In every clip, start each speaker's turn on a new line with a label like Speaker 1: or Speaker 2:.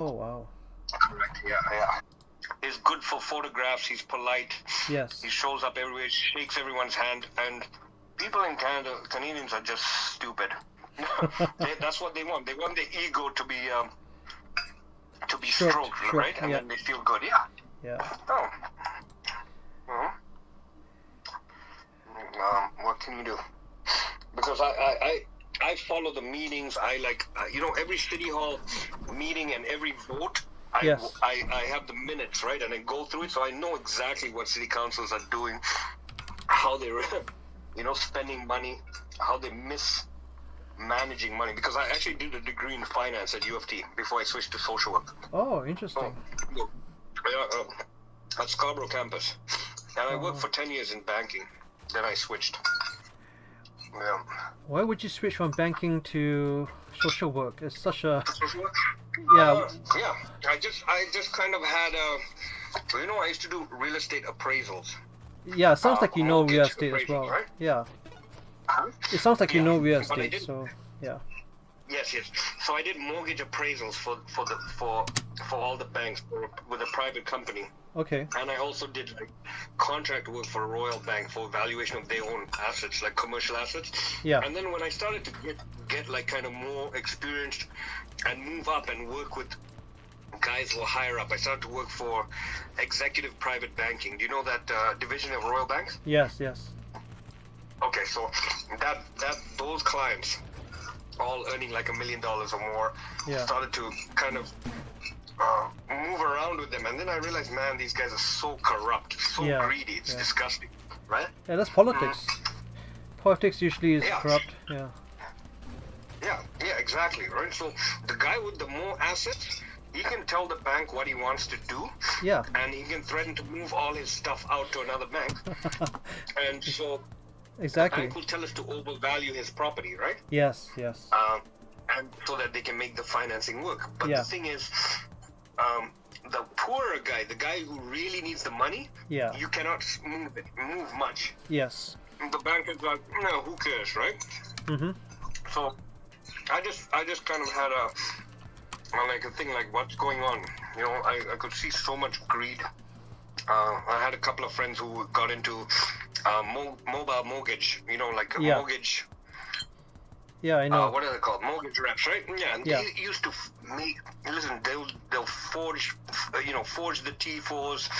Speaker 1: Oh, wow.
Speaker 2: Correct. Yeah, yeah. He's good for photographs. He's polite.
Speaker 1: Yes.
Speaker 2: He shows up everywhere, shakes everyone's hand, and people in Canada, Canadians are just stupid. That's what they want. They want their ego to be stroked, right? And
Speaker 1: yeah.
Speaker 2: then they feel good. Yeah.
Speaker 1: Yeah.
Speaker 2: Oh. What can you do? Because I follow the meetings. I like every city hall meeting and every vote.
Speaker 1: Yes.
Speaker 2: I have the minutes, right, and I go through it, so I know exactly what city councils are doing, how they're spending money, how they mismanaging money. Because I actually did a degree in finance at U of T before I switched to social work.
Speaker 1: Oh, interesting.
Speaker 2: At Scarborough campus, and I worked for 10 years in banking. Then I switched. Yeah.
Speaker 1: Why would you switch from banking to social work? It's such a
Speaker 2: Social work?
Speaker 1: yeah.
Speaker 2: Yeah. I just kind of had I used to do real estate appraisals.
Speaker 1: Yeah, it sounds like you know real
Speaker 2: mortgage
Speaker 1: estate as
Speaker 2: appraisal,
Speaker 1: well.
Speaker 2: right?
Speaker 1: Yeah. It sounds like you know real
Speaker 2: but I
Speaker 1: estate,
Speaker 2: didn't-
Speaker 1: so yeah.
Speaker 2: Yes. So I did mortgage appraisals for all the banks with a private company,
Speaker 1: Okay.
Speaker 2: and I also did like contract work for a Royal Bank for valuation of their own assets, like commercial assets.
Speaker 1: Yeah.
Speaker 2: And then when I started to get like kind of more experienced and move up and work with guys who are higher up, I started to work for Executive Private Banking. Do you know that division of Royal Banks?
Speaker 1: Yes, yes.
Speaker 2: Okay, so those clients, all earning like $1 million or more,
Speaker 1: Yeah.
Speaker 2: started to kind of move around with them, and then I realized, man, these guys are so corrupt, so
Speaker 1: Yeah,
Speaker 2: greedy. It's
Speaker 1: yeah.
Speaker 2: disgusting, right?
Speaker 1: Yeah, that's politics. Politics usually is
Speaker 2: Yeah.
Speaker 1: corrupt. Yeah.
Speaker 2: Yeah, exactly, right? So the guy with the more assets, he can tell the bank what he wants to do,
Speaker 1: Yeah.
Speaker 2: and he can threaten to move all his stuff out to another bank, and so the
Speaker 1: Exactly.
Speaker 2: bank will tell us to overvalue his property, right?
Speaker 1: Yes, yes.
Speaker 2: And so that they can make the financing work. But
Speaker 1: Yeah.
Speaker 2: the thing is, the poorer guy, the guy who really needs the money,
Speaker 1: Yeah.
Speaker 2: you cannot move much.
Speaker 1: Yes.
Speaker 2: And the bank is like, no, who cares, right?
Speaker 1: Mhm.
Speaker 2: So I just kind of had a thing like, what's going on? I could see so much greed. I had a couple of friends who got into mobile mortgage, like a
Speaker 1: Yeah.
Speaker 2: mortgage.
Speaker 1: Yeah, I know.
Speaker 2: What are they called? Mortgage reps, right? Yeah, and
Speaker 1: Yeah.
Speaker 2: they used to listen. They'll forge the T4s,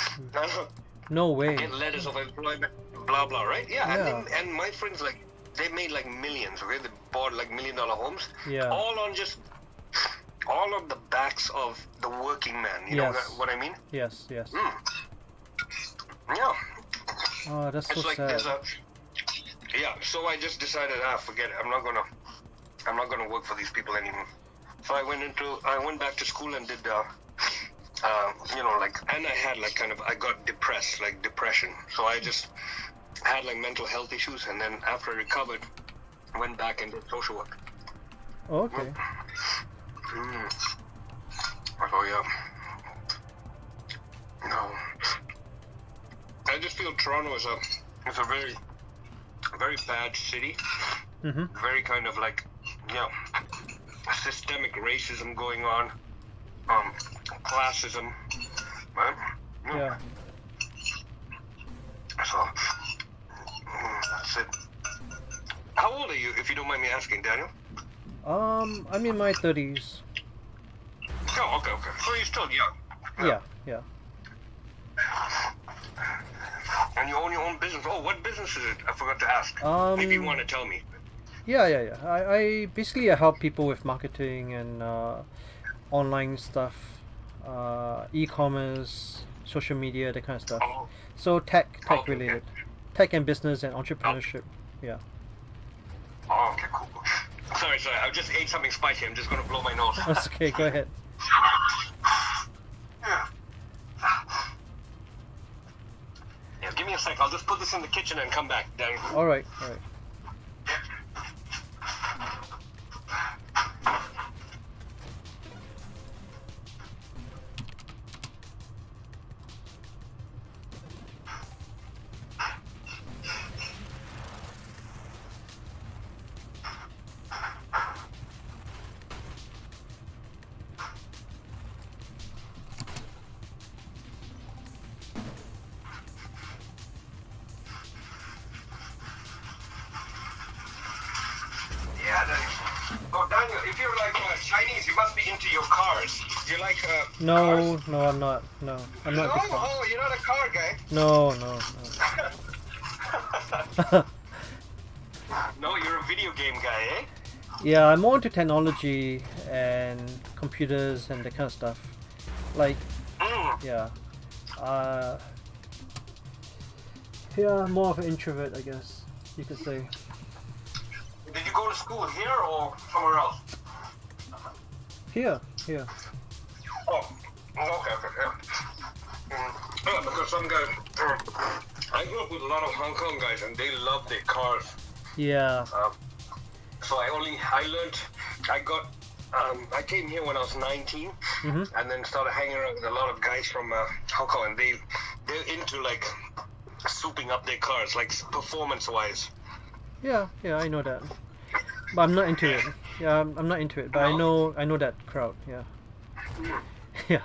Speaker 1: No way.
Speaker 2: get letters of employment, blah blah, right? Yeah,
Speaker 1: Yeah.
Speaker 2: and my friends, like, they made like millions. Okay, they bought like $1 million homes,
Speaker 1: Yeah.
Speaker 2: all on the backs of the working man. You know
Speaker 1: Yes.
Speaker 2: what I mean?
Speaker 1: Yes, yes.
Speaker 2: Yeah.
Speaker 1: Oh, that's so
Speaker 2: It's like
Speaker 1: sad.
Speaker 2: there's a so I just decided, forget it. I'm not gonna work for these people anymore. So I went back to school and did and I had I got depressed, like depression. So I just had like mental health issues, and then after I recovered, went back and did social work.
Speaker 1: Okay.
Speaker 2: So yeah. No. I just feel Toronto is a very, very bad city.
Speaker 1: Mhm.
Speaker 2: Very kind of like, systemic racism going on, classism, right?
Speaker 1: Yeah.
Speaker 2: So, that's it. How old are you, if you don't mind me asking, Daniel?
Speaker 1: I'm in my 30s.
Speaker 2: Oh, okay. So you're still young.
Speaker 1: Yeah, yeah.
Speaker 2: And you own your own business. Oh, what business is it? I forgot to ask. Maybe you want to tell me.
Speaker 1: Yeah. I basically help people with marketing and online stuff, e-commerce, social media, that kind of stuff.
Speaker 2: Oh,
Speaker 1: So tech
Speaker 2: okay.
Speaker 1: related, tech and business and entrepreneurship. Yeah.
Speaker 2: Oh, okay, cool. Sorry. I just ate something spicy. I'm just going to blow my nose.
Speaker 1: That's okay. Go ahead.
Speaker 2: Yeah, give me a sec. I'll just put this in the kitchen and come back, Daniel.
Speaker 1: All right.
Speaker 2: must be into your cars. You like
Speaker 1: No,
Speaker 2: cars?
Speaker 1: no, I'm not. No, I'm
Speaker 2: No?
Speaker 1: not. Big fan.
Speaker 2: Oh, you're not a car guy.
Speaker 1: No, no, no.
Speaker 2: No, you're a video game guy, eh?
Speaker 1: Yeah, I'm more into technology and computers and that kind of stuff. Like,
Speaker 2: Mm.
Speaker 1: yeah. Yeah, more of an introvert, I guess you could say.
Speaker 2: Did you go to school here or somewhere else?
Speaker 1: Here.
Speaker 2: Oh, okay. Yeah, because some guys, I grew up with a lot of Hong Kong guys, and they love their cars.
Speaker 1: Yeah.
Speaker 2: So I came here when I was 19,
Speaker 1: Mhm.
Speaker 2: and then started hanging around with a lot of guys from Hong Kong, and they're into like souping up their cars, like performance-wise.
Speaker 1: Yeah, I know that. But I'm not into it. Yeah, I'm not into it. But I
Speaker 2: No?
Speaker 1: know that crowd. Yeah.
Speaker 2: Mm.
Speaker 1: Yeah.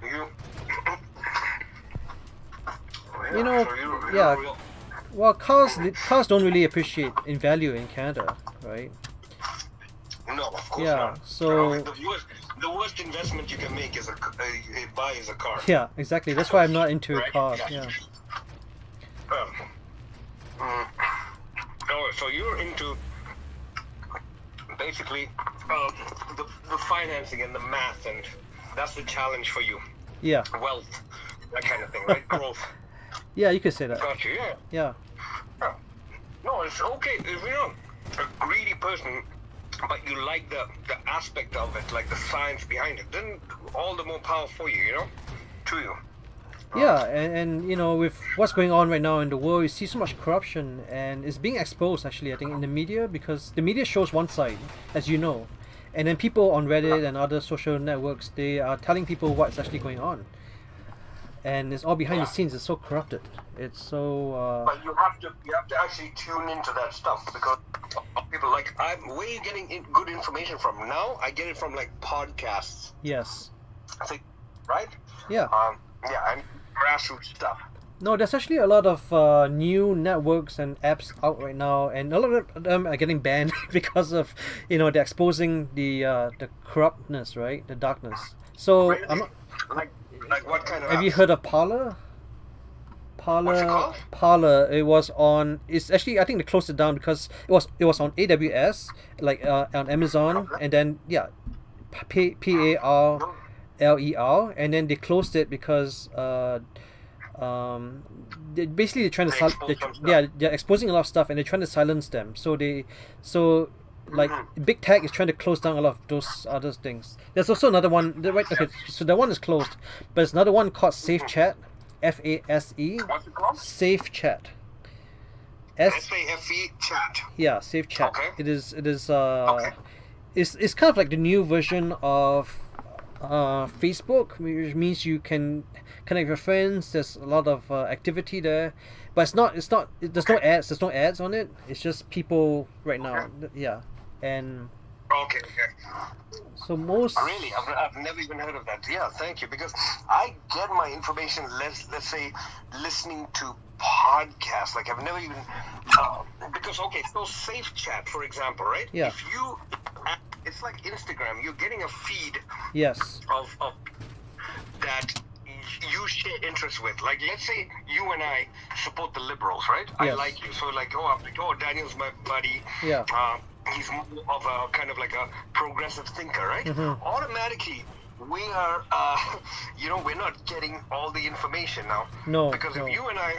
Speaker 2: You,
Speaker 1: You know,
Speaker 2: so you're
Speaker 1: yeah.
Speaker 2: real-
Speaker 1: Well, cars don't really appreciate in value in Canada, right?
Speaker 2: No, of course
Speaker 1: Yeah,
Speaker 2: not.
Speaker 1: so-
Speaker 2: The worst investment you can make is a car.
Speaker 1: Yeah, exactly. That's why I'm not into
Speaker 2: Right?
Speaker 1: cars.
Speaker 2: Yeah.
Speaker 1: Yeah.
Speaker 2: Oh, so you're into basically the financing and the math, and that's the challenge for you.
Speaker 1: Yeah.
Speaker 2: Wealth, that kind of thing, right? Growth.
Speaker 1: Yeah, you could say that.
Speaker 2: Got you, yeah.
Speaker 1: Yeah.
Speaker 2: Yeah. No, it's okay. If you're not a greedy person, but you like the aspect of it, like the science behind it, then all the more power for you, to you.
Speaker 1: Yeah, and you know, with what's going on right now in the world, you see so much corruption, and it's being exposed actually, I think, in the media, because the media shows one side, as you know, and then people on Reddit and other social networks, they are telling people what's actually going on, and it's all behind the
Speaker 2: Yeah.
Speaker 1: scenes. It's so corrupted. It's so
Speaker 2: But you have to actually tune into that stuff, because people like, where are you getting good information from? Now I get it from like podcasts,
Speaker 1: yes,
Speaker 2: I think, right?
Speaker 1: yeah.
Speaker 2: And grassroots stuff.
Speaker 1: No, there's actually a lot of new networks and apps out right now, and a lot of them are getting banned because of, they're exposing the corruptness, right? The darkness. So
Speaker 2: Really?
Speaker 1: I'm not,
Speaker 2: Like what kind of
Speaker 1: have you
Speaker 2: apps?
Speaker 1: heard of Parler?
Speaker 2: What's it called?
Speaker 1: Parler. It was on. It's actually, I think they closed it down because it was on AWS, like on Amazon, and then Parler, and then they closed it because basically they're trying to
Speaker 2: They exposed some stuff.
Speaker 1: they're exposing a lot of stuff, and they're trying to silence them. Like big tech is trying to close down a lot of those other things. There's also another one. Okay, so that one is closed, but there's another one called Safe Chat, FASE,
Speaker 2: What's it called?
Speaker 1: Safe Chat.
Speaker 2: SAFE chat.
Speaker 1: Yeah, Safe Chat.
Speaker 2: Okay.
Speaker 1: It is
Speaker 2: Okay.
Speaker 1: it's kind of like the new version of Facebook, which means you can connect with your friends. There's a lot of activity there, but there's no ads on it. It's just people right now. Yeah, and
Speaker 2: Okay.
Speaker 1: so most
Speaker 2: Really, I've never even heard of that. Yeah, thank you. Because I get my information, let's say, listening to podcasts. Like I've never even because so Safe Chat, for example, right?
Speaker 1: Yeah.
Speaker 2: If you, it's like Instagram. You're getting a feed
Speaker 1: yes,
Speaker 2: of that you share interests with. Like, let's say you and I support the Liberals, right? I
Speaker 1: Yes.
Speaker 2: like you, so like, Daniel's my buddy.
Speaker 1: Yeah.
Speaker 2: He's more of a kind of like a progressive thinker, right?
Speaker 1: Mhm.
Speaker 2: Automatically, we are, we're not getting all the information now.
Speaker 1: No,
Speaker 2: Because
Speaker 1: no.
Speaker 2: if you and I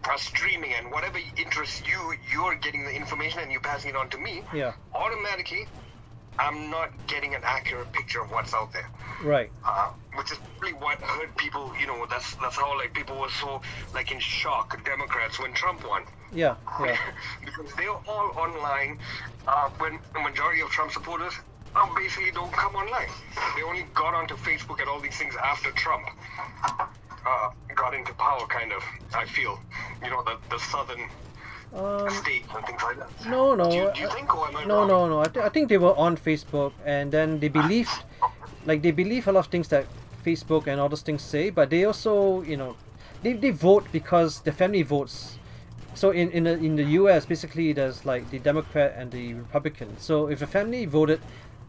Speaker 2: are streaming and whatever interests you, you're getting the information and you're passing it on to me.
Speaker 1: Yeah.
Speaker 2: Automatically, I'm not getting an accurate picture of what's out there.
Speaker 1: Right.
Speaker 2: Which is really what hurt people. That's how like people were so like in shock, Democrats, when Trump won.
Speaker 1: Yeah. Yeah.
Speaker 2: Because they were all online when the majority of Trump supporters basically don't come online. They only got onto Facebook and all these things after Trump got into power, kind of, I feel. The southern states and things like that.
Speaker 1: No.
Speaker 2: Do you think, or am I
Speaker 1: No,
Speaker 2: wrong?
Speaker 1: I think they were on Facebook, and then they believed, like they believe a lot of things that Facebook and all those things say, but they also, they vote because the family votes. So in the U.S., basically there's like the Democrat and the Republican. So if a family voted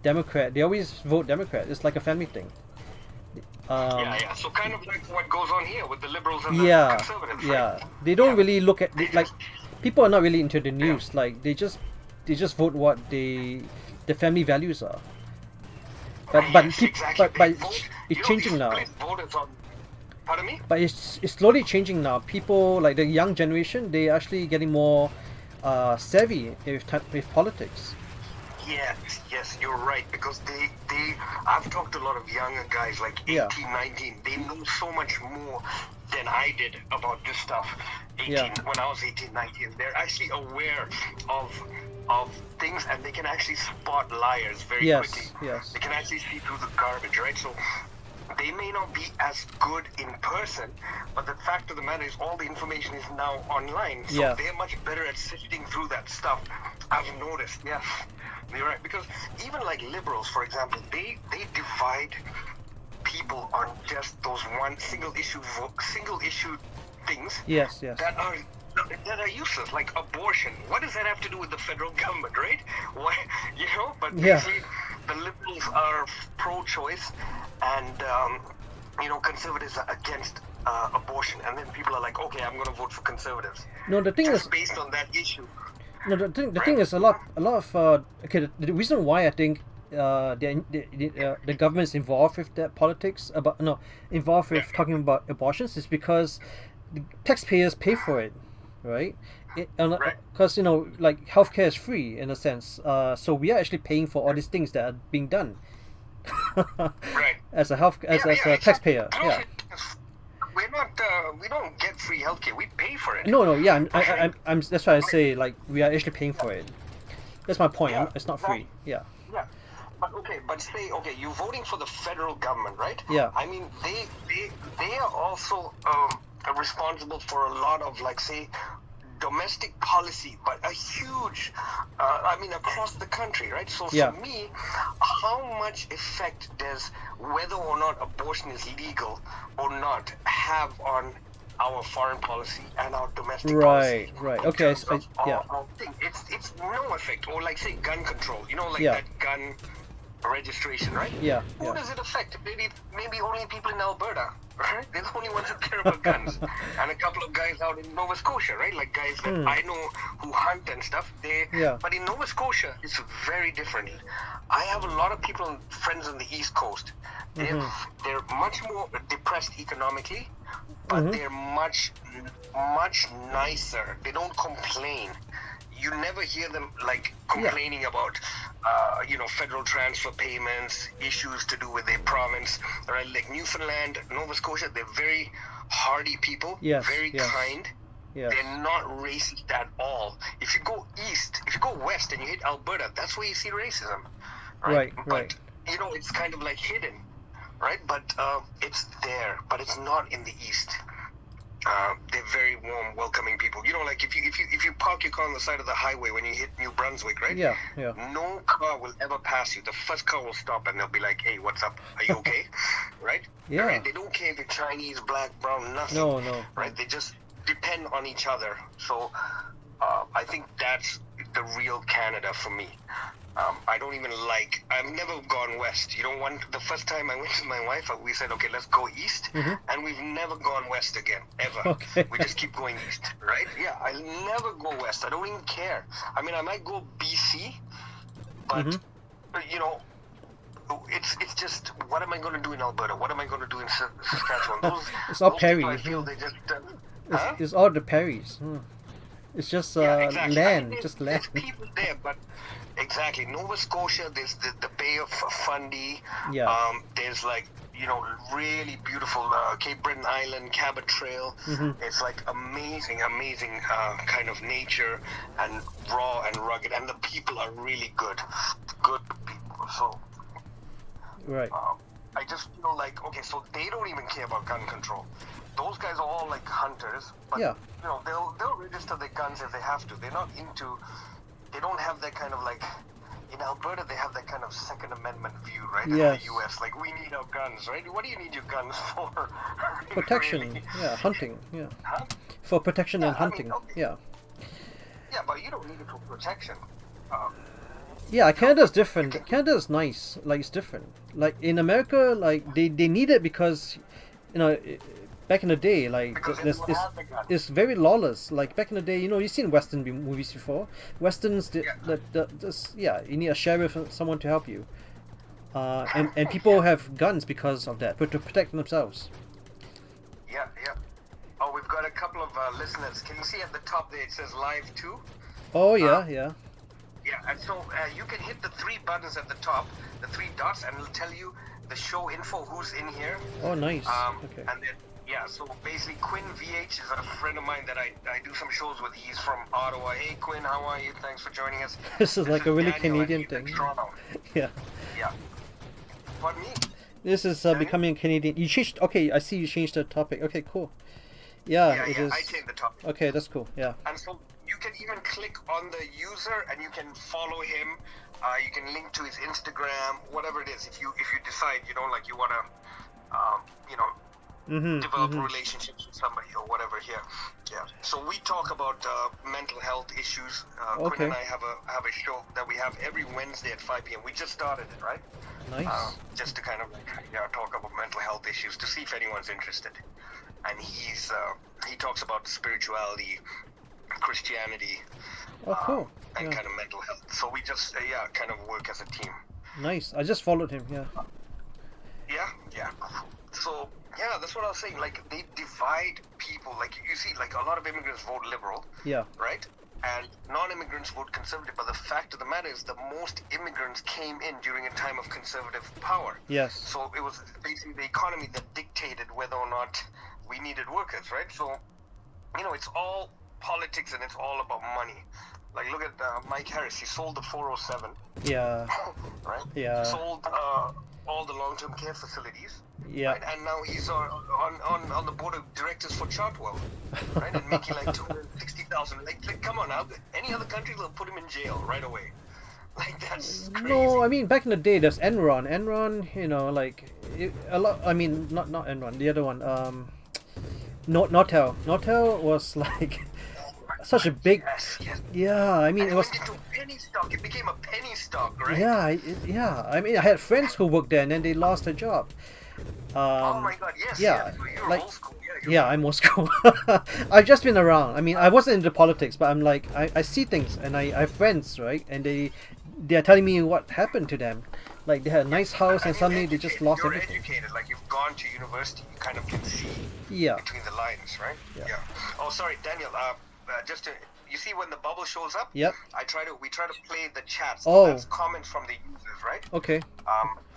Speaker 1: Democrat. They always vote Democrat. It's like a family thing.
Speaker 2: Yeah. So kind of like what goes on here with the liberals and
Speaker 1: Yeah,
Speaker 2: the conservatives.
Speaker 1: yeah.
Speaker 2: Right?
Speaker 1: They don't
Speaker 2: Yeah.
Speaker 1: really look at
Speaker 2: They
Speaker 1: like
Speaker 2: just-
Speaker 1: people are not really into the news. Like they just vote what the family values are. But
Speaker 2: Yes, exactly.
Speaker 1: but
Speaker 2: They vote,
Speaker 1: it's
Speaker 2: you know,
Speaker 1: changing
Speaker 2: they
Speaker 1: now.
Speaker 2: split voters on. Pardon me?
Speaker 1: But it's slowly changing now. People like the young generation, they actually getting more savvy with politics.
Speaker 2: Yes, you're right. Because I've talked to a lot of younger guys, like 18,
Speaker 1: Yeah.
Speaker 2: 19. They know so much more than I did about this stuff. 18,
Speaker 1: Yeah.
Speaker 2: when I was 18, 19. They're actually aware of things, and they can actually spot liars very
Speaker 1: Yes,
Speaker 2: quickly.
Speaker 1: yes.
Speaker 2: They can actually see through the garbage, right? So they may not be as good in person, but the fact of the matter is all the information is now online. So
Speaker 1: Yeah.
Speaker 2: they're much better at sifting through that stuff. I've noticed, yes. You're right. Because even like liberals, for example, they divide people on just those one single issue things
Speaker 1: Yes.
Speaker 2: that are useless, like abortion. What does that have to do with the federal government, right? Why, but
Speaker 1: Yeah.
Speaker 2: basically the liberals are pro-choice, and conservatives are against abortion, and then people are like, okay, I'm going to vote for conservatives
Speaker 1: No, the thing
Speaker 2: just
Speaker 1: is,
Speaker 2: based on that issue.
Speaker 1: no, the thing is a lot of okay. The reason why I think the government's involved with that politics involved with talking about abortions is because the taxpayers pay for it, right?
Speaker 2: Right.
Speaker 1: Because like healthcare is free in a sense. So we are actually paying for all these things that are being done.
Speaker 2: Right.
Speaker 1: As a taxpayer,
Speaker 2: exactly.
Speaker 1: yeah.
Speaker 2: We're not. We don't get free healthcare. We pay for it.
Speaker 1: No, yeah. I'm. That's why I say like we are actually paying for it. That's my point.
Speaker 2: Yeah,
Speaker 1: It's not free. Yeah.
Speaker 2: Yeah, but say you're voting for the federal government, right?
Speaker 1: Yeah.
Speaker 2: I mean, they are also responsible for a lot of, like, say, domestic policy, but a huge, across the country, right? So
Speaker 1: Yeah.
Speaker 2: for me, how much effect does whether or not abortion is legal or not have on our foreign policy and our domestic policy?
Speaker 1: Right.
Speaker 2: in
Speaker 1: Okay,
Speaker 2: terms of
Speaker 1: yeah.
Speaker 2: our thing? It's no effect. Or like, say, gun control.
Speaker 1: Yeah.
Speaker 2: That gun registration, right?
Speaker 1: Yeah,
Speaker 2: Who
Speaker 1: yeah.
Speaker 2: does it affect? Maybe only people in Alberta, right? They're the only ones who care about guns, and a couple of guys out in Nova Scotia, right? Like guys that I know who hunt and stuff.
Speaker 1: Yeah.
Speaker 2: But in Nova Scotia, it's very different. I have a lot of people, friends on the East Coast. They're much more depressed economically, but they're much nicer. They don't complain. You never hear them like complaining about, federal transfer payments, issues to do with their province, right? Like Newfoundland, Nova Scotia, they're very hardy people,
Speaker 1: Yes,
Speaker 2: very
Speaker 1: yes.
Speaker 2: kind.
Speaker 1: Yes.
Speaker 2: They're not racist at all. If you go west and you hit Alberta, that's where you see racism, right?
Speaker 1: Right.
Speaker 2: But it's kind of like hidden, right? But it's there, but it's not in the east. They're very warm, welcoming people. Like if you park your car on the side of the highway when you hit New Brunswick, right?
Speaker 1: Yeah.
Speaker 2: No car will ever pass you. The first car will stop and they'll be like, "Hey, what's up? Are you okay?" Right?
Speaker 1: Yeah.
Speaker 2: Right? They don't care if you're Chinese, black, brown, nothing.
Speaker 1: No.
Speaker 2: Right? They just depend on each other. So I think that's the real Canada for me. I've never gone west. The first time I went with my wife, we said, okay, let's go east. And we've never gone west again, ever.
Speaker 1: Okay.
Speaker 2: We just keep going east, right? Yeah, I'll never go west. I don't even care. I might go BC, but, it's just, what am I going to do in Alberta? What am I going to do in Saskatchewan?
Speaker 1: It's all
Speaker 2: those
Speaker 1: prairie.
Speaker 2: people, I feel they just...
Speaker 1: It's all the prairies. It's just
Speaker 2: exactly.
Speaker 1: land,
Speaker 2: There's
Speaker 1: land.
Speaker 2: people there, but exactly. Nova Scotia, there's the Bay of Fundy.
Speaker 1: Yeah.
Speaker 2: There's really beautiful Cape Breton Island, Cabot Trail. It's like amazing kind of nature and raw and rugged, and the people are really good people. So
Speaker 1: Right.
Speaker 2: I just feel like, okay, so they don't even care about gun control. Those guys are all like hunters, but
Speaker 1: Yeah.
Speaker 2: they'll register their guns if they have to. They don't have that kind of like, in Alberta they have that kind of Second Amendment view, right?
Speaker 1: Yes.
Speaker 2: In the US, like, we need our guns, right? What do you need your guns for?
Speaker 1: Protection.
Speaker 2: Really?
Speaker 1: Yeah. Hunting. Yeah.
Speaker 2: Huh?
Speaker 1: For protection and
Speaker 2: Yeah, I mean,
Speaker 1: hunting.
Speaker 2: okay.
Speaker 1: Yeah.
Speaker 2: Yeah, but you don't need it for protection.
Speaker 1: Yeah, Canada's different. Canada's nice. Like it's different. Like in America, like they need it because, you know, back in the day, like
Speaker 2: Because
Speaker 1: this
Speaker 2: everyone
Speaker 1: it's,
Speaker 2: has the gun.
Speaker 1: it's very lawless. Like back in the day, you know, you've seen Western movies before. Westerns,
Speaker 2: Yeah.
Speaker 1: yeah, you need a sheriff, someone to help you. And people have guns because of that, but to protect themselves.
Speaker 2: Yeah, yeah. Oh, we've got a couple of listeners. Can you see at the top there it says live too?
Speaker 1: Oh yeah, yeah.
Speaker 2: Yeah, and so you can hit the three buttons at the top, the three dots, and it'll tell you the show info, who's in here.
Speaker 1: Oh nice. Okay.
Speaker 2: And then, yeah, so basically Quinn VH is a friend of mine that I do some shows with. He's from Ottawa. Hey Quinn, how are you? Thanks for joining us.
Speaker 1: This is like a really
Speaker 2: Daniel, and
Speaker 1: Canadian
Speaker 2: he's in
Speaker 1: thing.
Speaker 2: Toronto.
Speaker 1: Yeah.
Speaker 2: Yeah. Pardon me?
Speaker 1: This is becoming Canadian. You changed. Okay, I see you changed the topic. Okay, cool. Yeah,
Speaker 2: Yeah,
Speaker 1: it
Speaker 2: yeah,
Speaker 1: is.
Speaker 2: I changed the topic.
Speaker 1: Okay, that's cool. Yeah.
Speaker 2: And so you can even click on the user and you can follow him. You can link to his Instagram, whatever it is. If you decide, you know, like you want to, you know, develop relationships with somebody or whatever here. Yeah. So we talk about mental health issues.
Speaker 1: Okay.
Speaker 2: Quinn and I have a show that we have every Wednesday at 5 p.m. We just started it, right?
Speaker 1: Nice.
Speaker 2: Just to kind of talk about mental health issues to see if anyone's interested. And he talks about spirituality, Christianity,
Speaker 1: Oh, cool.
Speaker 2: and
Speaker 1: Yeah.
Speaker 2: kind of mental health. So we just kind of work as a team.
Speaker 1: Nice. I just followed him. Yeah.
Speaker 2: Yeah. So yeah, that's what I was saying. Like they divide people. Like you see, like a lot of immigrants vote liberal,
Speaker 1: Yeah.
Speaker 2: right? And non-immigrants vote conservative. But the fact of the matter is, the most immigrants came in during a time of conservative power.
Speaker 1: Yes.
Speaker 2: So it was basically the economy that dictated whether or not we needed workers, right? So, you know, it's all politics and it's all about money. Like, look at Mike Harris. He sold the 407,
Speaker 1: Yeah.
Speaker 2: right?
Speaker 1: Yeah.
Speaker 2: Sold all the long-term care facilities.
Speaker 1: Yeah.
Speaker 2: Right? And now he's on the board of directors for Chartwell, right? And making like 260,000. Like, come on now. Any other country will put him in jail right away. Like, that's crazy.
Speaker 1: No, I mean back in the day, there's Enron. Enron, you know, like a lot. I mean, not Enron. The other one, Nortel. Nortel was like such a big.
Speaker 2: Yes.
Speaker 1: Yeah, I mean
Speaker 2: And
Speaker 1: it
Speaker 2: it
Speaker 1: was.
Speaker 2: went into penny stock. It became a penny stock, right?
Speaker 1: Yeah. I mean, I had friends who worked there, and then they lost their job.
Speaker 2: Oh my God, yes.
Speaker 1: yeah,
Speaker 2: So you're
Speaker 1: like-
Speaker 2: old school. Yeah.
Speaker 1: Yeah, I'm Moscow. I've just been around. I mean, I wasn't into politics, but I'm like, I see things, and I have friends, right? And they are telling me what happened to them. Like they had a nice house, and suddenly they just lost
Speaker 2: you're
Speaker 1: everything.
Speaker 2: educated, like you've gone to university, you kind of can see
Speaker 1: Yeah.
Speaker 2: between the lines, right?
Speaker 1: Yeah.
Speaker 2: Oh, sorry, Daniel. Just to, you see when the bubble shows up,
Speaker 1: Yep.
Speaker 2: we try to play the chats.
Speaker 1: Oh.
Speaker 2: That's comments from the users, right?
Speaker 1: Okay.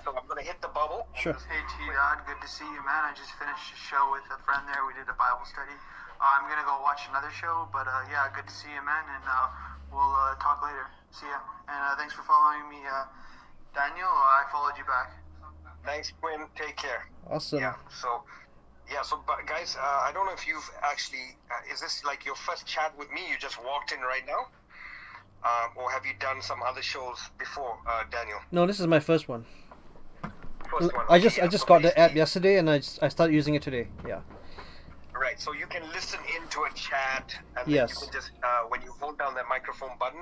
Speaker 2: So I'm gonna hit the bubble.
Speaker 1: Sure.
Speaker 3: Hey T-Dog, good to see you, man. I just finished a show with a friend there. We did a Bible study. I'm gonna go watch another show, but yeah, good to see you, man. And we'll talk later. See ya. And thanks for following me, Daniel. I followed you back.
Speaker 2: Thanks, Quinn. Take care.
Speaker 1: Awesome.
Speaker 2: Yeah. So, but guys, I don't know if you've actually. Is this like your first chat with me? You just walked in right now, or have you done some other shows before, Daniel?
Speaker 1: No, this is my first one.
Speaker 2: First one.
Speaker 1: I
Speaker 2: Okay,
Speaker 1: just
Speaker 2: yeah,
Speaker 1: just
Speaker 2: so
Speaker 1: got the app
Speaker 2: basically-
Speaker 1: yesterday, and I started using it today. Yeah.
Speaker 2: Right, so you can listen into a chat, and
Speaker 1: Yes.
Speaker 2: then you can just, when you hold down that microphone button,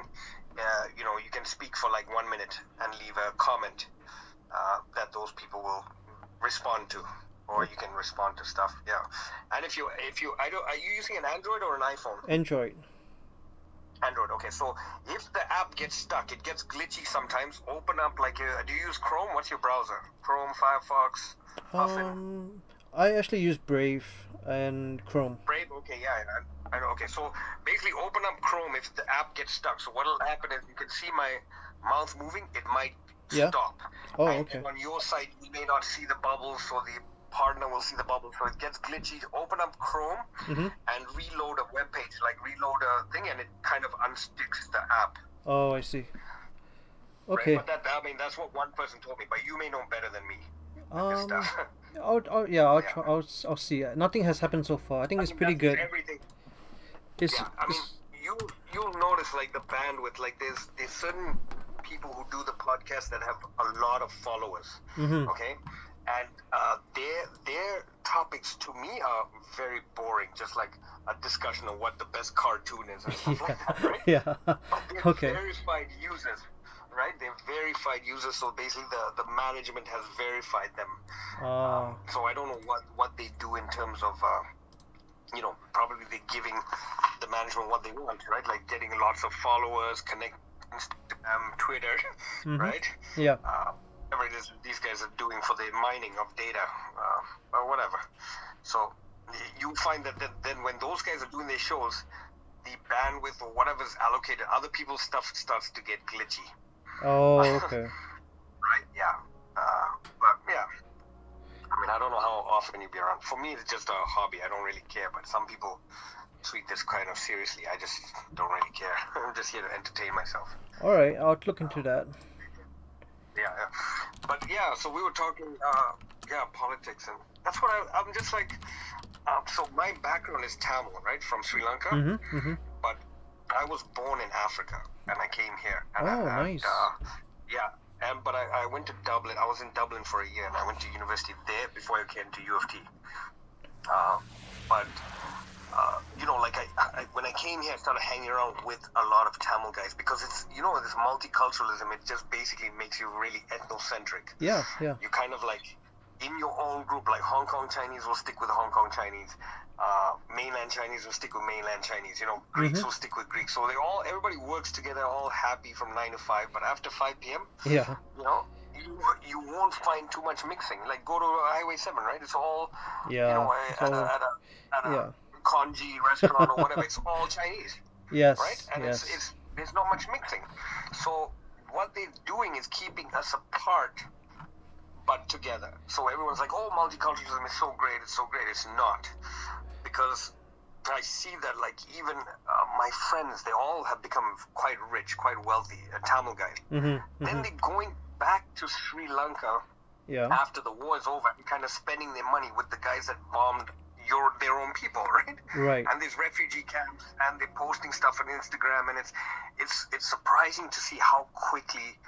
Speaker 2: you can speak for like 1 minute and leave a comment that those people will respond to, or you can respond to stuff. Yeah, and if you, are you using an Android or an iPhone?
Speaker 1: Android.
Speaker 2: Android. Okay, so if the app gets stuck, it gets glitchy sometimes. Open up like, do you use Chrome? What's your browser? Chrome, Firefox, Puffin.
Speaker 1: I actually use Brave and Chrome.
Speaker 2: Brave, okay, yeah, I know. Okay, so basically open up Chrome if the app gets stuck. So what'll happen is you can see my mouth moving. It might
Speaker 1: Yeah.
Speaker 2: stop.
Speaker 1: Oh,
Speaker 2: And
Speaker 1: okay.
Speaker 2: on your side, you may not see the bubbles, so the partner will see the bubbles. So it gets glitchy. Open up Chrome and reload a web page, like reload a thing, and it kind of unsticks the app.
Speaker 1: Oh, I see. Okay.
Speaker 2: Right? But that's what one person told me. But you may know better than me. This
Speaker 1: Um,
Speaker 2: stuff.
Speaker 1: I'll
Speaker 2: Yeah.
Speaker 1: try. I'll see. Nothing has happened so far. I think it's pretty
Speaker 2: That's
Speaker 1: good.
Speaker 2: Everything.
Speaker 1: It's,
Speaker 2: Yeah, I mean, you'll notice like the bandwidth. Like there's certain people who do the podcast that have a lot of followers. Okay, and their topics to me are very boring. Just like a discussion of what the best cartoon is and stuff like that, right?
Speaker 1: yeah.
Speaker 2: But they're
Speaker 1: Okay.
Speaker 2: verified users, right? They're verified users, so basically the management has verified them. So I don't know what they do in terms of, probably they're giving the management what they want, right? Like getting lots of followers, connect Instagram, Twitter, right?
Speaker 1: Yeah.
Speaker 2: Whatever it is these guys are doing for the mining of data, or whatever. So you find that then when those guys are doing their shows, the bandwidth or whatever's allocated, other people's stuff starts to get glitchy.
Speaker 1: Oh, okay.
Speaker 2: Right, yeah. But yeah, I mean, I don't know how often you be around. For me, it's just a hobby. I don't really care, but some people treat this kind of seriously. I just don't really care. I'm just here to entertain myself.
Speaker 1: All right, I'll look into that.
Speaker 2: Yeah. But yeah, so we were talking, politics, and that's what I'm just like, so my background is Tamil, right, from Sri Lanka, but I was born in Africa, and I came here. And
Speaker 1: nice.
Speaker 2: But I went to Dublin. I was in Dublin for a year, and I went to university there before I came to U of T. When I came here, I started hanging around with a lot of Tamil guys because it's, this multiculturalism, it just basically makes you really ethnocentric.
Speaker 1: Yeah.
Speaker 2: You kind of like, in your own group, like Hong Kong Chinese will stick with Hong Kong Chinese, mainland Chinese will stick with mainland Chinese, Greeks will stick with Greeks. So everybody works together, all happy from 9 to 5, but after 5 p.m.,
Speaker 1: yeah,
Speaker 2: you won't find too much mixing. Like go to Highway 7, right? It's all, at a congee restaurant or whatever, it's all Chinese.
Speaker 1: Yes.
Speaker 2: Right? And it's there's not much mixing. So what they're doing is keeping us apart but together. So everyone's like, oh, multiculturalism is so great, it's so great. It's not. Because I see that, like, even my friends, they all have become quite rich, quite wealthy, Tamil guys. Then they're going back to Sri Lanka after the war is over and kind of spending their money with the guys that bombed their own people, right?
Speaker 1: Right.
Speaker 2: And these refugee camps, and they're posting stuff on Instagram, and it's surprising to see how quickly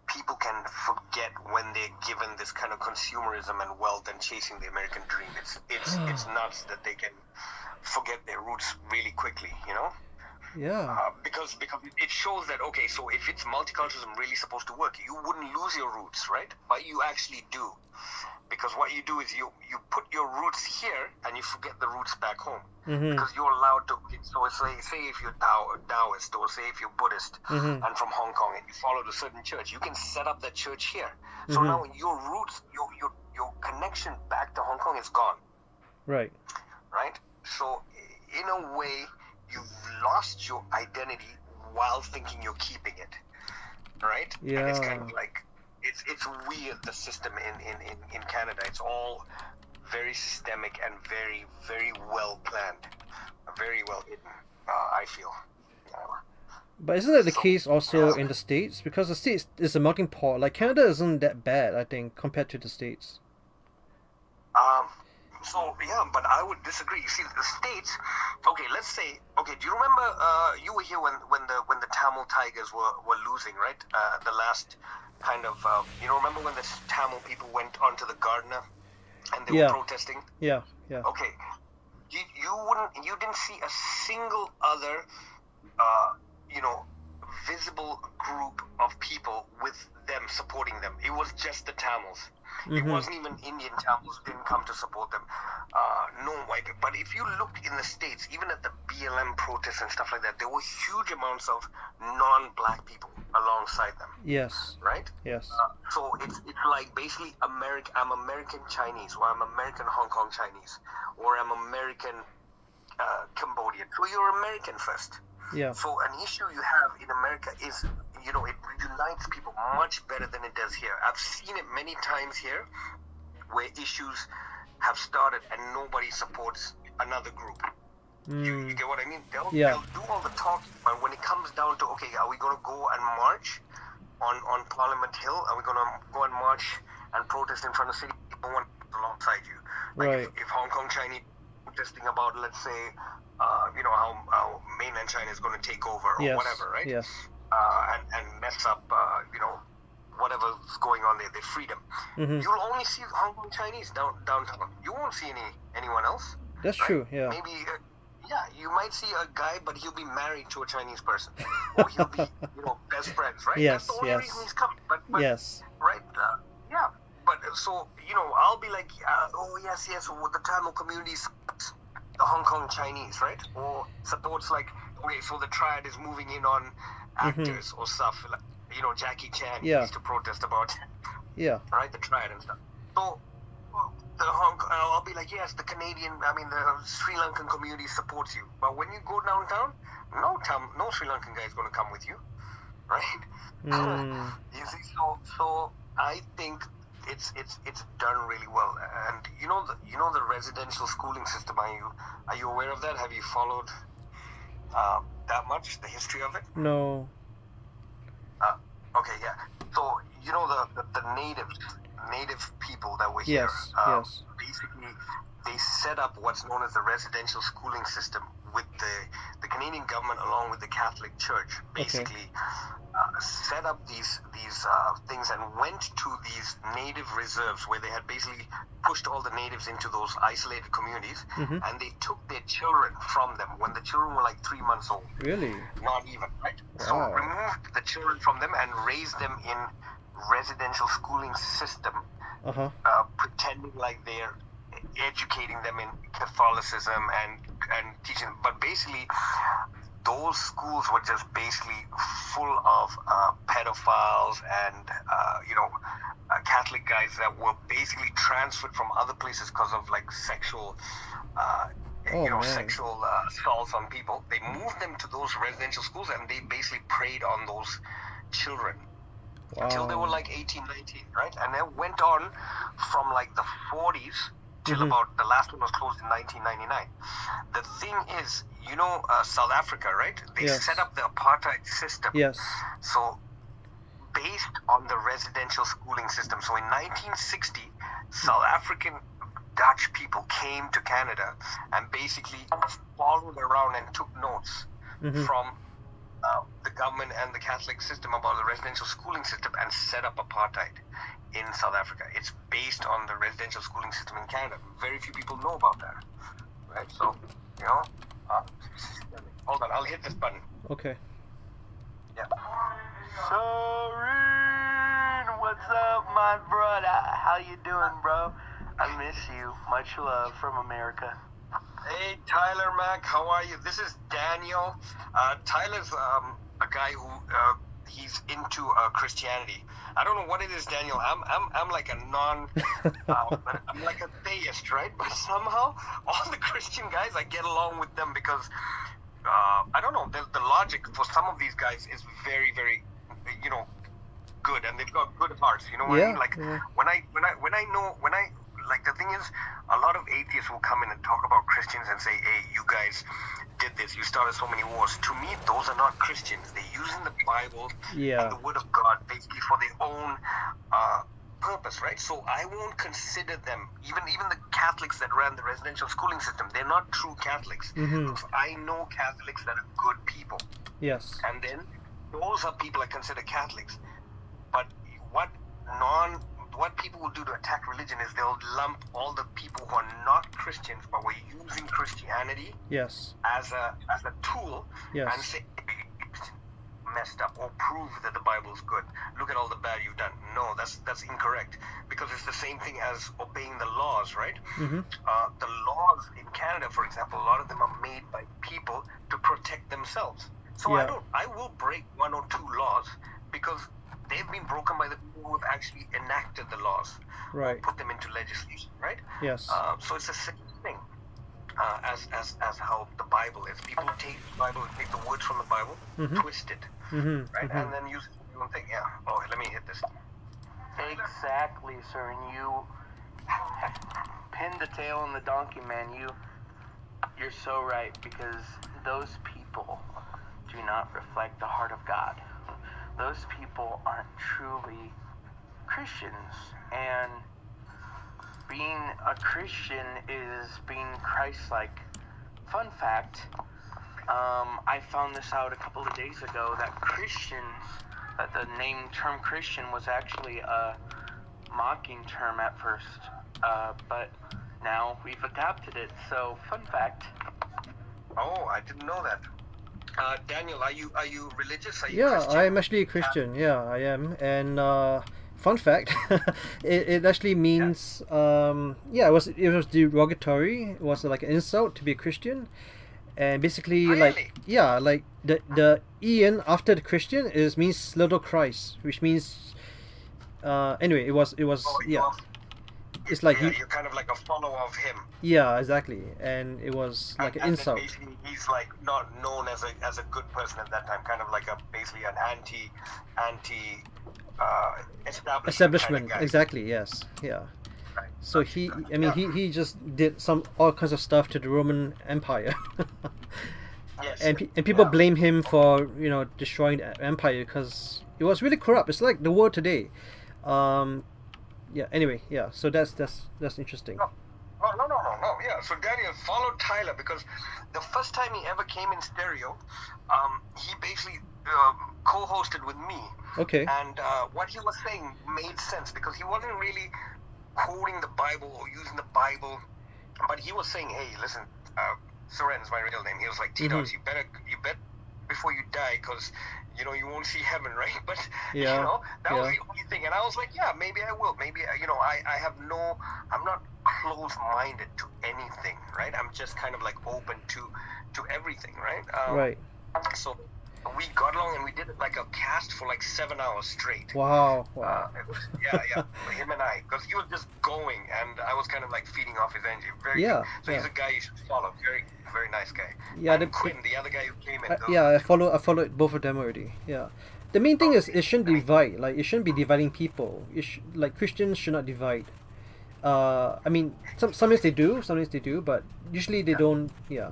Speaker 2: people can forget when they're given this kind of consumerism and wealth and chasing the American dream. It's nuts that they can forget their roots really quickly,
Speaker 1: Yeah.
Speaker 2: Because it shows that, okay, so if it's multiculturalism really supposed to work, you wouldn't lose your roots, right? But you actually do. Because what you do is you put your roots here and you forget the roots back home. Because you're allowed to, so say if you're Taoist or say if you're Buddhist and from Hong Kong and you follow a certain church, you can set up that church here. So now your roots, your connection back to Hong Kong is gone.
Speaker 1: Right.
Speaker 2: Right? So in a way, you've lost your identity while thinking you're keeping it. Right?
Speaker 1: Yeah.
Speaker 2: And it's kind of like, it's weird, the system in Canada. It's all very systemic and very, very well planned, very well hidden, I feel.
Speaker 1: But isn't that the case also in the States? Because the States is a melting pot. Like, Canada isn't that bad, I think, compared to the States.
Speaker 2: But I would disagree. You see, the States, okay, let's say, do you remember, you were here when the Tamil Tigers were losing, right? The last kind of, remember when the Tamil people went onto the Gardner and they were protesting?
Speaker 1: Yeah.
Speaker 2: Okay. You didn't see a single other, visible group of people with them supporting them. It was just the Tamils. It wasn't even Indian Tamils didn't come to support them. No white. But if you look in the States, even at the BLM protests and stuff like that, there were huge amounts of non-black people alongside them.
Speaker 1: Yes.
Speaker 2: Right?
Speaker 1: Yes.
Speaker 2: So it's like basically I'm American Chinese, or I'm American Hong Kong Chinese, or I'm American Cambodian. So you're American first.
Speaker 1: Yeah.
Speaker 2: So an issue you have in America is, it unites people much better than it does here. I've seen it many times here where issues have started and nobody supports another group. You get what I mean? They'll do all the talking, but when it comes down to, okay, are we going to go and march on Parliament Hill? Are we going to go and march and protest in front of city? No one alongside you. Like if Hong Kong Chinese protesting about, let's say, how mainland China is going to take over or whatever, right?
Speaker 1: Yes.
Speaker 2: And mess up, whatever's going on there, their freedom. You'll only see Hong Kong Chinese downtown. You won't see anyone else.
Speaker 1: That's
Speaker 2: right?
Speaker 1: true. Yeah.
Speaker 2: Maybe yeah, you might see a guy, but he'll be married to a Chinese person, or he'll be, best friends, right?
Speaker 1: Yes,
Speaker 2: That's the only
Speaker 1: yes.
Speaker 2: reason he's coming. But
Speaker 1: Yes.
Speaker 2: right? Yeah. But so, I'll be like, oh, yes, well, the Tamil community supports the Hong Kong Chinese, right? Or supports, like, okay, so the triad is moving in on actors or stuff. Like, Jackie Chan
Speaker 1: Yeah.
Speaker 2: used to protest about,
Speaker 1: Yeah.
Speaker 2: right, the triad and stuff. So, I'll be like, yes, the Sri Lankan community supports you. But when you go downtown, no Sri Lankan guy is going to come with you, right?
Speaker 1: Mm.
Speaker 2: You see, so I think it's done really well. And the residential schooling system. Are you aware of that? Have you followed that much the history of it?
Speaker 1: No.
Speaker 2: Okay, yeah. So the native people that were here.
Speaker 1: Yes. Yes.
Speaker 2: Basically, they set up what's known as the residential schooling system with the Canadian government along with the Catholic Church. Basically, set up these things and went to these native reserves where they had basically pushed all the natives into those isolated communities, and they took their children from them when the children were like 3 months old.
Speaker 1: Really?
Speaker 2: Not even, right? So
Speaker 1: Wow.
Speaker 2: removed the children from them and raised them in residential schooling system, pretending like they're educating them in Catholicism and teaching them. But basically, those schools were just basically full of pedophiles and Catholic guys that were basically transferred from other places because of like sexual sexual assaults on people. They moved them to those residential schools and they basically preyed on those children until they were like 18, 19, right? And then went on from like the 40s till about, the last one was closed in 1999. The thing is, South Africa, right? They
Speaker 1: Yes.
Speaker 2: set up the apartheid system.
Speaker 1: Yes.
Speaker 2: So based on the residential schooling system. So in 1960, South African Dutch people came to Canada and basically followed around and took notes from the government and the Catholic system about the residential schooling system and set up apartheid in South Africa. It's based on the residential schooling system in Canada. Very few people know about that, right? So, hold on, I'll hit this button.
Speaker 1: Okay.
Speaker 2: Yeah.
Speaker 4: Soren, what's up, my brother? How you doing, bro? I miss you. Much love from America.
Speaker 2: Hey, Tyler Mack, how are you? This is Daniel. Tyler's a guy who he's into Christianity. I don't know what it is, Daniel. I'm like a I'm like a theist, right? But somehow all the Christian guys, I get along with them because I don't know. The logic for some of these guys is very, very, good, and they've got good hearts. You know what I mean? Like when I like, the thing is, a lot of atheists will come in and talk about Christians and say, hey, you guys did this, you started so many wars. To me, those are not Christians. They're using the Bible and the Word of God basically for their own purpose, right? So I won't consider them, even the Catholics that ran the residential schooling system, they're not true Catholics. I know Catholics that are good people.
Speaker 1: Yes.
Speaker 2: And then those are people I consider Catholics. But what people will do to attack religion is they'll lump all the people who are not Christians but were using Christianity
Speaker 1: Yes.
Speaker 2: as a tool and say messed up or prove that the Bible is good. Look at all the bad you've done. No, that's incorrect, because it's the same thing as obeying the laws, right? The laws in Canada, for example, a lot of them are made by people to protect themselves. So I will break one or two laws because they've been broken by the people who have actually enacted the laws,
Speaker 1: Right.
Speaker 2: put them into legislation, right?
Speaker 1: Yes.
Speaker 2: So it's the same thing as how the Bible is. People take the Bible, take the words from the Bible, twist it, right, and then use it for their own thing. Yeah. Oh, let me hit this.
Speaker 4: Exactly, sir. And you pinned the tail on the donkey, man. You're so right, because those people do not reflect the heart of God. Those people aren't truly Christians, and being a Christian is being Christ-like. Fun fact, I found this out a couple of days ago, that the term Christian was actually a mocking term at first, but now we've adapted it. So, fun fact,
Speaker 2: Oh, I didn't know that. Daniel, are you religious? Are you
Speaker 1: Yeah,
Speaker 2: Christian?
Speaker 1: I am actually a Christian. Yeah, I am. And fun fact, it actually means yeah, it was derogatory. It was like an insult to be a Christian, and basically like
Speaker 2: Really?
Speaker 1: yeah, like the Ian after the Christian is means little Christ, which means anyway, it was
Speaker 2: Oh,
Speaker 1: yeah, it's like
Speaker 2: yeah,
Speaker 1: he
Speaker 2: you're kind of like a follower of him.
Speaker 1: yeah, exactly, and it was like an
Speaker 2: And then
Speaker 1: insult.
Speaker 2: basically he's like not known as a good person at that time, kind of like a basically an anti
Speaker 1: Establishment,
Speaker 2: kind of guy.
Speaker 1: exactly, yes, yeah.
Speaker 2: Right.
Speaker 1: So I mean, he just did all kinds of stuff to the Roman Empire,
Speaker 2: Yes.
Speaker 1: and people
Speaker 2: Yeah.
Speaker 1: blame him for destroying the empire because it was really corrupt. It's like the world today. Yeah. Anyway, yeah. So that's interesting.
Speaker 2: No. Yeah. So Daniel followed Tyler because the first time he ever came in stereo, he basically co-hosted with me,
Speaker 1: Okay.
Speaker 2: and what he was saying made sense because he wasn't really quoting the Bible or using the Bible, but he was saying, "Hey, listen, Soren's my real name." He was like, "T-Dots, you bet before you die, because you won't see heaven, right?" But
Speaker 1: Yeah,
Speaker 2: that was
Speaker 1: yeah.
Speaker 2: the only thing, and I was like, "Yeah, maybe I will. Maybe I'm not close-minded to anything, right? I'm just kind of like open to everything, right?"
Speaker 1: Right.
Speaker 2: So we got along and we did like a cast for like 7 hours straight.
Speaker 1: Wow.
Speaker 2: It was, yeah, him and I, because he was just going, and I was kind of like feeding off his energy.
Speaker 1: Yeah,
Speaker 2: So
Speaker 1: yeah.
Speaker 2: he's a guy you should follow. Very, very nice guy.
Speaker 1: Yeah,
Speaker 2: And
Speaker 1: the-
Speaker 2: Quinn, the other guy who came in.
Speaker 1: Yeah, I followed both of them already. Yeah. The main thing is it shouldn't divide. Like it shouldn't be dividing people. Like Christians should not divide. I mean, sometimes they do, but usually they don't. Yeah.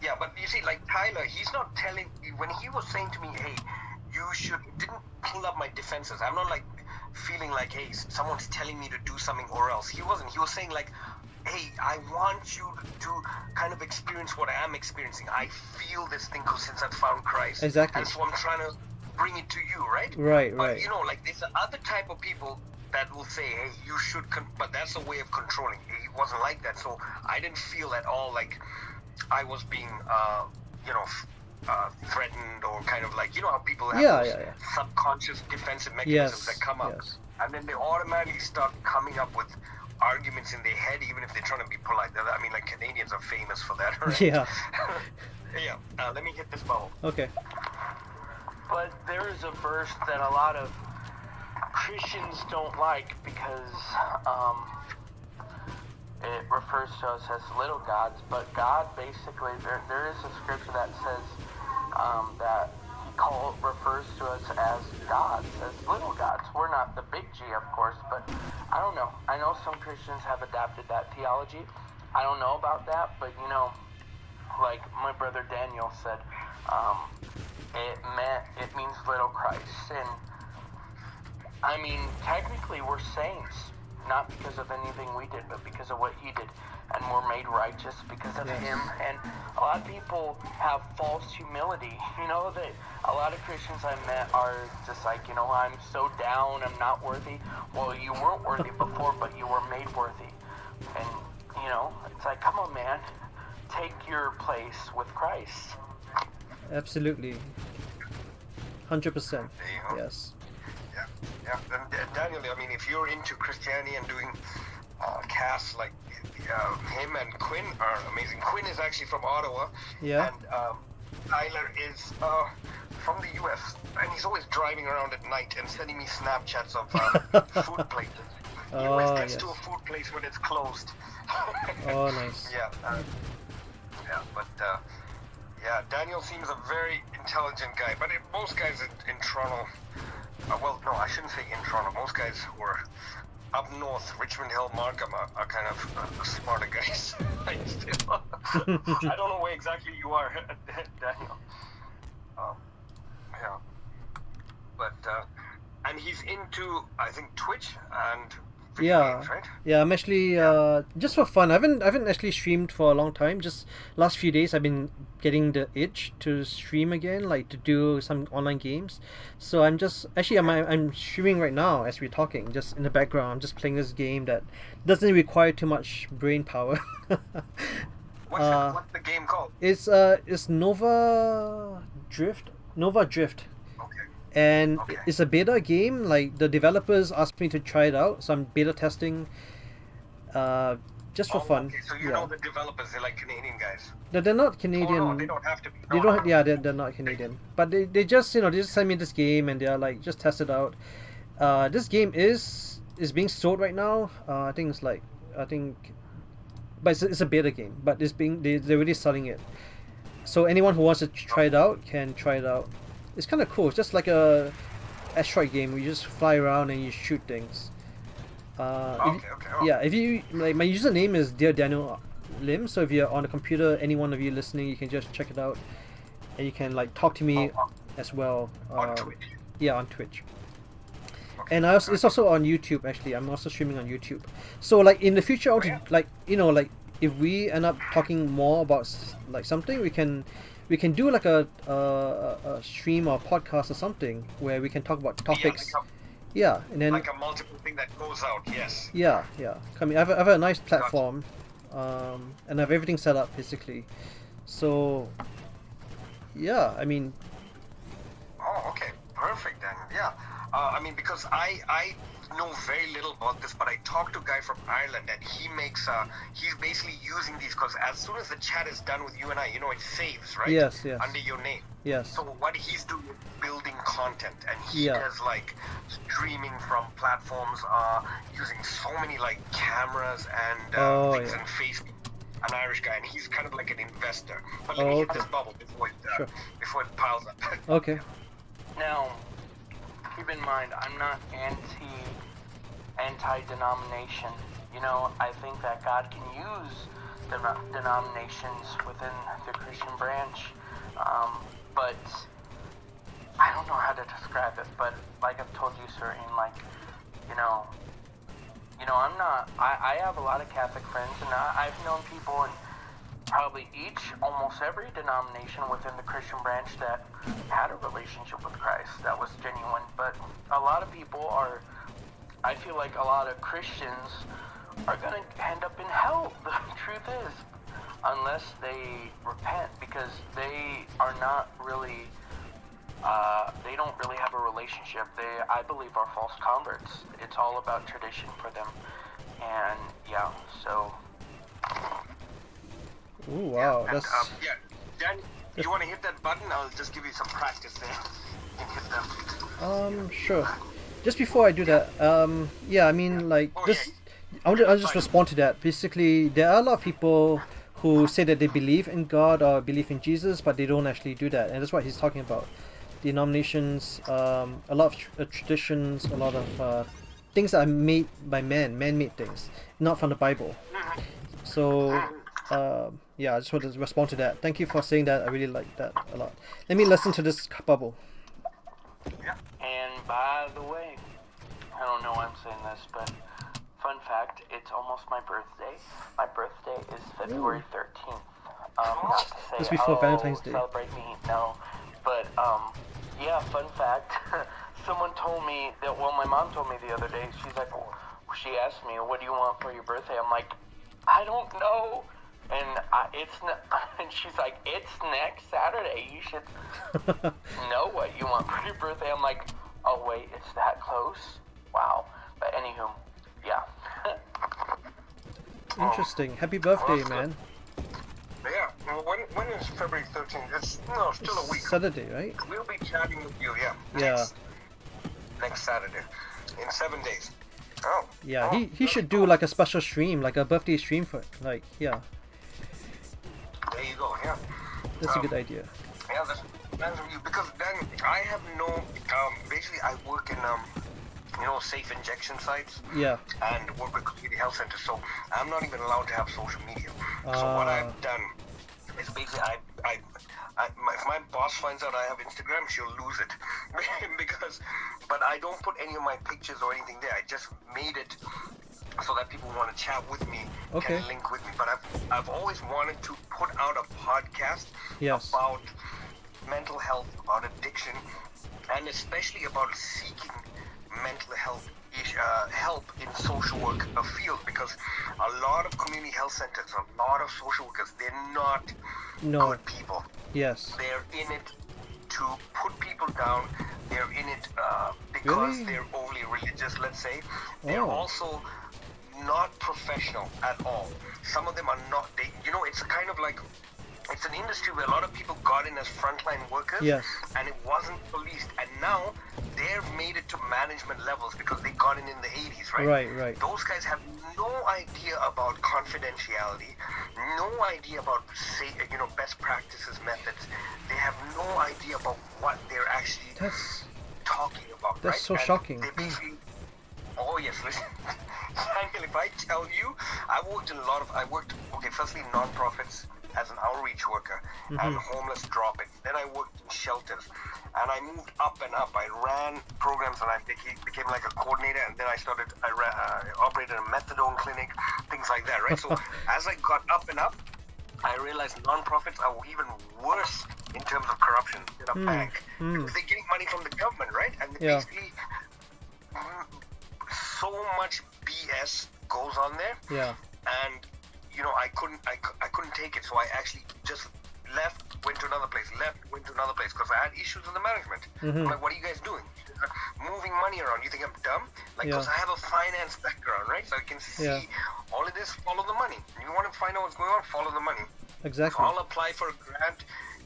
Speaker 2: Yeah, but you see, like Tyler, he's not telling. When he was saying to me, "Hey, didn't pull up my defenses." I'm not like feeling like, "Hey, someone's telling me to do something or else." He wasn't. He was saying like, "Hey, I want you to kind of experience what I am experiencing. I feel this thing since I've found Christ."
Speaker 1: Exactly.
Speaker 2: And so I'm trying to bring it to you, right?
Speaker 1: Right,
Speaker 2: But
Speaker 1: right.
Speaker 2: like there's other type of people that will say, "Hey, you should," but that's a way of controlling. He wasn't like that, so I didn't feel at all like I was being, threatened or kind of like, how people have
Speaker 1: Yeah,
Speaker 2: those
Speaker 1: yeah.
Speaker 2: subconscious defensive mechanisms
Speaker 1: Yes.
Speaker 2: that come up,
Speaker 1: Yes.
Speaker 2: and then they automatically start coming up with arguments in their head, even if they're trying to be polite. I mean, like Canadians are famous for that, right?
Speaker 1: Yeah.
Speaker 2: Yeah. Let me hit this bubble.
Speaker 1: Okay.
Speaker 4: But there is a verse that a lot of Christians don't like because it refers to us as little gods. But God basically, there is a scripture that says that He refers to us as gods, as little gods. We're not the big G, of course, but I don't know. I know some Christians have adapted that theology. I don't know about that, but like my brother Daniel said, it means little Christ, and I mean technically we're saints, not because of anything we did, but because of what He did, and we're made righteous because of
Speaker 1: Yes.
Speaker 4: Him. And a lot of people have false humility. That a lot of Christians I met are just like, I'm so down, I'm not worthy. Well, you weren't worthy before, but you were made worthy, and it's like, come on, man. Take your place with Christ.
Speaker 1: Absolutely. 100%.
Speaker 2: There you go.
Speaker 1: Yes.
Speaker 2: Yeah. And Daniel, I mean, if you're into Christianity and doing casts like him and Quinn are amazing. Quinn is actually from Ottawa.
Speaker 1: Yeah.
Speaker 2: And Tyler is from the U.S. and he's always driving around at night and sending me Snapchats of food places. He always
Speaker 1: Oh,
Speaker 2: gets
Speaker 1: yes.
Speaker 2: to a food place when it's closed.
Speaker 1: Oh, nice.
Speaker 2: Yeah. But Daniel seems a very intelligent guy. But most guys in Toronto, well, no, I shouldn't say in Toronto. Most guys who are up north, Richmond Hill, Markham, are kind of smarter guys. I don't know where exactly you are, Daniel. Yeah. But, and he's into, I think, Twitch and video
Speaker 1: Yeah.
Speaker 2: games, right?
Speaker 1: Yeah, I'm actually just for fun. I haven't actually streamed for a long time. Just last few days I've been getting the itch to stream again, like to do some online games. So I'm just I'm streaming right now as we're talking, just in the background. I'm just playing this game that doesn't require too much brain power.
Speaker 2: What's the game called?
Speaker 1: It's Nova Drift. Nova Drift.
Speaker 2: Okay.
Speaker 1: And
Speaker 2: Okay.
Speaker 1: it's a beta game. Like the developers asked me to try it out, so I'm beta testing, just for fun.
Speaker 2: Okay. So you know the developers, they're like Canadian guys.
Speaker 1: They're not Canadian.
Speaker 2: Oh no, they don't have to be.
Speaker 1: They
Speaker 2: No,
Speaker 1: don't.
Speaker 2: no.
Speaker 1: Yeah, they're not Canadian. But they just they just sent me this game and they're like just test it out. This game is being sold right now. I think it's like but it's a beta game. But they're really selling it. So anyone who wants to try it out can try it out. It's kind of cool. It's just like a asteroid game where you just fly around and you shoot things.
Speaker 2: Okay. Oh.
Speaker 1: Yeah, if you like, my username is Dear Daniel Lim. So if you're on the computer, any one of you listening, you can just check it out, and you can like talk to me as well.
Speaker 2: On Twitch.
Speaker 1: Yeah, on Twitch.
Speaker 2: Okay.
Speaker 1: And it's also on YouTube. Actually, I'm also streaming on YouTube. So like in the future, I want to, like like if we end up talking more about like something, we can do like a stream or podcast or something where we can talk about topics. Yeah, and then
Speaker 2: Like a multiple thing that goes out. Yes.
Speaker 1: yeah. I mean, I have a nice platform, and I have everything set up basically. So yeah, I mean,
Speaker 2: Oh, okay. Perfect then. Yeah. I mean, because I know very little about this, but I talked to a guy from Ireland, and he's basically using these because as soon as the chat is done with you and I, it saves, right?
Speaker 1: Yes.
Speaker 2: Under your name.
Speaker 1: Yes.
Speaker 2: So what he's doing is building content, and he
Speaker 1: Yeah.
Speaker 2: does like streaming from platforms, using so many like cameras and things
Speaker 1: yeah.
Speaker 2: and Facebook. An Irish guy, and he's kind of like an investor. But
Speaker 1: Oh,
Speaker 2: let me hit
Speaker 1: okay.
Speaker 2: this bubble before
Speaker 1: Sure.
Speaker 2: it piles up.
Speaker 1: Okay.
Speaker 4: Now, keep in mind, I'm not anti-denomination. I think that God can use denominations within the Christian branch, but I don't know how to describe it. But like I've told you, sir, I'm not. I have a lot of Catholic friends, and I've known people in probably almost every denomination within the Christian branch that had a relationship with Christ that was genuine. But a lot of people I feel like a lot of Christians are going to end up in hell. The truth is, unless they repent, because they are not really, they don't really have a relationship. I believe, are false converts. It's all about tradition for them. And yeah, so.
Speaker 1: Ooh, wow,
Speaker 2: And,
Speaker 1: that's
Speaker 2: yeah, Dan, you want to hit that button? I'll just give you some practice there. You can hit them.
Speaker 1: sure. Just before I do that, yeah, I mean, like
Speaker 2: Oh,
Speaker 1: this,
Speaker 2: yeah.
Speaker 1: I'll just respond to that. Basically, there are a lot of people who say that they believe in God or believe in Jesus, but they don't actually do that, and that's what he's talking about. Denominations, a lot of traditions, a lot of things that are made by man-made things, not from the Bible. So, yeah, I just wanted to respond to that. Thank you for saying that. I really like that a lot. Let me listen to this bubble.
Speaker 4: And by the way, I don't know why I'm saying this, but fun fact, it's almost my birthday. My birthday is February 13th. Not to say,
Speaker 1: Just before Valentine's Day.
Speaker 4: Celebrate me, no. But, yeah, fun fact, someone told me that, well, my mom told me the other day, she asked me, what do you want for your birthday? I'm like, I don't know. And and she's like, it's next Saturday. You should know what you want for your birthday. I'm like, oh wait, it's that close? Wow. But anywho, yeah.
Speaker 1: Interesting. Happy birthday,
Speaker 2: Awesome.
Speaker 1: man.
Speaker 2: Yeah. Well, when is February 13th? It's still a week.
Speaker 1: Saturday, right?
Speaker 2: We'll be chatting with you. Yeah.
Speaker 1: Yeah.
Speaker 2: Next Saturday, in 7 days. Oh.
Speaker 1: Yeah,
Speaker 2: Oh,
Speaker 1: he should do like a special stream, like a birthday stream for like, yeah,
Speaker 2: There you go. Yeah.
Speaker 1: that's a good idea.
Speaker 2: Yeah, that's you, because then I have no. Basically, I work in safe injection sites.
Speaker 1: Yeah.
Speaker 2: And work with community health centers, so I'm not even allowed to have social media. So what I've done is basically if my boss finds out I have Instagram, she'll lose it but I don't put any of my pictures or anything there. I just made it so that people who want to chat with me can link with me. But I've always wanted to put out a podcast about mental health, about addiction, and especially about seeking mental health help in social work field, because a lot of community health centers, a lot of social workers, they're not
Speaker 1: No.
Speaker 2: good people.
Speaker 1: Yes.
Speaker 2: They're in it to put people down. They're in it because
Speaker 1: Really?
Speaker 2: they're overly religious, let's say. They're
Speaker 1: Oh.
Speaker 2: also not professional at all. Some of them are not. It's kind of like, it's an industry where a lot of people got in as frontline workers,
Speaker 1: Yes.
Speaker 2: and it wasn't policed. And now they've made it to management levels because they got in the 80s, right?
Speaker 1: Right.
Speaker 2: Those guys have no idea about confidentiality, no idea about best practices, methods. They have no idea about what they're actually
Speaker 1: That's
Speaker 2: talking about.
Speaker 1: That's
Speaker 2: right?
Speaker 1: so
Speaker 2: And
Speaker 1: shocking.
Speaker 2: They basically, oh yes, listen. Daniel, if I tell you, I worked, firstly in non-profits as an outreach worker and homeless drop-ins. Then I worked in shelters, and I moved up and up. I ran programs, and I became like a coordinator, and then I operated a methadone clinic, things like that, right? So as I got up and up, I realized non-profits are even worse in terms of corruption than a bank. Because they're getting money from the government, right? And they
Speaker 1: Yeah.
Speaker 2: basically, so much BS goes on there.
Speaker 1: Yeah.
Speaker 2: And I couldn't take it, so I actually just left, went to another place, because I had issues with the management. I'm like, what are you guys doing? Moving money around. You think I'm dumb? Because
Speaker 1: Yeah.
Speaker 2: I have a finance background, right? So I can see
Speaker 1: Yeah.
Speaker 2: all of this, follow the money. You want to find out what's going on, follow the money. So
Speaker 1: Exactly.
Speaker 2: I'll apply for a grant,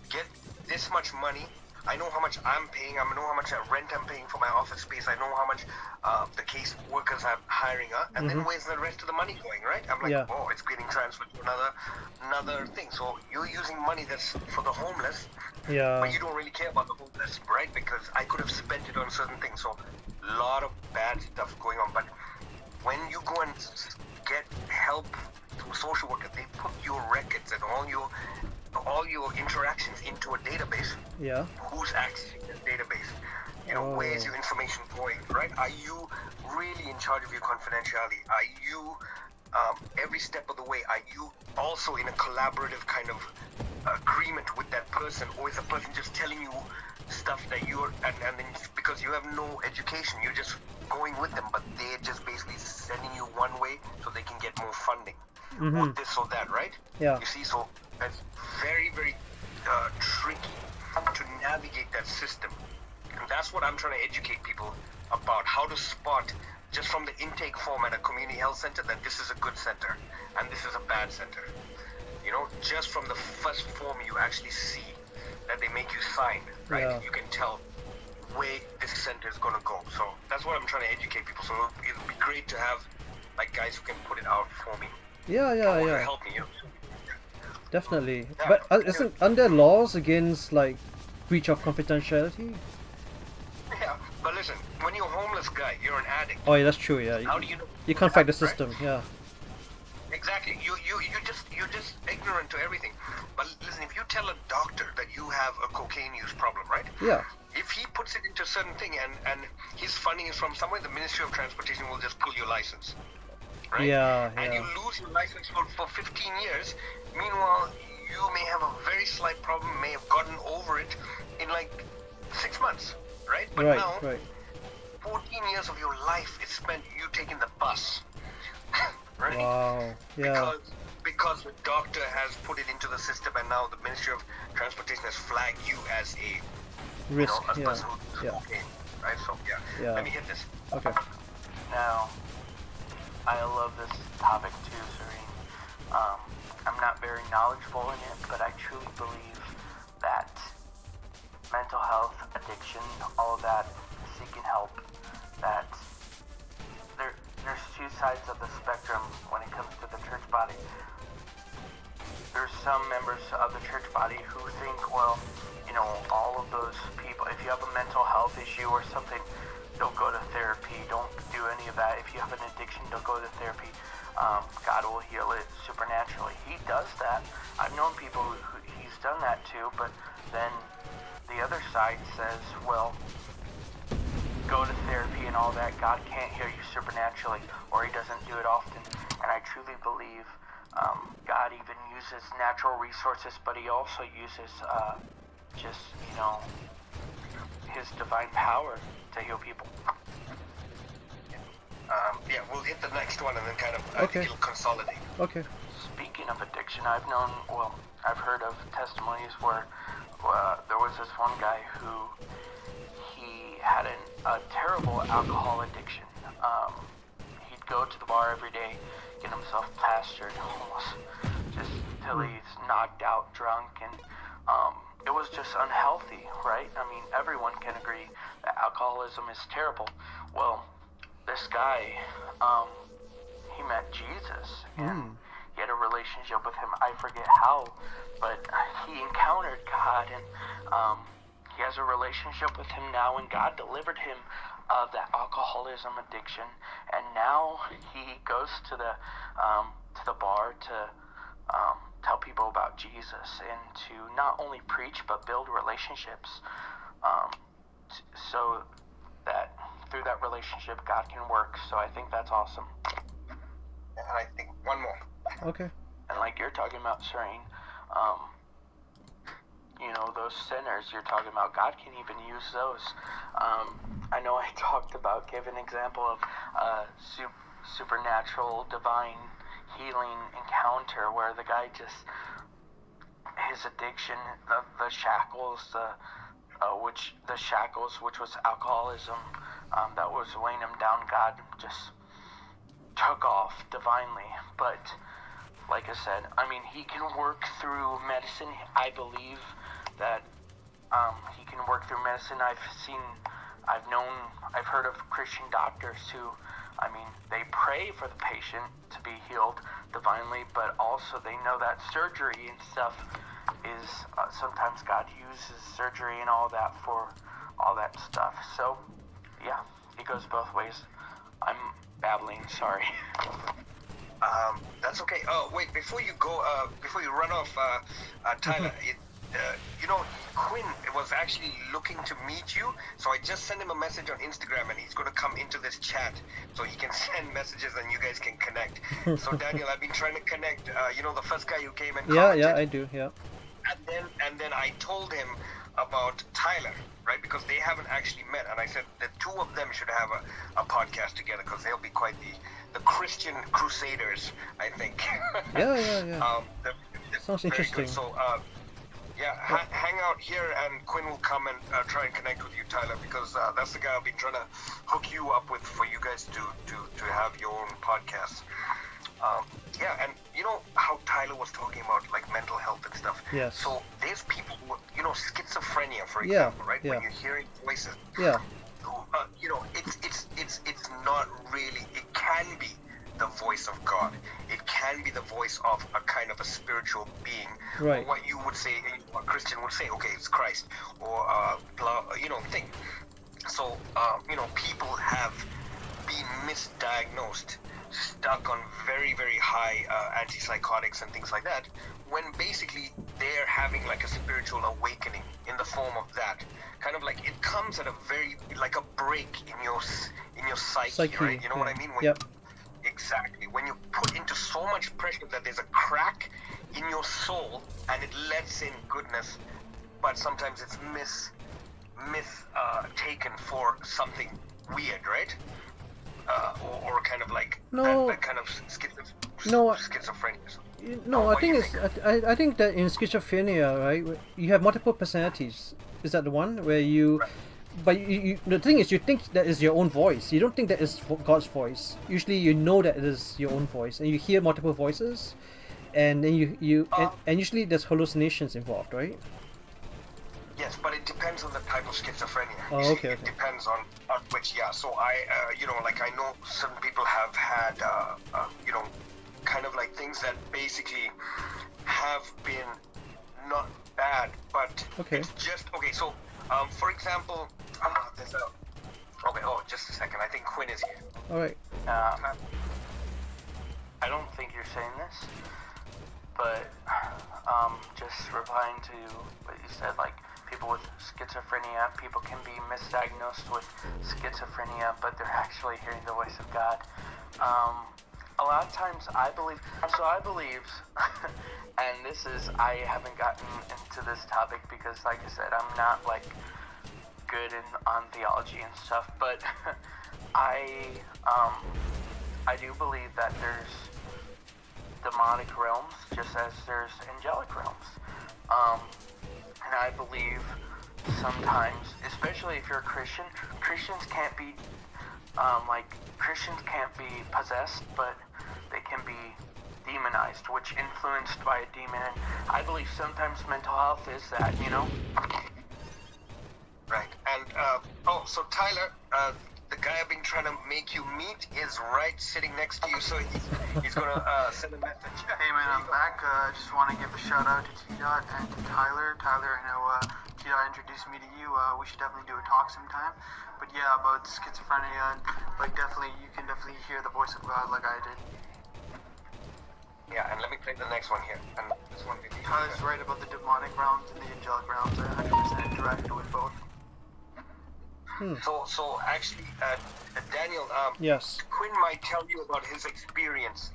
Speaker 2: get this much money. I know how much I'm paying. I know how much rent I'm paying for my office space. I know how much the case workers I'm hiring are. And then where's the rest of the money going, right? I'm like,
Speaker 1: Yeah.
Speaker 2: oh, it's getting transferred to another thing. So you're using money that's for the homeless,
Speaker 1: Yeah.
Speaker 2: but you don't really care about the homeless, right? Because I could have spent it on certain things. So a lot of bad stuff going on. But when you go and get help through social worker, they put your records and all your interactions into a database.
Speaker 1: Yeah.
Speaker 2: Who's accessing this database?
Speaker 1: Oh.
Speaker 2: Where's your information going, right? Are you really in charge of your confidentiality? Are you, every step of the way, are you also in a collaborative kind of agreement with that person? Or is the person just telling you stuff that and then because you have no education, you're just going with them, but they're just basically sending you one way so they can get more funding. Or this or that, right?
Speaker 1: Yeah.
Speaker 2: You see, so it's very, very tricky to navigate that system. And that's what I'm trying to educate people about, how to spot just from the intake form at a community health center that this is a good center and this is a bad center. Just from the first form you actually see that they make you sign, right?
Speaker 1: Yeah.
Speaker 2: You can tell where this center is going to go. So that's what I'm trying to educate people. So it would be great to have like guys who can put it out for me.
Speaker 1: Yeah.
Speaker 2: Or
Speaker 1: Yeah.
Speaker 2: help me,
Speaker 1: Definitely.
Speaker 2: Yeah.
Speaker 1: But aren't there laws against like breach of confidentiality?
Speaker 2: Yeah, but listen, when you're a homeless guy, you're an addict.
Speaker 1: Oh yeah, that's true. Yeah.
Speaker 2: How do you know?
Speaker 1: You can't fight the
Speaker 2: Right?
Speaker 1: system. Yeah.
Speaker 2: Exactly. You're just ignorant to everything. But listen, if you tell a doctor that you have a cocaine use problem, right?
Speaker 1: Yeah.
Speaker 2: If he puts it into a certain thing and his funding is from somewhere, the Ministry of Transportation will just pull your license. Right?
Speaker 1: Yeah,
Speaker 2: And
Speaker 1: yeah.
Speaker 2: you lose your license for 15 years. Meanwhile, you may have a very slight problem, may have gotten over it in like 6 months, right? But
Speaker 1: Right.
Speaker 2: now,
Speaker 1: Right.
Speaker 2: 14 years of your life is spent you taking the bus. Right?
Speaker 1: Wow. Yeah.
Speaker 2: Because the doctor has put it into the system, and now the Ministry of Transportation has flagged you as a
Speaker 1: Risk.
Speaker 2: as a
Speaker 1: Yeah.
Speaker 2: person who's
Speaker 1: Yeah.
Speaker 2: cocaine, right? So
Speaker 1: Yeah.
Speaker 2: let me hit this.
Speaker 1: Okay.
Speaker 4: Now, I love this topic too, Serene. I'm not very knowledgeable in it, but I truly believe that mental health, addiction, all of that, seeking help, that there's two sides of the spectrum when it comes to the church body. There's some members of the church body who think, well, all of those people, if you have a mental health issue or something, don't go to therapy, don't do any of that. If you have an addiction, don't go to therapy. God will heal it supernaturally. He does that. I've known people who he's done that too, but then the other side says, well, go to therapy and all that. God can't heal you supernaturally, or he doesn't do it often. And I truly believe God even uses natural resources, but he also uses his divine power to heal people.
Speaker 2: yeah, we'll hit the next one and then kind of I
Speaker 1: Okay.
Speaker 2: think it'll consolidate.
Speaker 1: Okay.
Speaker 4: Speaking of addiction, I've heard of testimonies where there was this one guy who he had a terrible alcohol addiction. He'd go to the bar every day, get himself plastered, almost just till he's knocked out, drunk, and it was just unhealthy, right? I mean, everyone can agree that alcoholism is terrible. Well, this guy, he met Jesus, and he had a relationship with him. I forget how, but he encountered God, and he has a relationship with him now, and God delivered him of that alcoholism addiction, and now he goes to the bar to tell people about Jesus and to not only preach but build relationships, so that through that relationship God can work. So I think that's awesome.
Speaker 2: And I think one more.
Speaker 1: Okay.
Speaker 4: And like you're talking about, Serene, those sinners you're talking about, God can even use those. I know I talked about, gave an example of supernatural, divine healing encounter where the guy just, his addiction, the shackles, which was alcoholism, that was weighing him down, God just took off divinely. But like I said, I mean, he can work through medicine. I believe that he can work through medicine. I've heard of Christian doctors who, I mean, they pray for the patient to be healed divinely, but also they know that surgery and stuff is, sometimes God uses surgery and all that for all that stuff. So, yeah, it goes both ways. I'm babbling, sorry.
Speaker 2: That's okay. Oh, wait, before you go, before you run off, Tyler, Quinn was actually looking to meet you, so I just sent him a message on Instagram, and he's going to come into this chat, so he can send messages and you guys can connect. So Daniel, I've been trying to connect, the first guy who came and commented.
Speaker 1: Yeah, I do, yeah.
Speaker 2: And then I told him about Tyler, right? Because they haven't actually met, and I said the two of them should have a podcast together because they'll be quite the Christian crusaders, I think.
Speaker 1: Yeah. Sounds
Speaker 2: very
Speaker 1: interesting.
Speaker 2: good. So, hang out here, and Quinn will come and try and connect with you, Tyler, because that's the guy I've been trying to hook you up with for you guys to have your own podcast. And you know how Tyler was talking about like mental health and stuff.
Speaker 1: Yes.
Speaker 2: So there's people with, schizophrenia, for example, right?
Speaker 1: Yeah.
Speaker 2: When you're hearing voices.
Speaker 1: Yeah.
Speaker 2: It's not really. It can be the voice of God. It can be the voice of a kind of a spiritual being.
Speaker 1: Right.
Speaker 2: Or what you would say, a Christian would say, okay, it's Christ, or thing. So people have been misdiagnosed, stuck on very, very high antipsychotics and things like that, when basically they're having like a spiritual awakening in the form of that. Kind of like it comes at a very, like a break in your psyche, right? You know what I mean?
Speaker 1: Yep.
Speaker 2: Exactly. When you put into so much pressure that there's a crack in your soul and it lets in goodness, but sometimes it's taken for something weird, right? Or kind of like
Speaker 1: No.
Speaker 2: that kind of schizophrenia.
Speaker 1: No, I
Speaker 2: What do you
Speaker 1: think I think that in schizophrenia, right, you have multiple personalities. Is that the one where you?
Speaker 2: Right.
Speaker 1: But you the thing is, you think that is your own voice. You don't think that is God's voice. Usually, you know that it is your own voice, and you hear multiple voices, and then and usually there's hallucinations involved, right?
Speaker 2: Yes, but it depends on the type of schizophrenia.
Speaker 1: Oh,
Speaker 2: You see,
Speaker 1: okay.
Speaker 2: It depends on which, yeah. So I know certain people have had, kind of like things that basically have been not bad, but
Speaker 1: Okay.
Speaker 2: it's just, okay, so, for example, there's a, okay, just a second, I think Quinn is here.
Speaker 1: All right.
Speaker 4: I don't think you're saying this, but just replying to what you said, like people with schizophrenia, people can be misdiagnosed with schizophrenia, but they're actually hearing the voice of God. A lot of times I believe, and I haven't gotten into this topic because, like I said, I'm not like good on theology and stuff, but I do believe that there's demonic realms just as there's angelic realms. And I believe sometimes, especially if you're a Christian, Christians can't be possessed, but they can be demonized, which influenced by a demon. And I believe sometimes mental health is that, you know?
Speaker 2: Right. And so Tyler, the guy I've been trying to make you meet is right sitting next to you, so he's gonna send a message.
Speaker 3: Hey man, I'm back. I just want to give a shout out to T-Dot and to Tyler. Tyler, I know T-Dot introduced me to you. We should definitely do a talk sometime. But yeah, about schizophrenia, like you can definitely hear the voice of God like I did.
Speaker 2: Yeah, and let me play the next one here. And this one maybe.
Speaker 3: Tyler's right about the demonic realms and the angelic realms. I 100% interact with both.
Speaker 2: So actually, Daniel,
Speaker 1: Yes.
Speaker 2: Quinn might tell you about his experience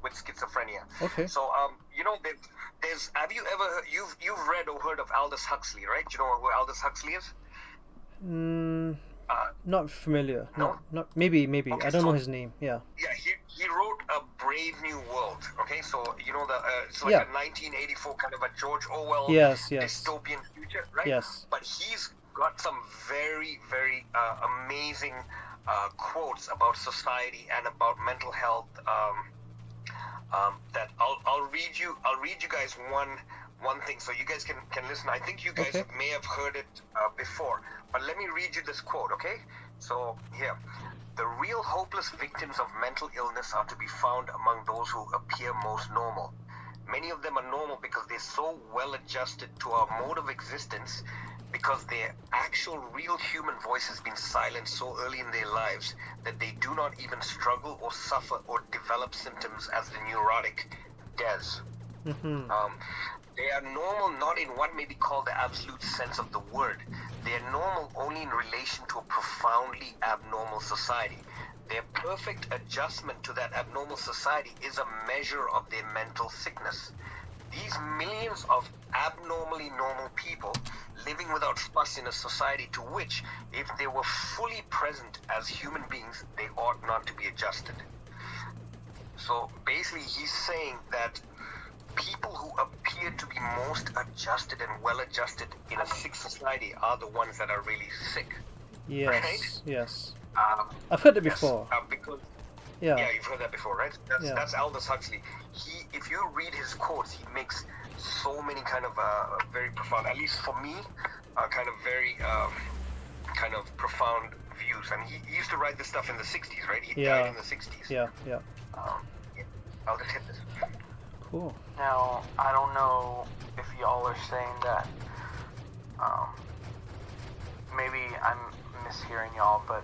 Speaker 2: with schizophrenia.
Speaker 1: Okay.
Speaker 2: So there's have you ever you've read or heard of Aldous Huxley, right? You know who Aldous Huxley is?
Speaker 1: Not familiar.
Speaker 2: No?
Speaker 1: Not maybe.
Speaker 2: Okay,
Speaker 1: I don't know
Speaker 2: so-
Speaker 1: his name. Yeah.
Speaker 2: Yeah, he wrote A Brave New World. Okay, so you know it's like
Speaker 1: Yeah.
Speaker 2: a 1984 kind of a George Orwell
Speaker 1: Yes.
Speaker 2: dystopian future, right?
Speaker 1: Yes.
Speaker 2: But he's got some very, very amazing quotes about society and about mental health. That I'll read you guys one thing so you guys can listen. I think you guys
Speaker 1: Okay.
Speaker 2: may have heard it before, but let me read you this quote, okay? So here. The real hopeless victims of mental illness are to be found among those who appear most normal. Many of them are normal because they're so well adjusted to our mode of existence, because their actual real human voice has been silenced so early in their lives that they do not even struggle or suffer or develop symptoms as the neurotic does. They are normal not in what may be called the absolute sense of the word. They are normal only in relation to a profoundly abnormal society. Their perfect adjustment to that abnormal society is a measure of their mental sickness. These millions of abnormally normal people living without fuss in a society to which, if they were fully present as human beings, they ought not to be adjusted. So basically he's saying that people who appear to be most adjusted and well adjusted in a sick society are the ones that are really sick.
Speaker 1: Yes.
Speaker 2: Right?
Speaker 1: Yes.
Speaker 2: I've
Speaker 1: heard it before.
Speaker 2: Because
Speaker 1: Yeah.
Speaker 2: you've heard that before, right? That's Aldous Huxley. If you read his quotes, he makes so many kind of very profound, at least for me, kind of very kind of profound views. And he used to write this stuff in the 60s, right? He died in the 60s.
Speaker 1: Yeah.
Speaker 2: I'll just hit this.
Speaker 1: Cool.
Speaker 4: Now, I don't know if y'all are saying that, maybe I'm mishearing y'all, but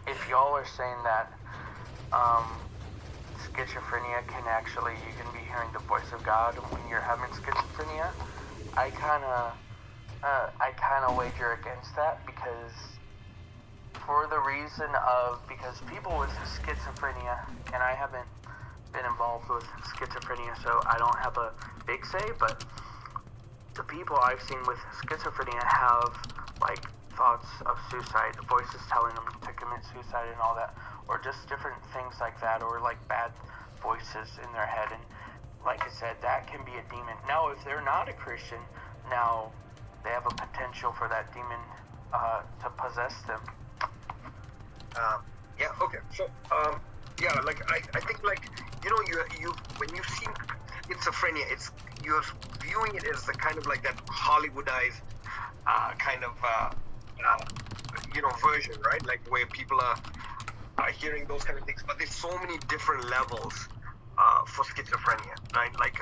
Speaker 4: if y'all are saying that schizophrenia can actually, you can be hearing the voice of God when you're having schizophrenia, I kind of wager against that, because because people with schizophrenia, and I haven't been involved with schizophrenia, so I don't have a big say, but the people I've seen with schizophrenia have like thoughts of suicide, voices telling them to commit suicide and all that, or just different things like that, or like bad voices in their head. And like I said, that can be a demon. Now, if they're not a Christian, now they have a potential for that demon to possess them.
Speaker 2: Yeah. Okay. So, yeah. Like I think, like, you know, you when you see schizophrenia, you're viewing it as the kind of like that Hollywoodized kind of version, right? Like where people are hearing those kind of things. But there's so many different levels for schizophrenia, right? Like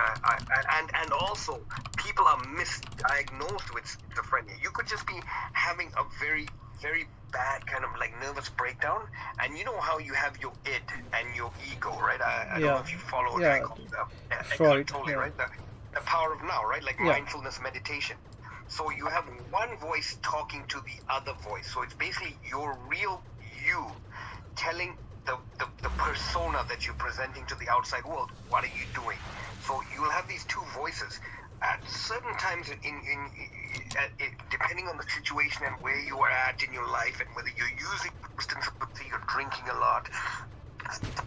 Speaker 2: and also people are misdiagnosed with schizophrenia. You could just be having a very, very bad kind of like nervous breakdown, and you know how you have your id and your ego, right? I don't know if you follow
Speaker 1: Yeah.
Speaker 2: Eckhart Tolle, right? The power of now, right? Like mindfulness meditation. So you have one voice talking to the other voice. So it's basically your real you telling the persona that you're presenting to the outside world, what are you doing? So you'll have these two voices at certain times depending on the situation and where you are at in your life and whether you're using substance or you're drinking a lot,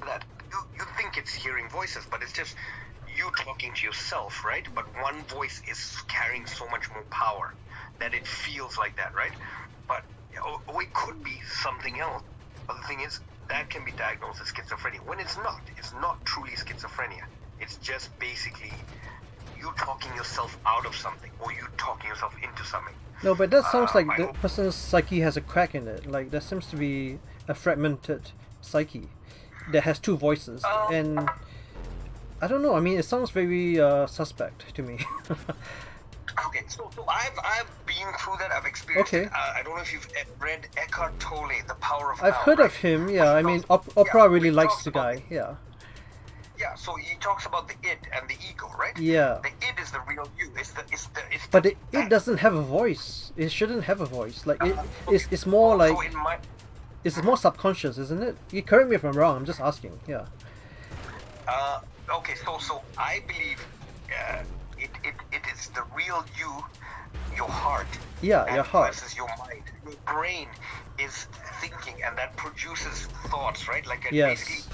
Speaker 2: that you think it's hearing voices, but it's just you talking to yourself, right? But one voice is carrying so much more power that it feels like that, right? But or it could be something else. But the thing is, that can be diagnosed as schizophrenia when it's not truly schizophrenia. It's just basically you talking yourself out of something, or you talking yourself into something.
Speaker 1: No, but that sounds like
Speaker 2: I
Speaker 1: the
Speaker 2: hope-
Speaker 1: person's psyche has a crack in it. Like there seems to be a fragmented psyche that has two voices, and I don't know. I mean, it sounds very suspect to me.
Speaker 2: Okay, so I've been through that. I've experienced
Speaker 1: Okay.
Speaker 2: it. I don't know if you've read Eckhart Tolle, The Power of
Speaker 1: I've
Speaker 2: Now,
Speaker 1: heard
Speaker 2: right?
Speaker 1: of him. Yeah, I mean,
Speaker 2: Talks-
Speaker 1: Oprah
Speaker 2: yeah,
Speaker 1: really
Speaker 2: he
Speaker 1: likes
Speaker 2: talks
Speaker 1: the
Speaker 2: about
Speaker 1: guy. Yeah,
Speaker 2: Yeah, so he talks about the id and the ego, right?
Speaker 1: yeah.
Speaker 2: The id is the real you. It's
Speaker 1: But it
Speaker 2: that-
Speaker 1: doesn't have a voice. It shouldn't have a voice. Like it's more
Speaker 2: so
Speaker 1: like
Speaker 2: in my
Speaker 1: it's more subconscious, isn't it? You correct me if I'm wrong. I'm just asking. Yeah.
Speaker 2: okay, so I believe it is the real you, your heart.
Speaker 1: Yeah,
Speaker 2: and
Speaker 1: your heart.
Speaker 2: versus your mind. Your brain is thinking, and that produces thoughts, right? Like
Speaker 1: Yes.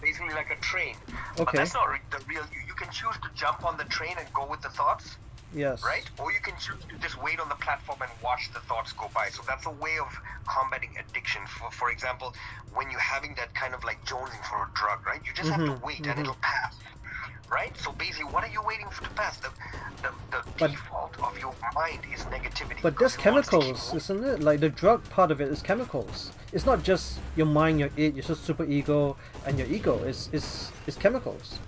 Speaker 2: basically like a train. But
Speaker 1: Okay.
Speaker 2: that's not the real you. You can choose to jump on the train and go with the thoughts,
Speaker 1: Yes.
Speaker 2: right? Or you can choose to just wait on the platform and watch the thoughts go by. So that's a way of combating addiction. For example, when you're having that kind of like jonesing for a drug, right? You just have to wait and it'll pass. Right? So basically, what are you waiting for to pass? The
Speaker 1: But-
Speaker 2: default of your mind is negativity.
Speaker 1: But there's
Speaker 2: because it wants to keep
Speaker 1: chemicals, isn't it? Like the drug part of it is chemicals. It's not just your mind, your id, your super ego, and your ego. It's chemicals.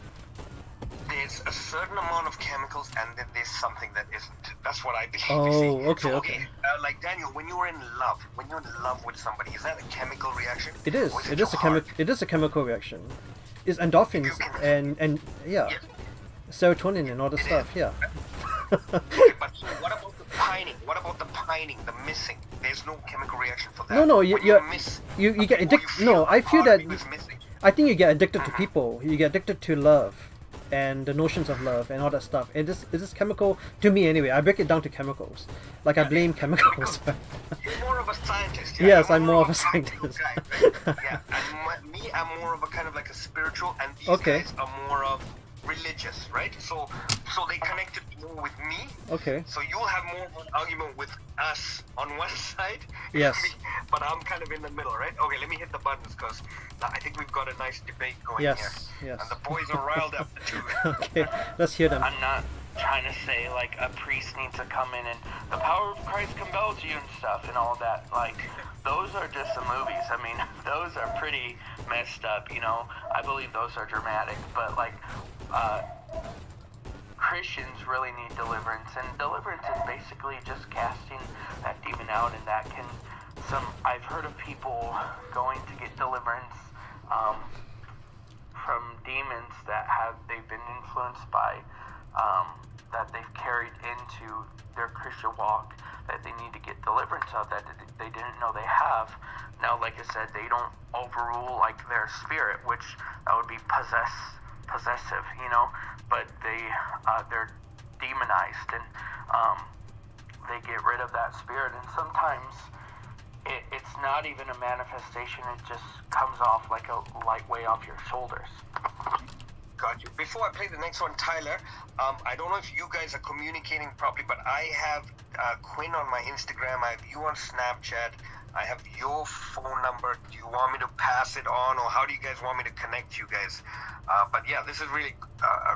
Speaker 2: There's a certain amount of chemicals, and then there's something that isn't. That's what I believe.
Speaker 1: Oh,
Speaker 2: you see.
Speaker 1: okay,
Speaker 2: So,
Speaker 1: okay.
Speaker 2: Like Daniel, when you're in love with somebody, is that a chemical reaction?
Speaker 1: It is.
Speaker 2: Or
Speaker 1: It is
Speaker 2: your
Speaker 1: a
Speaker 2: heart?
Speaker 1: It is a chemical reaction. It's endorphins
Speaker 2: You can-
Speaker 1: and yeah,
Speaker 2: Yes.
Speaker 1: serotonin and all the
Speaker 2: It
Speaker 1: stuff. Yeah.
Speaker 2: Okay, but so what about the pining? What about the pining, the missing? There's no chemical reaction for that.
Speaker 1: No,
Speaker 2: When
Speaker 1: you
Speaker 2: miss,
Speaker 1: you get
Speaker 2: or
Speaker 1: addicted.
Speaker 2: feel
Speaker 1: No, I feel
Speaker 2: part
Speaker 1: that
Speaker 2: of you is missing.
Speaker 1: I think you get addicted to people. You get addicted to love and the notions of love and all that stuff. It is chemical to me anyway. I break it down to chemicals. Like I blame chemicals.
Speaker 2: You're more of a scientist.
Speaker 1: Yes,
Speaker 2: You're
Speaker 1: I'm more of a
Speaker 2: practical
Speaker 1: scientist.
Speaker 2: guy, right? Yeah, and me, I'm more of a kind of like a spiritual, and these
Speaker 1: Okay.
Speaker 2: guys are more of religious, right? So they connected more with me.
Speaker 1: Okay.
Speaker 2: So you'll have more of an argument with us on one side.
Speaker 1: Yes.
Speaker 2: But I'm kind of in the middle, right? Okay, let me hit the buttons because I think we've got a nice debate going
Speaker 1: Yes,
Speaker 2: here.
Speaker 1: yes.
Speaker 2: And the boys are riled up too.
Speaker 1: Okay, let's hear them.
Speaker 4: I'm not trying to say like a priest needs to come in and the power of Christ compels you and stuff and all that. Like those are just the movies. I mean, those are pretty messed up. You know, I believe those are dramatic, but like Christians really need deliverance, and deliverance is basically just casting that demon out, and that can I've heard of people going to get deliverance from demons that they've been influenced by, that they've carried into their Christian walk, that they need to get deliverance of, that they didn't know they have. Now, like I said, they don't overrule like their spirit, which that would be possessive, you know, but they're demonized, and they get rid of that spirit, and sometimes it's not even a manifestation, it just comes off like a light weight off your shoulders.
Speaker 2: Got you. Before I play the next one, Tyler, I don't know if you guys are communicating properly, but I have Quinn on my Instagram, I have you on Snapchat, I have your phone number. Do you want me to pass it on, or how do you guys want me to connect you guys? But yeah, this is really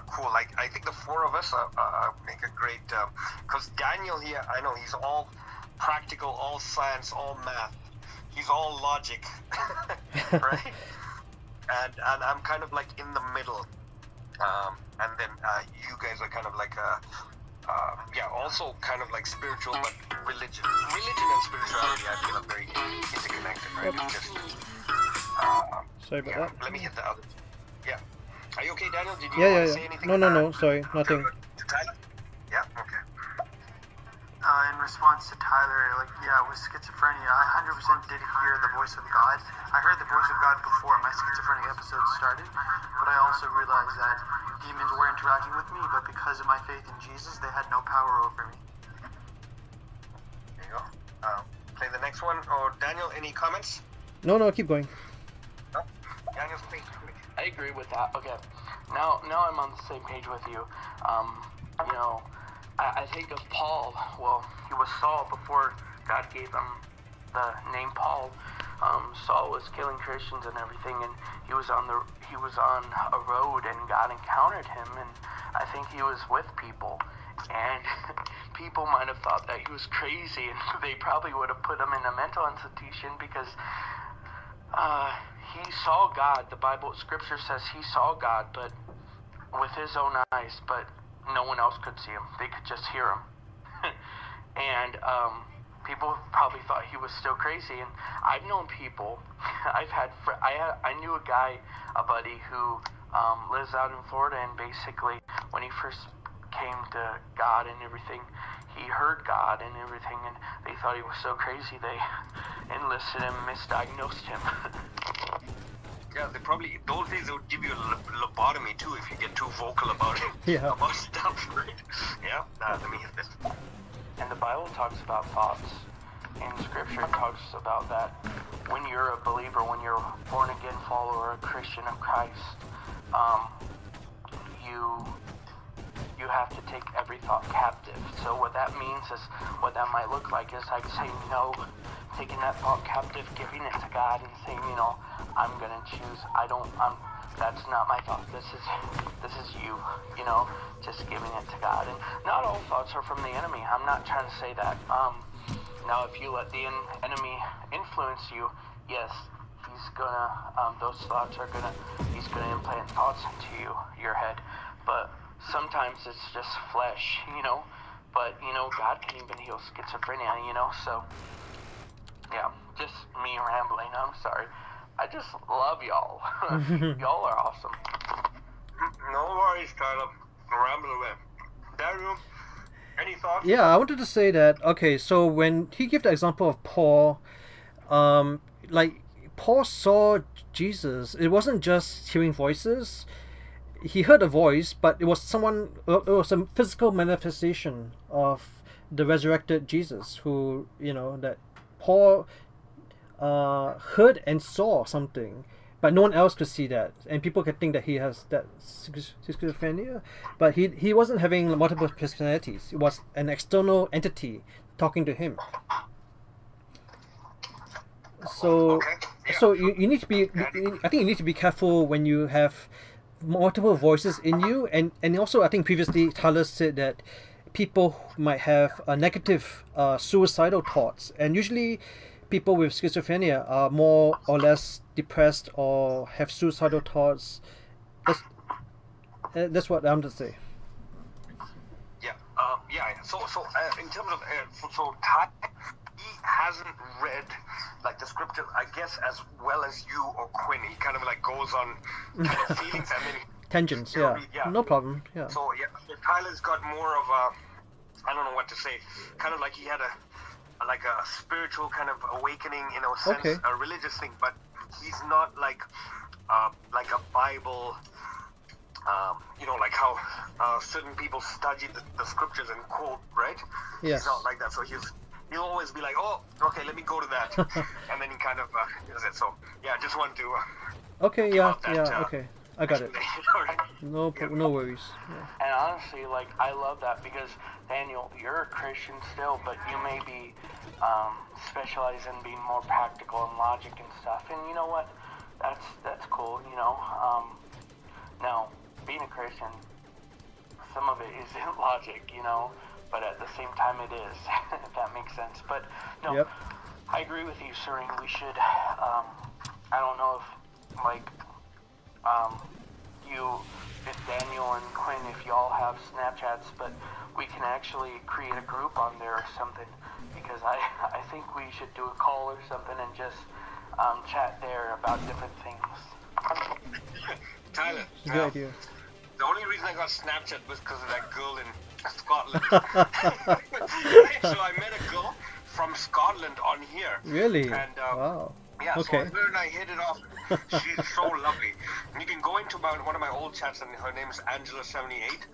Speaker 2: cool. Like, I think the four of us make a great, because Daniel here, I know he's all practical, all science, all math. He's all logic, right? And I'm kind of like in the middle. And then you guys are kind of like also kind of like spiritual, but religion and spirituality, I feel, are very interconnected, right? It's just,
Speaker 1: Sorry about that.
Speaker 2: let me hit the other. Yeah. Are you okay, Daniel? Did you
Speaker 1: Yeah,
Speaker 2: want
Speaker 1: yeah,
Speaker 2: to say
Speaker 1: yeah.
Speaker 2: anything?
Speaker 1: No. Sorry, nothing.
Speaker 2: To Tyler? Yeah. Okay.
Speaker 3: In response to Tyler, like, yeah, with schizophrenia, I 100% did hear the voice of God. I heard the voice of God before my schizophrenic episode started, but I also realized that demons were interacting with me, but because of my faith in Jesus, they had no power over me.
Speaker 2: There you go. Play the next one. Or Daniel, any comments?
Speaker 1: No, keep going.
Speaker 2: No? Daniel's please.
Speaker 4: I agree with that. Okay, now I'm on the same page with you. You know, I think of Paul. Well, he was Saul before God gave him the name Paul. Saul was killing Christians and everything, and he was on a road, and God encountered him, and I think he was with people, and people might have thought that he was crazy, and they probably would have put him in a mental institution because he saw God. The Bible, Scripture says he saw God, but with his own eyes, but no one else could see him. They could just hear him. And people probably thought he was still crazy. And I've known people. I knew a guy, a buddy, who lives out in Florida, and basically when he first came to God and everything, he heard God and everything, and they thought he was so crazy they enlisted him, misdiagnosed him.
Speaker 2: Yeah, those days they would give you a lobotomy too if you get too vocal about it.
Speaker 1: Yeah.
Speaker 2: About stuff, right? Yeah, let me hit this.
Speaker 4: And the Bible talks about thoughts, and Scripture talks about that when you're a believer, when you're a born-again follower, a Christian of Christ, you have to take every thought captive. So what that means is, what that might look like is like saying no, taking that thought captive, giving it to God, and saying, you know, I'm gonna choose. That's not my thought. This is you. You know, just giving it to God. And not all thoughts are from the enemy. I'm not trying to say that. Now, if you let the enemy influence you, yes, he's gonna. He's gonna implant thoughts into your head. But sometimes it's just flesh, you know. But you know, God can even heal schizophrenia, you know. So yeah, just me rambling. I'm sorry. I just love y'all. Y'all are awesome.
Speaker 2: No worries, Tyler. Ramble away. Dario, any thoughts?
Speaker 1: Yeah, I wanted to say that, okay, so when he gave the example of Paul, like, Paul saw Jesus. It wasn't just hearing voices. He heard a voice, but it was a physical manifestation of the resurrected Jesus, who, you know, that Paul heard and saw something, but no one else could see that, and people could think that he has that schizophrenia, but he wasn't having multiple personalities. It was an external entity talking to him. So,
Speaker 2: Okay. Yeah.
Speaker 1: so you need to be. I think you need to be careful when you have multiple voices in you, and also I think previously Tyler said that people might have negative suicidal thoughts, and usually people with schizophrenia are more or less depressed or have suicidal thoughts. That's what I'm to say.
Speaker 2: Yeah. So in terms of so Ty, he hasn't read like the scripture, I guess, as well as you or Quinn. He kind of like goes on kind of feelings and then
Speaker 1: Tangents, yeah. No problem. Yeah.
Speaker 2: So Tyler's got more of a, I don't know what to say, kind of like he had a spiritual kind of awakening in a sense,
Speaker 1: Okay.
Speaker 2: a religious thing, but he's not like a Bible, you know, like how certain people study the scriptures and quote, right?
Speaker 1: Yes.
Speaker 2: He's not like that, so he'll always be like, oh, okay, let me go to that, and then he kind of does it. So yeah, just want to.
Speaker 1: Okay. Yeah.
Speaker 2: about that,
Speaker 1: Yeah. Okay. I got it.
Speaker 2: All right.
Speaker 1: No worries. Yeah.
Speaker 4: And honestly, like, I love that because, Daniel, you're a Christian still, but you may be specialize in being more practical and logic and stuff. And you know what? That's cool, you know. Now, being a Christian, some of it isn't logic, you know, but at the same time it is, if that makes sense. But, no,
Speaker 1: Yep.
Speaker 4: I agree with you, Serene. We should, I don't know if, like, if Daniel and Quinn, if y'all have Snapchats, but we can actually create a group on there or something, because I think we should do a call or something and just chat there about different things.
Speaker 2: Tyler,
Speaker 1: Good idea.
Speaker 2: The only reason I got Snapchat was because of that girl in Scotland. So I met a girl from Scotland on here.
Speaker 1: Really?
Speaker 2: And
Speaker 1: Wow.
Speaker 2: yeah,
Speaker 1: Okay.
Speaker 2: so her and I hit it off. She's so lovely. And you can go into one of my old chats, and her name is Angela78.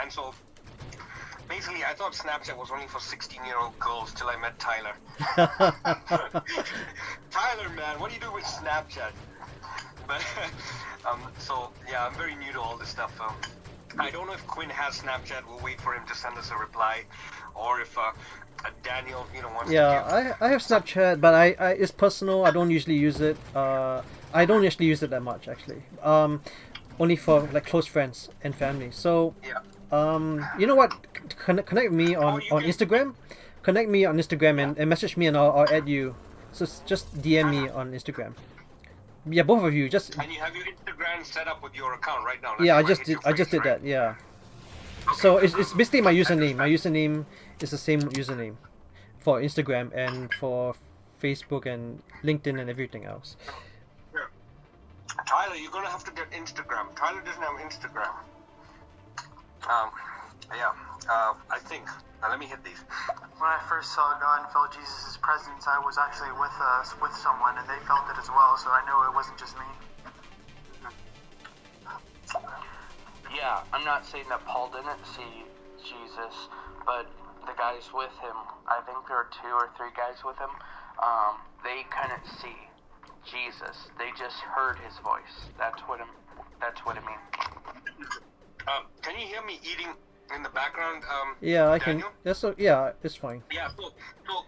Speaker 2: And so basically, I thought Snapchat was only for 16-year-old girls till I met Tyler. Tyler, man, what do you do with Snapchat? But so yeah, I'm very new to all this stuff. I don't know if Quinn has Snapchat. We'll wait for him to send us a reply, or if Daniel, wants to
Speaker 1: Yeah, I have Snapchat, but I it's personal. I don't usually use it. I don't usually use it that much actually. Only for like close friends and family. So
Speaker 2: Yeah.
Speaker 1: you know what? Connect me on
Speaker 2: you can-
Speaker 1: Instagram. Connect me on Instagram and message me, and I'll add you. So just DM me on Instagram. Yeah, both of you. Just
Speaker 2: And you have your Instagram set up with your account right now.
Speaker 1: yeah, I
Speaker 2: Like,
Speaker 1: just
Speaker 2: hit
Speaker 1: did.
Speaker 2: your
Speaker 1: I just
Speaker 2: face,
Speaker 1: did
Speaker 2: right?
Speaker 1: that. Yeah. So it's basically my username. My username is the same username for Instagram and for Facebook and LinkedIn and everything else.
Speaker 2: Yeah. Tyler, you're gonna have to get Instagram. Tyler doesn't have Instagram. I think. Now let me hit these.
Speaker 3: When I first saw God and felt Jesus' presence, I was actually with someone, and they felt it as well. So I know it wasn't just me.
Speaker 4: Yeah, I'm not saying that Paul didn't see Jesus, but the guys with him, I think there were 2 or 3 guys with him, they couldn't see Jesus. They just heard his voice. That's what it means.
Speaker 2: Can you hear me eating in the background?
Speaker 1: Yeah, I can.
Speaker 2: Daniel?
Speaker 1: Yeah, it's fine.
Speaker 2: Yeah, so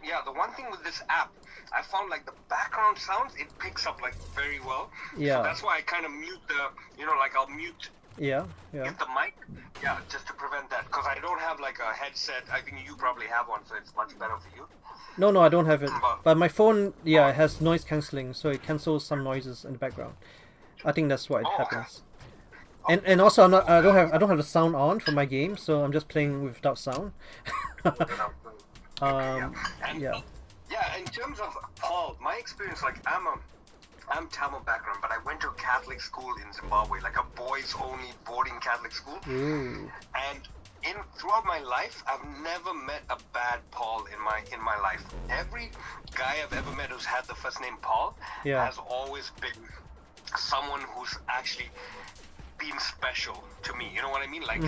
Speaker 2: yeah, the one thing with this app, I found like the background sounds, it picks up like very well.
Speaker 1: Yeah.
Speaker 2: So that's why I kind of mute I'll mute
Speaker 1: Yeah.
Speaker 2: the mic, yeah, just to prevent that, because I don't have like a headset. I think you probably have one, so it's much better for you.
Speaker 1: No, I don't have it. But my phone, yeah, it has noise cancelling, so it cancels some noises in the background. I think that's why it
Speaker 2: Oh, okay.
Speaker 1: happens. And also I don't have the sound on for my game, so I'm just playing without sound.
Speaker 2: And,
Speaker 1: Yeah.
Speaker 2: Yeah, in terms of Paul, my experience, like I'm Tamil background, but I went to a Catholic school in Zimbabwe, like a boys-only boarding Catholic school.
Speaker 1: Ooh.
Speaker 2: And throughout my life, I've never met a bad Paul in my life. Every guy I've ever met who's had the first name Paul
Speaker 1: Yeah.
Speaker 2: has always been someone who's actually been special to me. You know what I mean? Like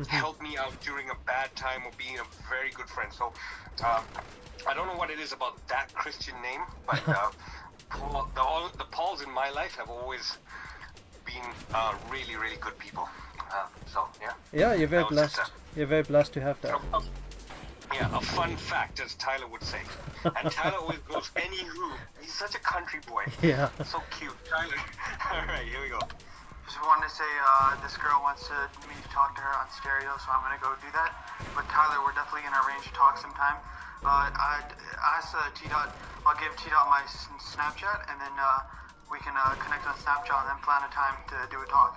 Speaker 2: helped me out during a bad time or being a very good friend. So I don't know what it is about that Christian name, but the Pauls in my life have always been really, really good people. So yeah.
Speaker 1: Yeah, you're very
Speaker 2: That was just
Speaker 1: blessed. You're very blessed to have that.
Speaker 2: Yeah, a fun fact, as Tyler would say. And Tyler always goes, anywho. He's such a country boy.
Speaker 1: Yeah.
Speaker 2: So cute. Tyler. All right, here we go.
Speaker 3: Just wanted to say this girl wants me to talk to her on stereo, so I'm gonna go do that. But Tyler, we're definitely gonna arrange to talk sometime. I asked T-Dot, I'll give T-Dot my Snapchat, and then we can connect on Snapchat and then plan a time to do a talk.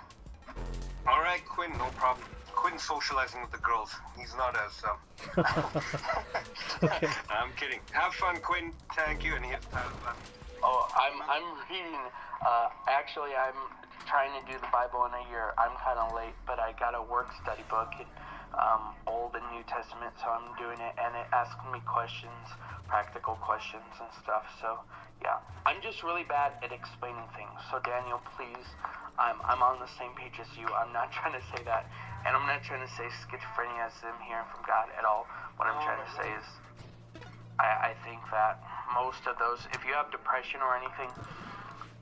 Speaker 2: All right, Quinn, no problem. Quinn's socializing with the girls. He's not as...
Speaker 1: Okay.
Speaker 2: I'm kidding. Have fun, Quinn. Thank you. And here's Tyler.
Speaker 4: Oh, I'm reading. Actually, I'm trying to do the Bible in a year. I'm kind of late, but I got a work study book in Old and New Testament, so I'm doing it, and it asks me questions, practical questions and stuff. So yeah, I'm just really bad at explaining things. So Daniel, please, I'm on the same page as you. I'm not trying to say that, and I'm not trying to say schizophrenia is them hearing from God at all. What I'm trying to say is, I think that most of those, if you have depression or anything,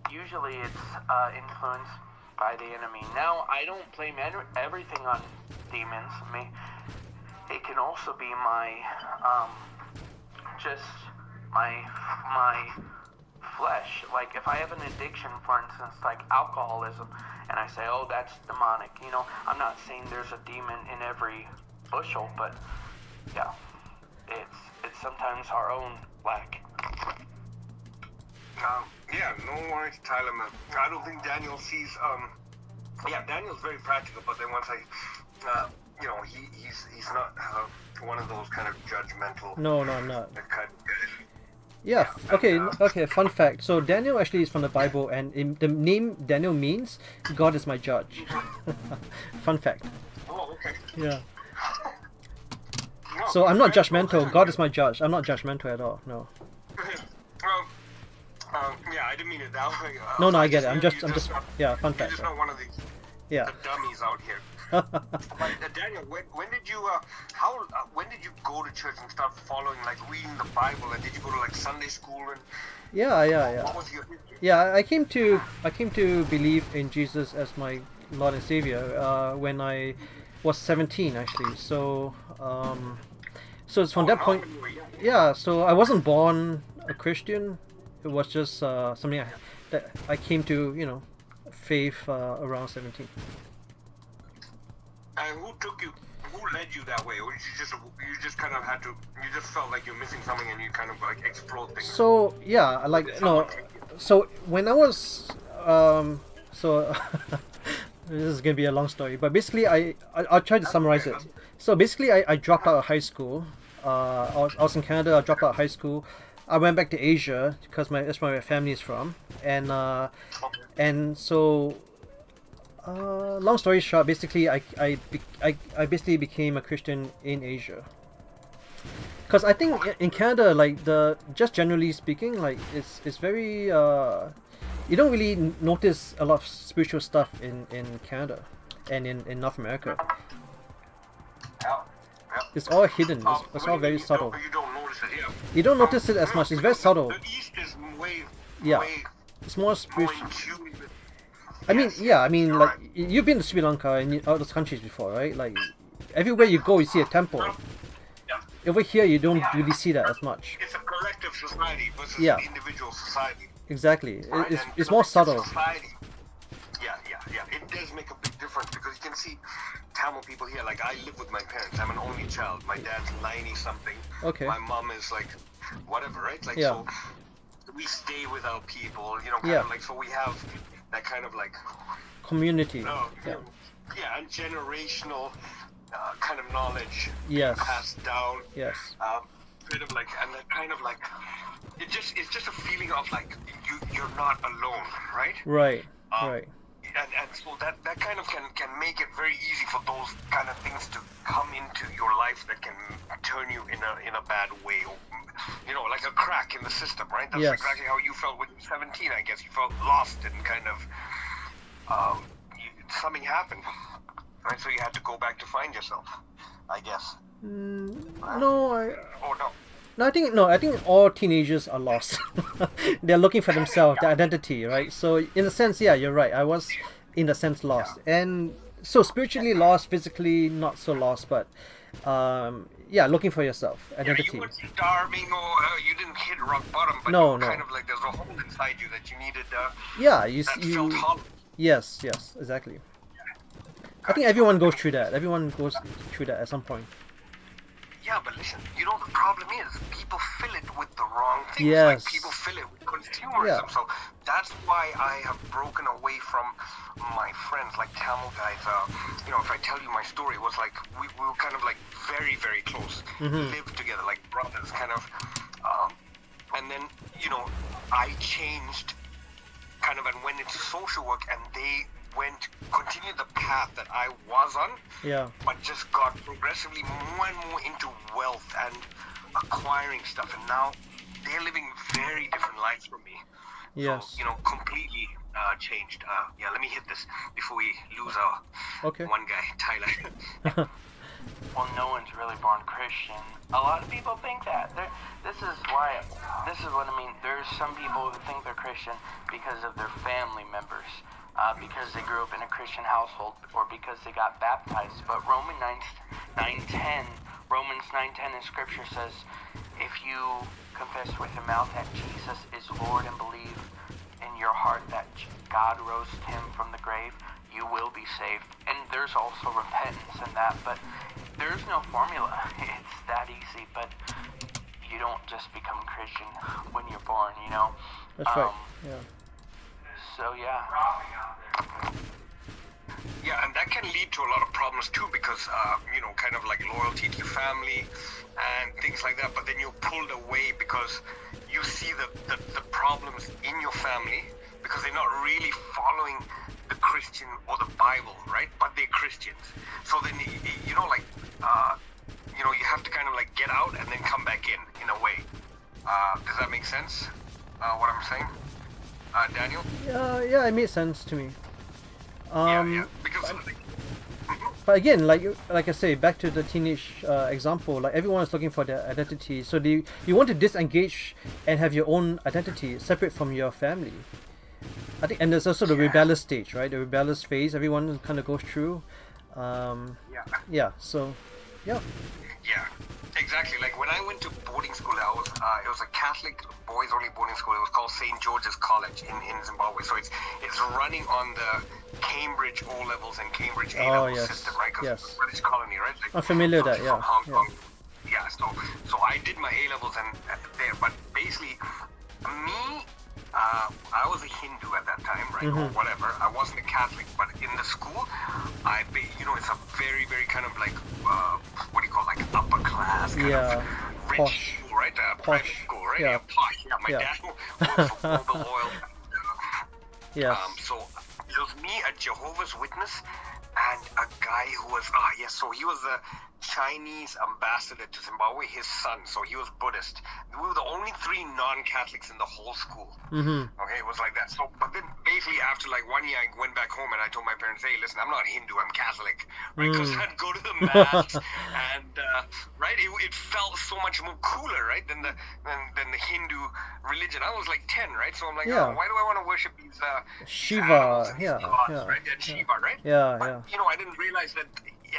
Speaker 4: usually it's influenced by the enemy. Now, I don't blame everything on demons. It can also be my flesh. Like if I have an addiction, for instance, like alcoholism, and I say, oh, that's demonic. I'm not saying there's a demon in every bushel, but yeah, it's sometimes our own lack.
Speaker 2: Yeah, no worries, Tyler, man. I don't think Daniel sees... Yeah, Daniel's very practical, but then once he's not one of those kind of judgmental...
Speaker 1: No, I'm not. Yeah. Okay. Okay. Fun fact. So Daniel actually is from the Bible, and the name Daniel means God is my judge. Fun fact.
Speaker 2: Oh, okay.
Speaker 1: Yeah.
Speaker 2: No,
Speaker 1: So I'm not
Speaker 2: very
Speaker 1: judgmental.
Speaker 2: cool.
Speaker 1: God is my judge. I'm not judgmental at all. No.
Speaker 2: Well, yeah, I didn't mean it that way.
Speaker 1: No, I get it. I'm
Speaker 2: you're
Speaker 1: just.
Speaker 2: not,
Speaker 1: Yeah. Fun
Speaker 2: you're
Speaker 1: fact.
Speaker 2: just not one of the
Speaker 1: Yeah.
Speaker 2: dummies out here. But Daniel, when did you when did you go to church and start following, like reading the Bible? And did you go to like Sunday school and
Speaker 1: Yeah.
Speaker 2: what was your history?
Speaker 1: Yeah, I came to believe in Jesus as my Lord and Savior when I was 17 actually. So so it's from that point.
Speaker 2: when you were young.
Speaker 1: Yeah, so I wasn't born a Christian. It was just something that I came to, faith around 17.
Speaker 2: And who led you that way, or you just kind of had to, you just felt like you're missing something and you kind of like explored things?
Speaker 1: So yeah, like no. So when I was so this is gonna be a long story, but basically I'll try to summarize it. So basically I dropped out of high school. I was in Canada. I dropped out of high school. I went back to Asia because that's where my family is from, and so long story short, basically I basically became a Christian in Asia. Because I think in Canada, like just generally speaking, like it's very you don't really notice a lot of spiritual stuff in Canada and in North America.
Speaker 2: Yeah.
Speaker 1: It's all hidden. It's all very subtle.
Speaker 2: You don't notice it, yeah.
Speaker 1: You don't notice it as much. It's very subtle.
Speaker 2: The East is way,
Speaker 1: Yeah.
Speaker 2: way
Speaker 1: It's more
Speaker 2: more
Speaker 1: spiritual.
Speaker 2: in tune with.
Speaker 1: I mean,
Speaker 2: Yes,
Speaker 1: yeah. I mean,
Speaker 2: you're
Speaker 1: like
Speaker 2: right.
Speaker 1: you've been to Sri Lanka and all those countries before, right? Like everywhere you go, you see a temple.
Speaker 2: Yeah.
Speaker 1: Over here, you don't really see that as much.
Speaker 2: It's a collective society versus
Speaker 1: Yeah.
Speaker 2: individual society.
Speaker 1: Exactly.
Speaker 2: Right?
Speaker 1: It's
Speaker 2: And
Speaker 1: it's more
Speaker 2: collective
Speaker 1: subtle.
Speaker 2: Society, yeah. It does make a big difference because you can see Tamil people here. Like I live with my parents. I'm an only child. My dad's 90 something.
Speaker 1: Okay.
Speaker 2: My mom is like whatever, right? Like
Speaker 1: Yeah.
Speaker 2: so we stay with our people, kind
Speaker 1: Yeah.
Speaker 2: of like so we have that kind of like
Speaker 1: Community.
Speaker 2: yeah,
Speaker 1: Yeah.
Speaker 2: and generational kind of knowledge
Speaker 1: Yes.
Speaker 2: passed down.
Speaker 1: Yes.
Speaker 2: Kind of like and that kind of like it's just a feeling of like you're not alone, right?
Speaker 1: Right.
Speaker 2: Um,
Speaker 1: Right.
Speaker 2: And so that kind of can make it very easy for those kind of things to come into your life that can turn you in a bad way, or, like a crack in the system, right? That's
Speaker 1: Yes.
Speaker 2: exactly how you felt when you were 17, I guess. You felt lost and kind of something happened, right? So you had to go back to find yourself, I guess.
Speaker 1: No,
Speaker 2: Or no?
Speaker 1: I think all teenagers are lost. They're looking for themselves, their identity, right? So in a sense, yeah, you're right. I was, in a sense, lost, and so spiritually lost, physically not so lost, but yeah, looking for yourself,
Speaker 2: Yeah,
Speaker 1: identity.
Speaker 2: you weren't starving or you didn't hit rock bottom, but
Speaker 1: No,
Speaker 2: you were
Speaker 1: no.
Speaker 2: kind of like there's a hole inside you that you needed.
Speaker 1: Yeah,
Speaker 2: That felt hollow.
Speaker 1: Yes, exactly. I think everyone goes through that. Everyone goes through that at some point.
Speaker 2: Yeah, but listen, the problem is people fill it with the wrong things.
Speaker 1: Yes.
Speaker 2: Like people fill it with consumerism.
Speaker 1: Yeah.
Speaker 2: So that's why I have broken away from my friends, like Tamil guys. If I tell you my story, it was like we were kind of like very, very close, lived together like brothers, kind of. And then I changed, kind of, and went into social work, and they continued the path that I was on.
Speaker 1: Yeah.
Speaker 2: But just got progressively more and more into wealth and acquiring stuff, and now they're living very different lives from me.
Speaker 1: Yes.
Speaker 2: So, completely changed. Yeah, let me hit this before we lose our
Speaker 1: Okay.
Speaker 2: one guy, Tyler.
Speaker 4: Well, no one's really born Christian. A lot of people think that. This is what I mean. There's some people who think they're Christian because of their family members, because they grew up in a Christian household, or because they got baptized. But Romans 9:10 in Scripture says, if you confess with your mouth that Jesus is Lord and believe in your heart that God rose him from the grave, you will be saved. And there's also repentance in that, but there's no formula. It's that easy, but you don't just become Christian when you're born,
Speaker 1: That's right. Yeah.
Speaker 4: So yeah.
Speaker 2: Yeah, and that can lead to a lot of problems too, because kind of like loyalty to your family and things like that. But then you're pulled away because you you see the problems in your family because they're not really following the Christian or the Bible, right? But they're Christians. So then, you know, like, you know, you have to kind of like get out and then come back in a way. Does that make sense? What I'm saying? Daniel?
Speaker 1: Yeah, it made sense to me.
Speaker 2: Yeah. Because...
Speaker 1: But again, like I say, back to the teenage example, like everyone is looking for their identity. So you want to disengage and have your own identity separate from your family. I think, and there's also the rebellious stage, right? The rebellious phase everyone kind of goes through. Yeah. So, yeah.
Speaker 2: Yeah, exactly. Like when I went to boarding school, it was a Catholic boys only boarding school. It was called St. George's College in Zimbabwe. So it's running on the Cambridge O levels and Cambridge A level system, right? Because it's a British colony, right? Like,
Speaker 1: I'm familiar with that. Yeah.
Speaker 2: From Hong Kong. Yeah. So I did my A levels and there, but basically, me. I was a Hindu at that time, right, or whatever. I wasn't a Catholic, but in the school, you know, it's a very, very kind of like, what do you call it, like upper class, kind of rich
Speaker 1: posh.
Speaker 2: school, right? Private school, right?
Speaker 1: Yeah.
Speaker 2: Posh. Yeah, my dad worked for Mobil Oil.
Speaker 1: Yes.
Speaker 2: So it was me, a Jehovah's Witness, and a guy who was, so he was the Chinese ambassador to Zimbabwe, his son, so he was Buddhist. We were the only 3 non-Catholics in the whole school. Okay, it was like that. So, but then basically after like 1 year, I went back home and I told my parents, hey, listen, I'm not Hindu, I'm Catholic, right? Because I'd go to the mass and, right, it felt so much more cooler, right, than the Hindu religion. I was like 10, right? So I'm like, why do I want to worship these
Speaker 1: Shiva,
Speaker 2: gods, right? And Shiva, right? But, you know, I didn't realize that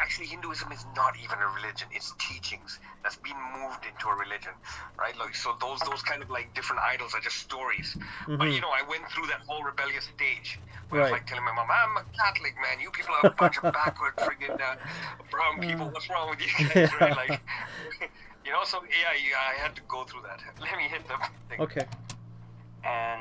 Speaker 2: actually Hinduism is not even a religion. It's teachings that's been moved into a religion, right? Like, so those kind of like different idols are just stories. But you know, I went through that whole rebellious stage where I was like telling my mom, I'm a Catholic, man. You people are a bunch of backward friggin' brown people. What's wrong with you guys, right? Like, you know, so I had to go through that. Let me hit the thing.
Speaker 1: Okay.
Speaker 4: And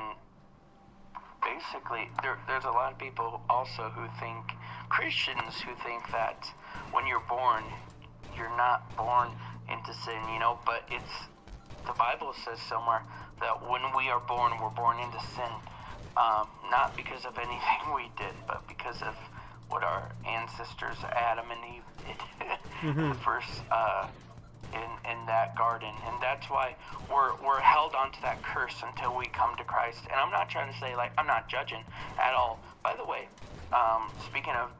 Speaker 4: basically, there's a lot of people also who think, Christians who think that when you're born, you're not born into sin, you know, but the Bible says somewhere that when we are born, we're born into sin, not because of anything we did, but because of what our ancestors, Adam and Eve, did first in that garden. And that's why we're held onto that curse until we come to Christ. And I'm not trying to say, like, I'm not judging at all. By the way, speaking of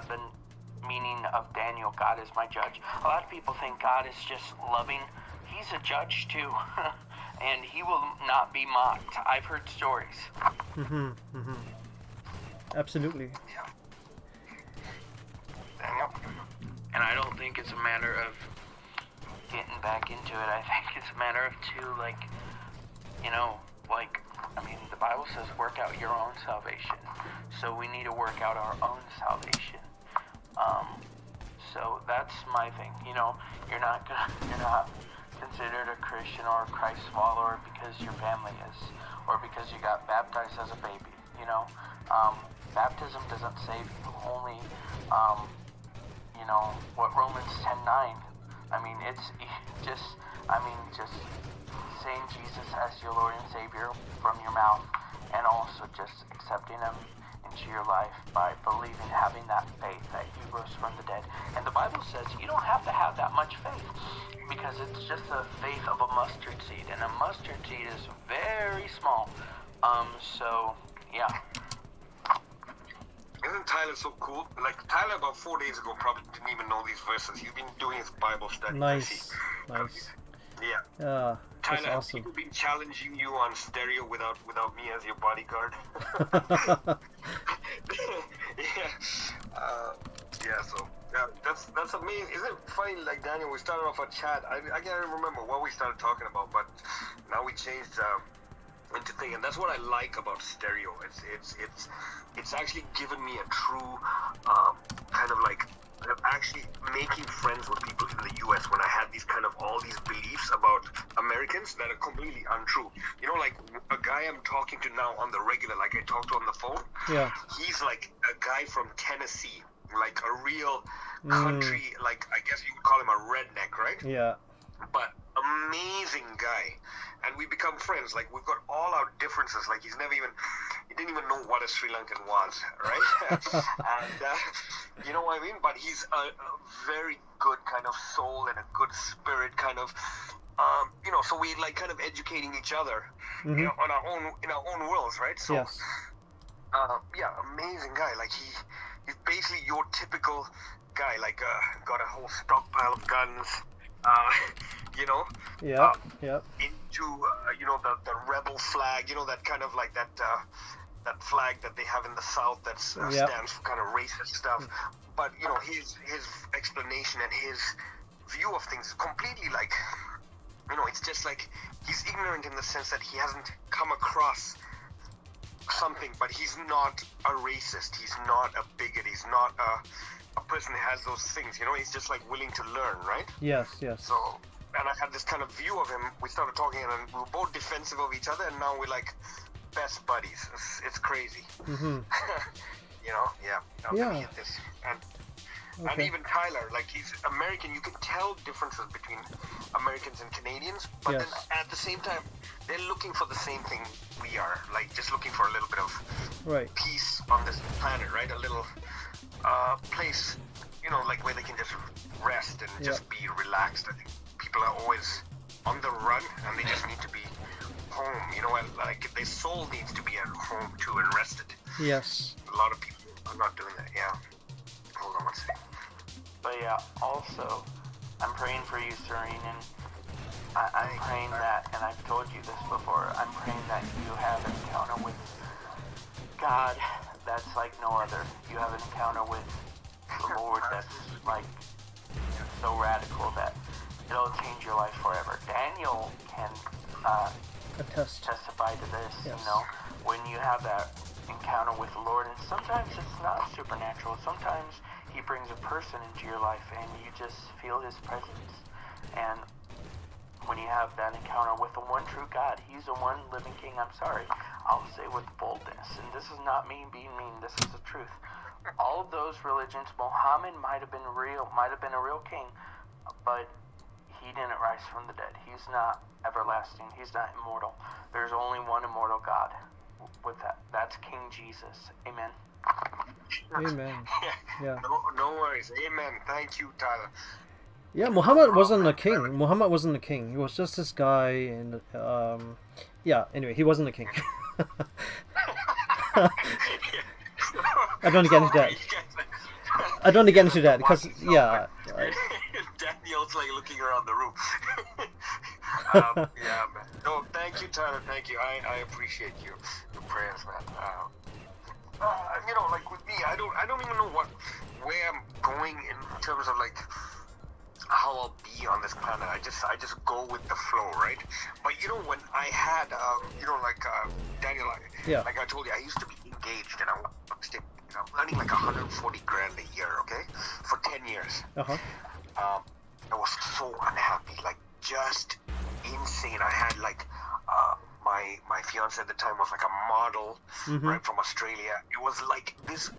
Speaker 4: the meaning of Daniel, God is my judge. A lot of people think God is just loving. He's a judge too, and he will not be mocked. I've heard stories.
Speaker 1: Absolutely.
Speaker 2: Daniel?
Speaker 4: And I don't think it's a matter of getting back into it. I think it's a matter of like, you know, like, I mean, the Bible says work out your own salvation. So we need to work out our own salvation. So that's my thing. You know, you're not considered a Christian or a Christ follower because your family is, or because you got baptized as a baby. You know, baptism doesn't save you. Only, you know, what Romans 10:9. I mean, it's just saying Jesus as your Lord and Savior from your mouth, and also just accepting Him into your life by believing, having that faith that He rose from the dead. And the Bible says you don't have to have that much faith, because it's just the faith of a mustard seed, and a mustard seed is very small. So yeah.
Speaker 2: Isn't Tyler so cool? Like, Tyler about 4 days ago probably didn't even know these verses. You've been doing his Bible study.
Speaker 1: Nice.
Speaker 2: Yeah.
Speaker 1: Yeah, that's
Speaker 2: Tyler,
Speaker 1: awesome.
Speaker 2: have people been challenging you on stereo without me as your bodyguard? That's amazing. Isn't it funny, like, Daniel, we started off a chat. I can't even remember what we started talking about, but now we changed into thing, and that's what I like about stereo. It's actually given me a true kind of like actually making friends with people in the US when I had these kind of all these beliefs about Americans that are completely untrue. You know, like a guy I'm talking to now on the regular, like I talk to on the phone.
Speaker 1: Yeah.
Speaker 2: He's like a guy from Tennessee, like a real country, like I guess you would call him a redneck, right?
Speaker 1: Yeah.
Speaker 2: But amazing guy, and we become friends. Like, we've got all our differences. Like, he didn't even know what a Sri Lankan was, right? And you know what I mean? But he's a very good kind of soul and a good spirit kind of, so we like kind of educating each other,
Speaker 1: Mm-hmm.
Speaker 2: in our own worlds, right? So,
Speaker 1: Yes.
Speaker 2: Amazing guy. Like, he's basically your typical guy, like, got a whole stockpile of guns,
Speaker 1: Yeah. Yeah.
Speaker 2: into the rebel flag, that kind of like that flag that they have in the South that
Speaker 1: Yep.
Speaker 2: stands for kind of racist stuff. But his explanation and his view of things is completely like, it's just like he's ignorant in the sense that he hasn't come across something, but he's not a racist, he's not a bigot, he's not a person who has those things, he's just like willing to learn, right?
Speaker 1: Yes. Yes.
Speaker 2: So, and I had this kind of view of him. We started talking, and we were both defensive of each other, and now we're like best buddies. It's crazy.
Speaker 1: Mm-hmm.
Speaker 2: Yeah. I'm
Speaker 1: Yeah.
Speaker 2: gonna hit this. And
Speaker 1: Okay.
Speaker 2: even Tyler, like, he's American. You can tell differences between Americans and Canadians, but
Speaker 1: Yes.
Speaker 2: then at the same time, they're looking for the same thing we are. Like, just looking for a little bit of
Speaker 1: Right.
Speaker 2: peace on this planet, right? A little place, like where they can just rest and just be relaxed. I think people are always on the run, and they just need to be home, and like their soul needs to be at home too and rested.
Speaker 1: Yes.
Speaker 2: A lot of people are not doing that. Yeah. Hold on one second.
Speaker 4: But yeah, also, I'm praying for you, Serene, and I'm praying that, and I've told you this before, I'm praying that you have an encounter with God that's like no other. You have an encounter with the Lord that's like so radical that it'll change your life forever. Daniel can
Speaker 1: Attest.
Speaker 4: testify to this,
Speaker 1: Yes.
Speaker 4: when you have that encounter with the Lord, and sometimes it's not supernatural, sometimes he brings a person into your life and you just feel his presence. And when you have that encounter with the one true God, he's the one living king. I'm sorry, I'll say with boldness, and this is not me being mean, this is the truth. All of those religions, Muhammad might have been a real king, but he didn't rise from the dead. He's not everlasting. He's not immortal. There's only one immortal God. With that's King Jesus. Amen.
Speaker 1: Amen. Yeah.
Speaker 2: No worries. Amen. Thank you, Tyler.
Speaker 1: Yeah, Muhammad wasn't a king. Muhammad wasn't a king. He was just this guy, and yeah. Anyway, he wasn't a king. I don't want to get into that. I don't want to get into that because yeah.
Speaker 2: Daniel's like looking around the room. Yeah, man. No, thank you, Tyler. Thank you. I appreciate your prayers, man. Like with me, I don't even know where I'm going in terms of like how I'll be on this planet. I just go with the flow, right? But when I had Daniel,
Speaker 1: Yeah.
Speaker 2: like I told you, I used to be engaged, and I'm earning like 140 grand a year, okay, for 10 years.
Speaker 1: Uh-huh.
Speaker 2: I was so unhappy, like just insane. I had like my fiance at the time was like a model, right, from Australia. It was like this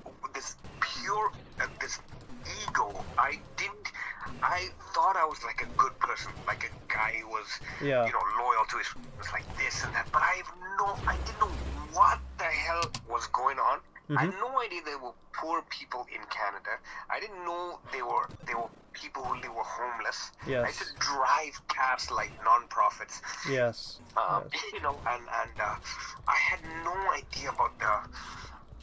Speaker 2: pure this ego. I thought I was like a good person, like a guy who was loyal to his was like this and that. But I didn't know what the hell was going on. I had no idea there were poor people in Canada. I didn't know they were people who were homeless.
Speaker 1: Yes.
Speaker 2: I used to drive cabs like non-profits.
Speaker 1: Yes.
Speaker 2: And I had no idea about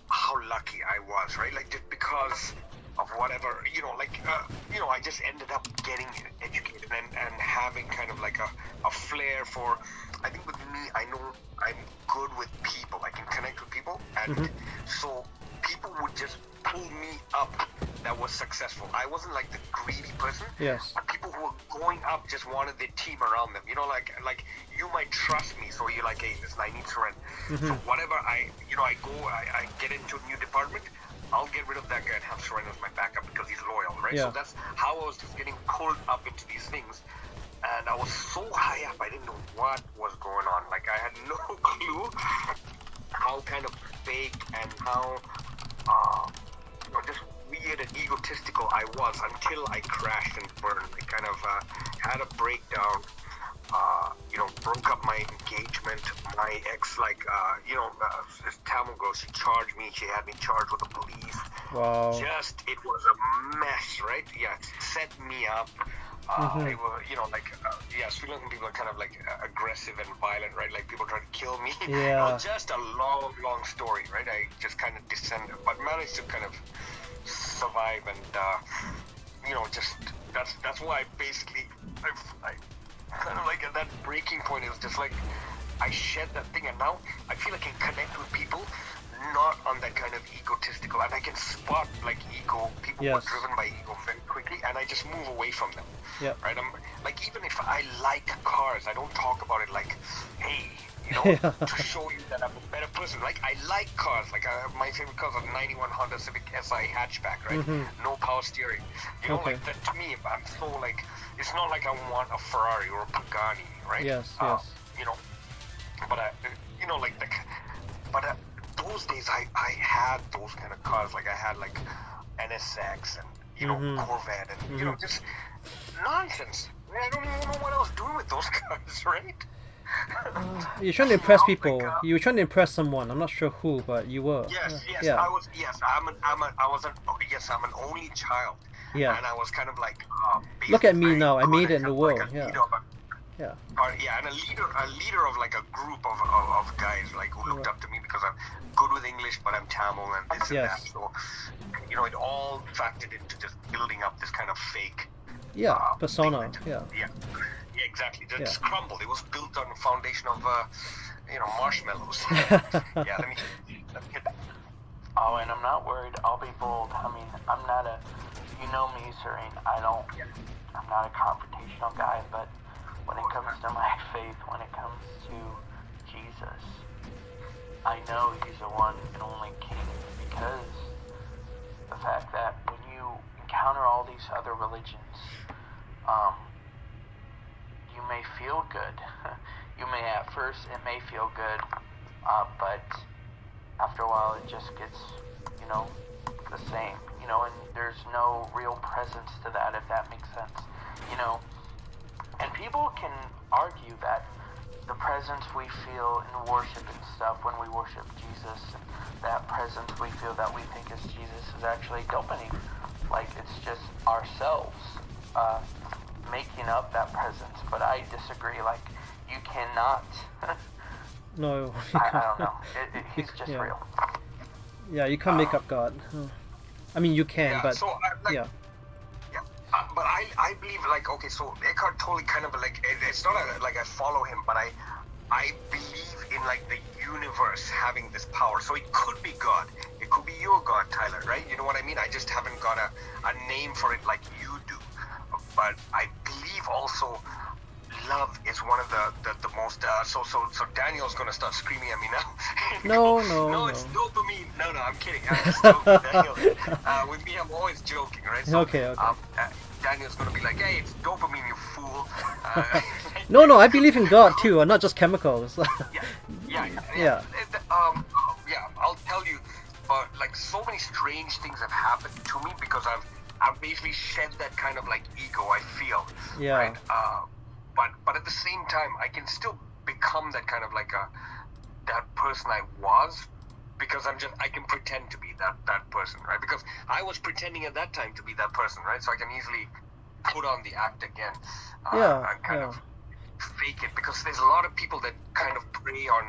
Speaker 2: how lucky I was, right? Like just because of whatever, I just ended up getting educated and having kind of like a flair for. I think with me, I know I'm good with people. I can connect with people, and so people would just pull me up that was successful. I wasn't like the greedy person.
Speaker 1: Yes.
Speaker 2: People who were going up just wanted their team around them. Like you might trust me, so you're like, hey, listen, I need Suren. So whatever I get into a new department, I'll get rid of that guy and have Suren as my backup because he's loyal, right?
Speaker 1: Yeah.
Speaker 2: So that's how I was just getting pulled up into these things. And I was so high up, I didn't know what was going on. Like, I had no clue how kind of fake and how just weird and egotistical I was until I crashed and burned. I kind of had a breakdown. broke up my engagement. My ex, this Tamil girl, she charged me. She had me charged with the police.
Speaker 1: Wow.
Speaker 2: It was a mess, right? Yeah, it set me up. They were, Sri Lankan people are kind of like aggressive and violent, right? Like people try to kill me.
Speaker 1: Yeah.
Speaker 2: It was just a long, long story, right? I just kind of descended, but managed to kind of survive, and that's why I kind of like at that breaking point. It was just like I shed that thing, and now I feel I can connect with people, not on that kind of egotistical, and I can spot like ego people who are
Speaker 1: Yes.
Speaker 2: driven by ego very quickly, and I just move away from them.
Speaker 1: Yeah.
Speaker 2: Right. I'm like, even if I like cars, I don't talk about it like, hey,
Speaker 1: Yeah.
Speaker 2: to show you that I'm a better person. Like, I like cars. Like, my favorite cars are 91 Honda Civic Si hatchback, right? No power steering.
Speaker 1: Okay.
Speaker 2: Like that to me, I'm so like, it's not like I want a Ferrari or a Pagani, right?
Speaker 1: Yes,
Speaker 2: But those days I had those kind of cars. Like I had like NSX and Corvette and just nonsense. I don't even know what I was doing with those cars, right?
Speaker 1: You're trying to impress
Speaker 2: Oh my
Speaker 1: people.
Speaker 2: God.
Speaker 1: You were trying to impress someone. I'm not sure who, but you were.
Speaker 2: Yes,
Speaker 1: Yeah.
Speaker 2: I was. Yes, I'm an only child.
Speaker 1: Yeah.
Speaker 2: And I was kind of like.
Speaker 1: Look at me
Speaker 2: very
Speaker 1: now. I
Speaker 2: good
Speaker 1: made it
Speaker 2: and
Speaker 1: in the
Speaker 2: kind of like
Speaker 1: world.
Speaker 2: a
Speaker 1: Yeah.
Speaker 2: leader of a-
Speaker 1: Yeah.
Speaker 2: and a leader of like a group of guys like who looked up to me because I'm good with English, but I'm Tamil and this and
Speaker 1: Yes.
Speaker 2: that. So, it all factored into just building up this kind of fake.
Speaker 1: Yeah. Persona.
Speaker 2: thing that-
Speaker 1: Yeah.
Speaker 2: Yeah, exactly. It
Speaker 1: Yeah.
Speaker 2: just crumbled. It was built on a foundation of, marshmallows. Yeah, let me get that.
Speaker 4: Oh, and I'm not worried. I'll be bold. I mean, I'm not you know me, Serene. I'm not a confrontational guy, but when it comes to my faith, when it comes to Jesus, I know he's the one and only King, because the fact that when you encounter all these other religions, you may feel good. You may, at first, it may feel good, but after a while it just gets, the same, and there's no real presence to that, if that makes sense, and people can argue that the presence we feel in worship and stuff when we worship Jesus, and that presence we feel that we think is Jesus, is actually dopamine. Like, it's just ourselves making up that presence. But I disagree. Like, you cannot.
Speaker 1: No.
Speaker 4: I don't know. He's just
Speaker 1: Yeah.
Speaker 4: real.
Speaker 1: Yeah. You can't make up God. I mean, you can,
Speaker 2: Yeah,
Speaker 1: but
Speaker 2: so
Speaker 1: yeah.
Speaker 2: Yeah, but I believe like, okay, so Eckhart Tolle kind of like, it's not like I follow him, but I believe in like the universe having this power. So it could be God, it could be your God, Tyler, right? You know what I mean? I just haven't got a name for it like you do. But I believe also love is one of the most so Daniel's gonna start screaming at me now.
Speaker 1: No,
Speaker 2: It's dopamine. No, I'm kidding. I'm just joking, Daniel. With me, I'm always joking, right? So,
Speaker 1: Okay.
Speaker 2: Daniel's gonna be like, hey, it's dopamine, you fool.
Speaker 1: No, I believe in God too, and not just chemicals.
Speaker 2: Yeah.
Speaker 1: Yeah.
Speaker 2: I'll tell you, but like so many strange things have happened to me because I've basically shed that kind of like ego, I feel.
Speaker 1: Yeah.
Speaker 2: Right? But at the same time, I can still become that kind of like that person I was, because I can pretend to be that person, right? Because I was pretending at that time to be that person, right? So I can easily put on the act again. And kind of fake it, because there's a lot of people that kind of prey on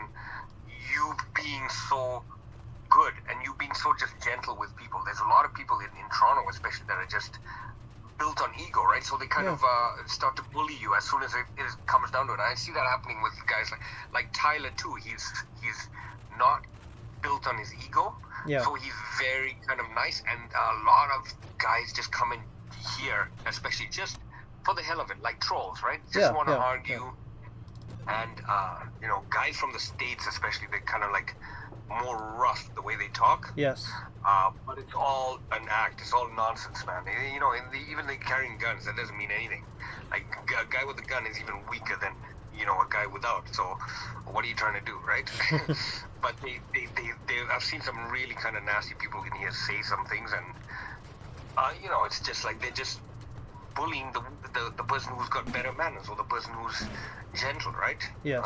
Speaker 2: you being so good and you being so just gentle with people. There's a lot of people in Toronto especially that are just built on ego, right? So they kind of start to bully you as soon as it comes down to it. And I see that happening with guys like Tyler too. He's not built on his ego, so he's very kind of nice, and a lot of guys just come in here, especially just for the hell of it, like trolls, right? Just want to argue. And guys from the States especially, they kind of like more rough the way they talk.
Speaker 1: Yes.
Speaker 2: But it's all an act. It's all nonsense, man. Even they carrying guns, that doesn't mean anything. Like, a guy with a gun is even weaker than, a guy without. So, what are you trying to do, right? But I've seen some really kind of nasty people in here say some things, and, it's just like they're just bullying the person who's got better manners or the person who's gentle, right?
Speaker 1: Yes.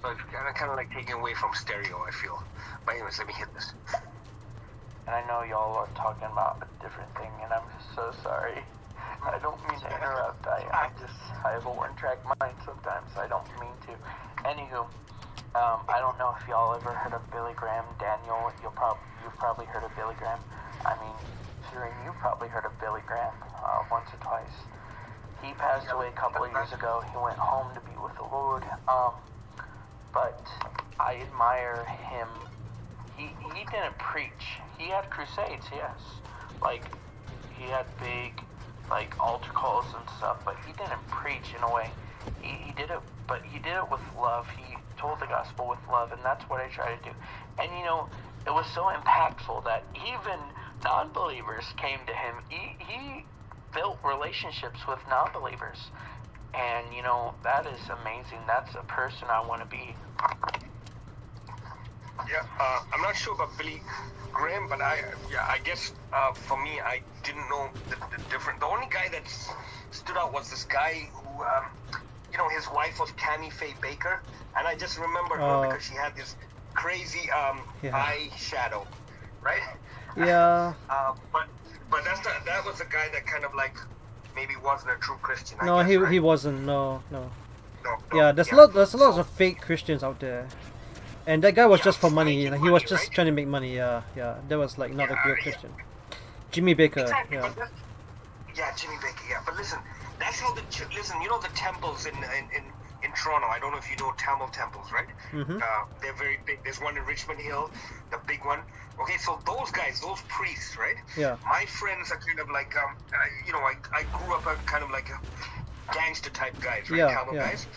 Speaker 2: But kind of like taking away from stereo, I feel. But anyways, let me hit this.
Speaker 4: And I know y'all are talking about a different thing, and I'm just so sorry. I don't mean to interrupt. I have a one-track mind sometimes. I don't mean to. Anywho, I don't know if y'all ever heard of Billy Graham. Daniel, you've probably heard of Billy Graham. I mean, Syrian, you've probably heard of Billy Graham once or twice. He passed away a couple of years ago. He went home to be with the Lord. But I admire him. He didn't preach. He had crusades, yes. Like, he had big, like, altar calls and stuff, but he didn't preach in a way. He did it, but he did it with love. He told the gospel with love, and that's what I try to do. And, you know, it was so impactful that even non-believers came to him. He built relationships with non-believers. And, you know, that is amazing. That's a person I want to be.
Speaker 2: Yeah, I'm not sure about Billy Graham, but I guess for me, I didn't know the different. The only guy that stood out was this guy who, you know, his wife was Tammy Faye Baker, and I just remember her because she had this crazy eyeshadow, right?
Speaker 1: Yeah.
Speaker 2: But that was the guy that kind of like maybe wasn't a true Christian. I
Speaker 1: No,
Speaker 2: guess, right?
Speaker 1: he wasn't. No.
Speaker 2: No,
Speaker 1: Yeah, there's a lot of fake Christians out there. And that guy was just for money.
Speaker 2: making
Speaker 1: He was
Speaker 2: money,
Speaker 1: just
Speaker 2: right?
Speaker 1: trying to make money. Yeah. That was like not a
Speaker 2: Yeah,
Speaker 1: real
Speaker 2: yeah.
Speaker 1: Christian. Jimmy Baker.
Speaker 2: Exactly,
Speaker 1: Yeah.
Speaker 2: but Jimmy Baker. Yeah, but listen, that's how listen. You know the temples in Toronto. I don't know if you know Tamil temples, right?
Speaker 1: Mm-hmm.
Speaker 2: They're very big. There's one in Richmond Hill, the big one. Okay, so those guys, those priests, right?
Speaker 1: Yeah.
Speaker 2: My friends are kind of like, you know, I grew up a kind of like a gangster type guys, right?
Speaker 1: Yeah,
Speaker 2: Tamil
Speaker 1: yeah.
Speaker 2: guys.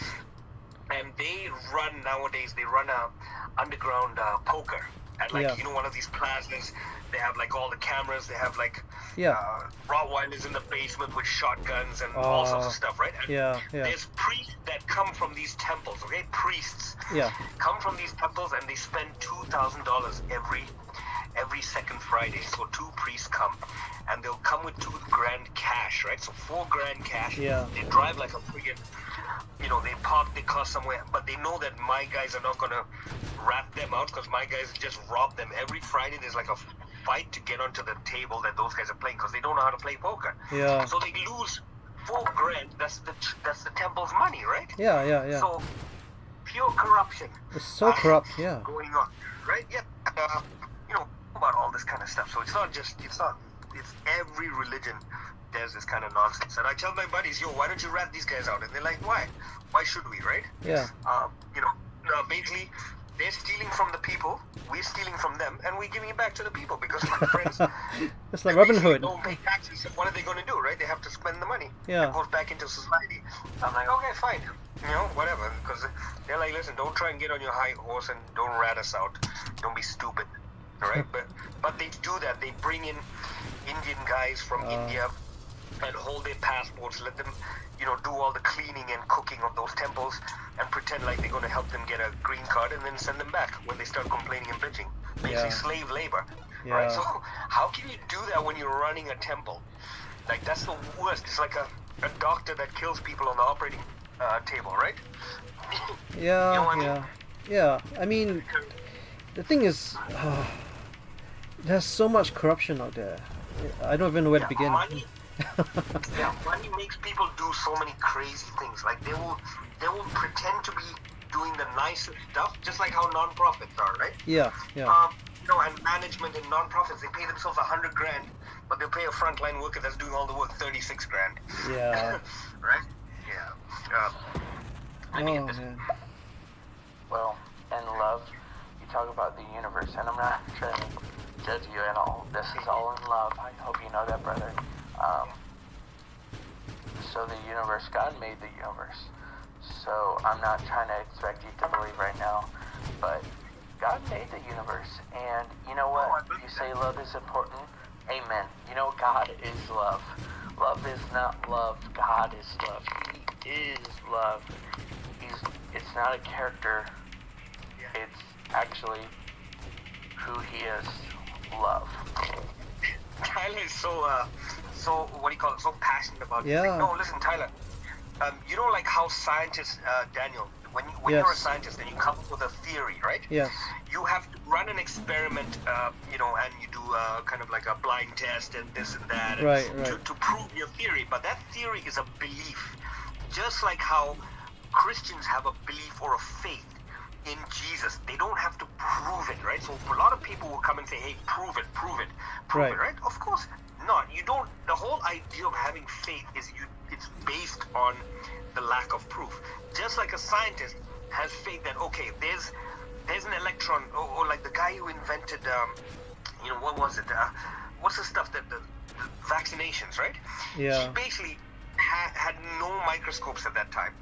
Speaker 2: And they run nowadays. They run a underground poker at like
Speaker 1: Yeah.
Speaker 2: you know one of these plazas. They have like all the cameras. They have like
Speaker 1: Yeah.
Speaker 2: Rottweilers in the basement with shotguns and all sorts of stuff, right? And
Speaker 1: Yeah.
Speaker 2: there's priests that come from these temples. Okay, priests
Speaker 1: Yeah.
Speaker 2: come from these temples and they spend $2,000 every second Friday. So 2 priests come and they'll come with $2,000 cash, right? So $4,000 cash.
Speaker 1: Yeah.
Speaker 2: They drive like a friggin', you know, they park their car somewhere, but they know that my guys are not gonna rat them out because my guys just rob them. Every Friday there's like a fight to get onto the table that those guys are playing because they don't know how to play poker.
Speaker 1: Yeah.
Speaker 2: So they lose $4,000. That's the temple's money, right?
Speaker 1: Yeah.
Speaker 2: So pure corruption.
Speaker 1: It's so corrupt. Yeah.
Speaker 2: Going on, right? Yeah. You know about all this kind of stuff. So it's every religion. There's this kind of nonsense, and I tell my buddies, "Yo, why don't you rat these guys out?" And they're like, "Why? Why should we?" Right?
Speaker 1: Yeah.
Speaker 2: You know, basically, they're stealing from the people, we're stealing from them, and we're giving it back to the people because my friends
Speaker 1: It's like Robin
Speaker 2: basically
Speaker 1: Hood.
Speaker 2: don't pay taxes. So what are they going to do, right? They have to spend the money.
Speaker 1: Yeah.
Speaker 2: It goes back into society. I'm like, okay, fine, you know, whatever, because they're like, listen, don't try and get on your high horse and don't rat us out. Don't be stupid, all right? but they do that. They bring in Indian guys from India and hold their passports, let them, you know, do all the cleaning and cooking of those temples and pretend like they're going to help them get a green card and then send them back when they start complaining and bitching. Basically
Speaker 1: Yeah.
Speaker 2: slave labor.
Speaker 1: Yeah.
Speaker 2: Right? So how can you do that when you're running a temple? Like, that's the worst. It's like a doctor that kills people on the operating table, right?
Speaker 1: Yeah.
Speaker 2: You know what I mean?
Speaker 1: Yeah. I mean, the thing is, there's so much corruption out there. I don't even know where to begin.
Speaker 2: Money makes people do so many crazy things. Like they will pretend to be doing the nicest stuff, just like how non-profits are, right?
Speaker 1: Yeah.
Speaker 2: You know, and management in non-profits, they pay themselves $100,000, but they'll pay a frontline worker that's doing all the work $36,000.
Speaker 1: Yeah.
Speaker 2: Right? Yeah.
Speaker 1: Oh man.
Speaker 4: Well, and love, you talk about the universe, and I'm not trying to judge you at all. This is all in love. I hope you know that, brother. So the universe, God made the universe. So I'm not trying to expect you to believe right now, but God made the universe. And you know what? You say love is important. Amen. You know, God is love. Love is not love. God is love. He is love. It's not a character. It's actually who he is. Love.
Speaker 2: Tyler is so so what do you call it? So passionate about it. He's
Speaker 1: Yeah.
Speaker 2: like, no, listen, Tyler. You know, like how scientists, Daniel, when you're a
Speaker 1: Yes.
Speaker 2: scientist and you come up with a theory, right?
Speaker 1: Yes.
Speaker 2: You have to run an experiment, you know, and you do kind of like a blind test and this and that, and
Speaker 1: Right,
Speaker 2: To,
Speaker 1: right.
Speaker 2: to prove your theory. But that theory is a belief, just like how Christians have a belief or a faith in Jesus. They don't have to prove it, right? So a lot of people will come and say, "Hey, prove it,
Speaker 1: Right.
Speaker 2: right?" Of course not. You don't. The whole idea of having faith is it's based on the lack of proof. Just like a scientist has faith that okay, there's an electron, or like the guy who invented, you know, what was it? What's the stuff that the vaccinations, right?
Speaker 1: Yeah.
Speaker 2: He basically had no microscopes at that time.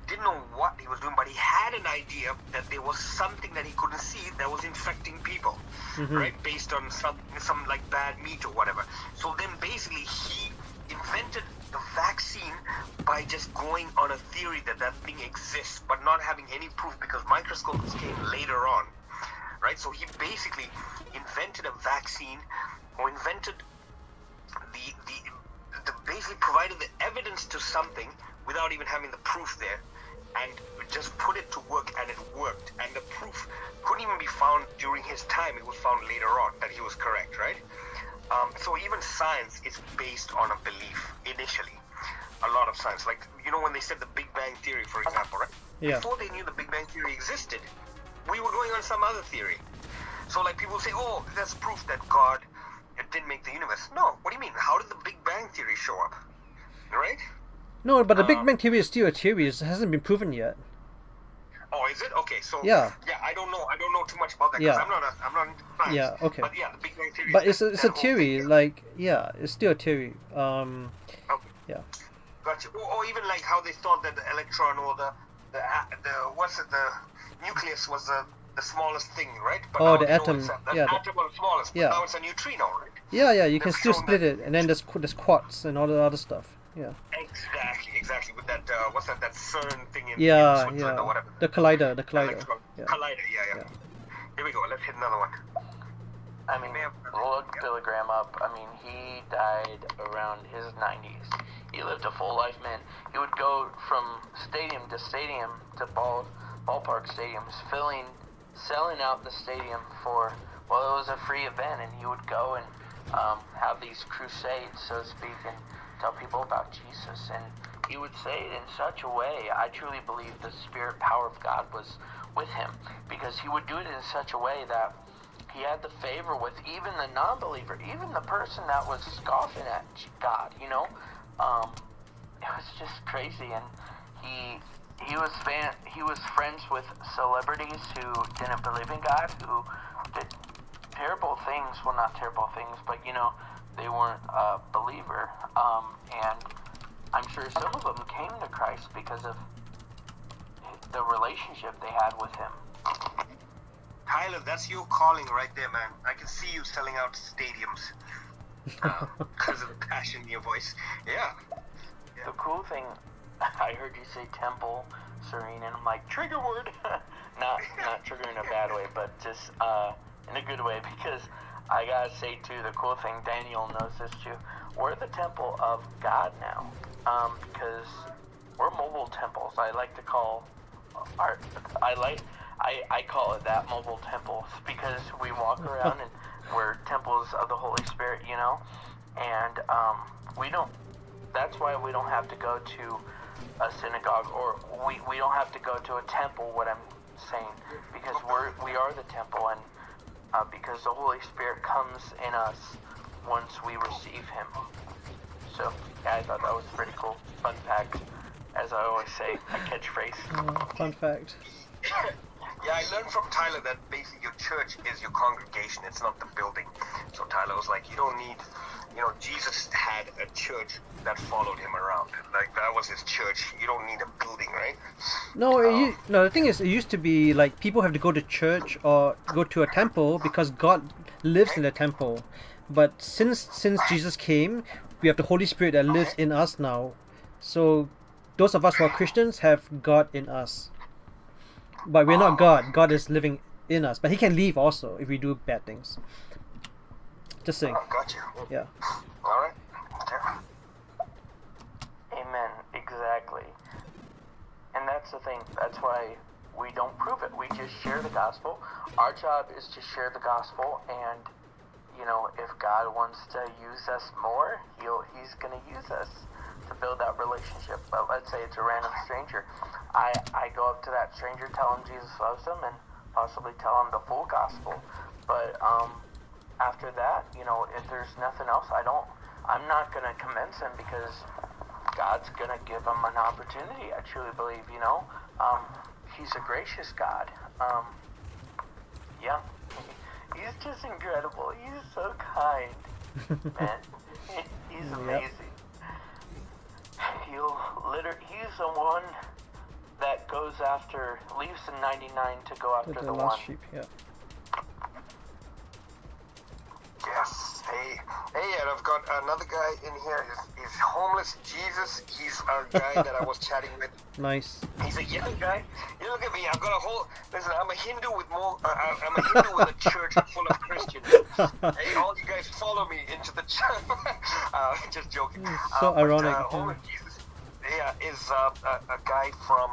Speaker 2: Didn't know what he was doing, but he had an idea that there was something that he couldn't see that was infecting people, right? Based on some like bad meat or whatever. So then basically he invented the vaccine by just going on a theory that that thing exists, but not having any proof because microscopes came later on, right? So he basically invented a vaccine, or invented the basically provided the evidence to something without even having the proof there, and just put it to work, and it worked. And the proof couldn't even be found during his time. It was found later on that he was correct, right? So even science is based on a belief initially. A lot of science, like, you know, when they said the Big Bang Theory, for example, right?
Speaker 1: Yeah.
Speaker 2: Before they knew the Big Bang Theory existed, we were going on some other theory. So like people say, oh, that's proof that God didn't make the universe. No, what do you mean? How did the Big Bang Theory show up? Right?
Speaker 1: No, but the Big Bang Theory is still a theory. It hasn't been proven yet.
Speaker 2: Oh, is it? Okay, so
Speaker 1: Yeah.
Speaker 2: I don't know too much about that
Speaker 1: Yeah.
Speaker 2: because I'm not into science.
Speaker 1: Yeah, okay.
Speaker 2: But yeah, the Big Bang Theory.
Speaker 1: But
Speaker 2: is
Speaker 1: it's
Speaker 2: that
Speaker 1: a
Speaker 2: whole
Speaker 1: theory.
Speaker 2: thing,
Speaker 1: Like, yeah, it's still a theory.
Speaker 2: Okay.
Speaker 1: Yeah.
Speaker 2: Gotcha. Or even like how they thought that the electron or the nucleus was the smallest thing, right? But
Speaker 1: Oh,
Speaker 2: now
Speaker 1: the
Speaker 2: they know
Speaker 1: atom.
Speaker 2: it's the
Speaker 1: Yeah,
Speaker 2: atom was the smallest. But
Speaker 1: yeah.
Speaker 2: now it's a neutrino, right?
Speaker 1: Yeah, you can
Speaker 2: They've
Speaker 1: still
Speaker 2: shown
Speaker 1: split
Speaker 2: that-
Speaker 1: it, and then there's quartz and all the other stuff. Yeah.
Speaker 2: Exactly. With that, what's that CERN thing in
Speaker 1: Yeah,
Speaker 2: Switzerland or whatever.
Speaker 1: The collider.
Speaker 2: Electron.
Speaker 1: Yeah.
Speaker 2: Collider, yeah. Here we go. Let's hit another one.
Speaker 4: I mean, look Billy Graham up. I mean, he died around his 90s. He lived a full life, man. He would go from stadium to stadium to ballpark stadiums, selling out the stadium for, well, it was a free event, and he would go and have these crusades, so to speak, and tell people about Jesus. And he would say it in such a way, I truly believe the spirit power of God was with him, because he would do it in such a way that he had the favor with even the non-believer, even the person that was scoffing at God, you know. It was just crazy, and he was friends with celebrities who didn't believe in God, who did terrible things. Well, not terrible things, but you know, they weren't a believer. And I'm sure some of them came to Christ because of the relationship they had with him.
Speaker 2: Tyler, that's your calling right there, man. I can see you selling out stadiums because of the passion in your voice. Yeah.
Speaker 4: The cool thing, I heard you say temple, Serene, and I'm like, trigger word. not trigger in a bad way, but just in a good way, because I gotta say too, the cool thing, Daniel knows this too, we're the temple of God now, because we're mobile temples. I like to call I call it that, mobile temples, because we walk around and we're temples of the Holy Spirit, you know, and that's why we don't have to go to a synagogue, or we don't have to go to a temple, what I'm saying, because we are the temple, and because the Holy Spirit comes in us once we receive him. So yeah, I thought that was pretty cool. Fun fact, as I always say, a catchphrase.
Speaker 1: Fun fact.
Speaker 2: Yeah, I learned from Tyler that basically your church is your congregation. It's not the building. So Tyler was like, you don't need, you know, Jesus had a church that followed him around. Like, that was his church. You don't need a building, right?
Speaker 1: No, the thing is, it used to be like people have to go to church or go to a temple because God lives in the temple. But since Jesus came, we have the Holy Spirit that lives in us now. So those of us who are Christians have God in us. But we're not God. God is living in us. But he can leave also if we do bad things. Just saying.
Speaker 2: Oh, gotcha.
Speaker 1: Yeah.
Speaker 2: All right.
Speaker 4: Amen. Exactly. And that's the thing. That's why we don't prove it. We just share the gospel. Our job is to share the gospel, and you know, if God wants to use us more, He's going to use us to build that relationship. But let's say it's a random stranger. I go up to that stranger, tell him Jesus loves him, and possibly tell him the full gospel. But after that, you know, if there's nothing else, I'm not going to convince him, because God's going to give him an opportunity. I truly believe, you know. He's a gracious God. Yeah. He's just incredible. He's so kind. Man, he's amazing. He's the one that goes after, leaves the 99 to go after the
Speaker 1: last
Speaker 4: one.
Speaker 1: sheep, yeah.
Speaker 2: Yes. Hey, and I've got another guy in here. He's homeless Jesus. He's a guy that I was chatting with.
Speaker 1: Nice.
Speaker 2: He's a young guy. You look at me. I've got a whole. Listen, I'm a Hindu with more. I'm a Hindu with a church full of Christians. Hey, all you guys follow me into the church. Just joking.
Speaker 1: So ironic.
Speaker 2: Homeless Jesus, is a guy from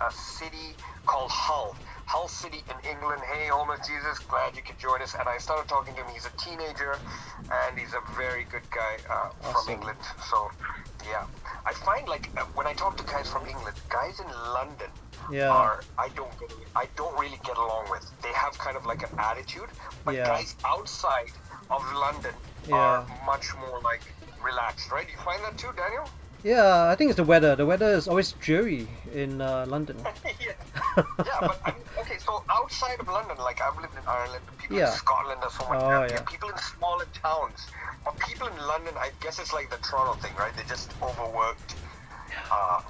Speaker 2: a city called Hull. Hull City in England. Hey, homeless Jesus, glad you could join us. And I started talking to him. He's a teenager, and he's a very good guy from
Speaker 1: Awesome.
Speaker 2: England. So, yeah, I find like when I talk to guys from England, guys in London
Speaker 1: Yeah.
Speaker 2: I don't really get along with. They have kind of like an attitude, but
Speaker 1: Yeah.
Speaker 2: guys outside of London
Speaker 1: Yeah.
Speaker 2: are much more like relaxed, right? You find that too, Daniel?
Speaker 1: Yeah, I think it's the weather. The weather is always dreary in London.
Speaker 2: Yeah, but I mean, okay, so outside of London, like I've lived in Ireland, people
Speaker 1: Yeah.
Speaker 2: in Scotland are so much
Speaker 1: Oh,
Speaker 2: happier,
Speaker 1: yeah.
Speaker 2: people in smaller towns. But people in London, I guess it's like the Toronto thing, right? They're just overworked,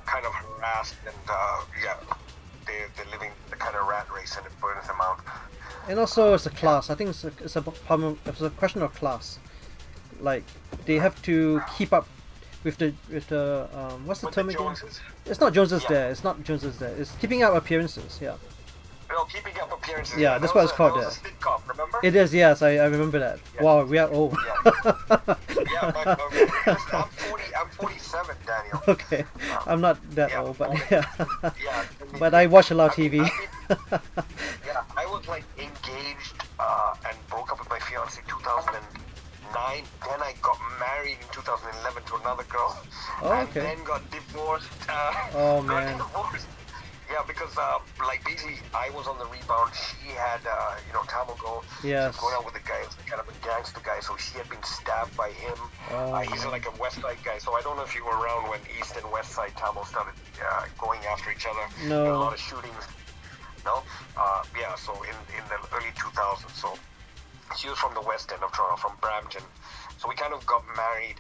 Speaker 2: kind of harassed, and they're living the kind of rat race, and it burns them out.
Speaker 1: And also, it's a class. I think it's a problem. It's a question of class. Like they have to keep up with the what's the
Speaker 2: With
Speaker 1: term
Speaker 2: the
Speaker 1: again?
Speaker 2: Joneses.
Speaker 1: It's not Joneses
Speaker 2: Yeah.
Speaker 1: there. It's not Joneses there. It's keeping up appearances. Yeah.
Speaker 2: No, keeping up appearances.
Speaker 1: Yeah, that's what it's called
Speaker 2: That was a sitcom, remember?
Speaker 1: It is. Yes, I remember that.
Speaker 2: Yeah.
Speaker 1: Wow, we are old.
Speaker 2: Yeah, but okay. I'm 47, Daniel.
Speaker 1: Okay, I'm not that
Speaker 2: Yeah.
Speaker 1: old, but yeah.
Speaker 2: Yeah.
Speaker 1: But I watch a lot of TV.
Speaker 2: Yeah, I was like engaged and broke up with my fiance in 2009. Then I got married in 2011 to another girl.
Speaker 1: Oh,
Speaker 2: And
Speaker 1: okay.
Speaker 2: then got divorced.
Speaker 1: Oh,
Speaker 2: got
Speaker 1: man.
Speaker 2: divorced. Yeah, because like basically I was on the rebound. She had, Tamil girl.
Speaker 1: Yes.
Speaker 2: Going out with a guy, it's kind of a gangster guy. So she had been stabbed by him.
Speaker 1: Oh,
Speaker 2: He's
Speaker 1: man.
Speaker 2: like a West Side guy. So I don't know if you were around when East and West Side Tamil started going after each other.
Speaker 1: No.
Speaker 2: There were a lot of shootings. No? Yeah, so in the early 2000s. So she was from the West End of Toronto, from Brampton. So we kind of got married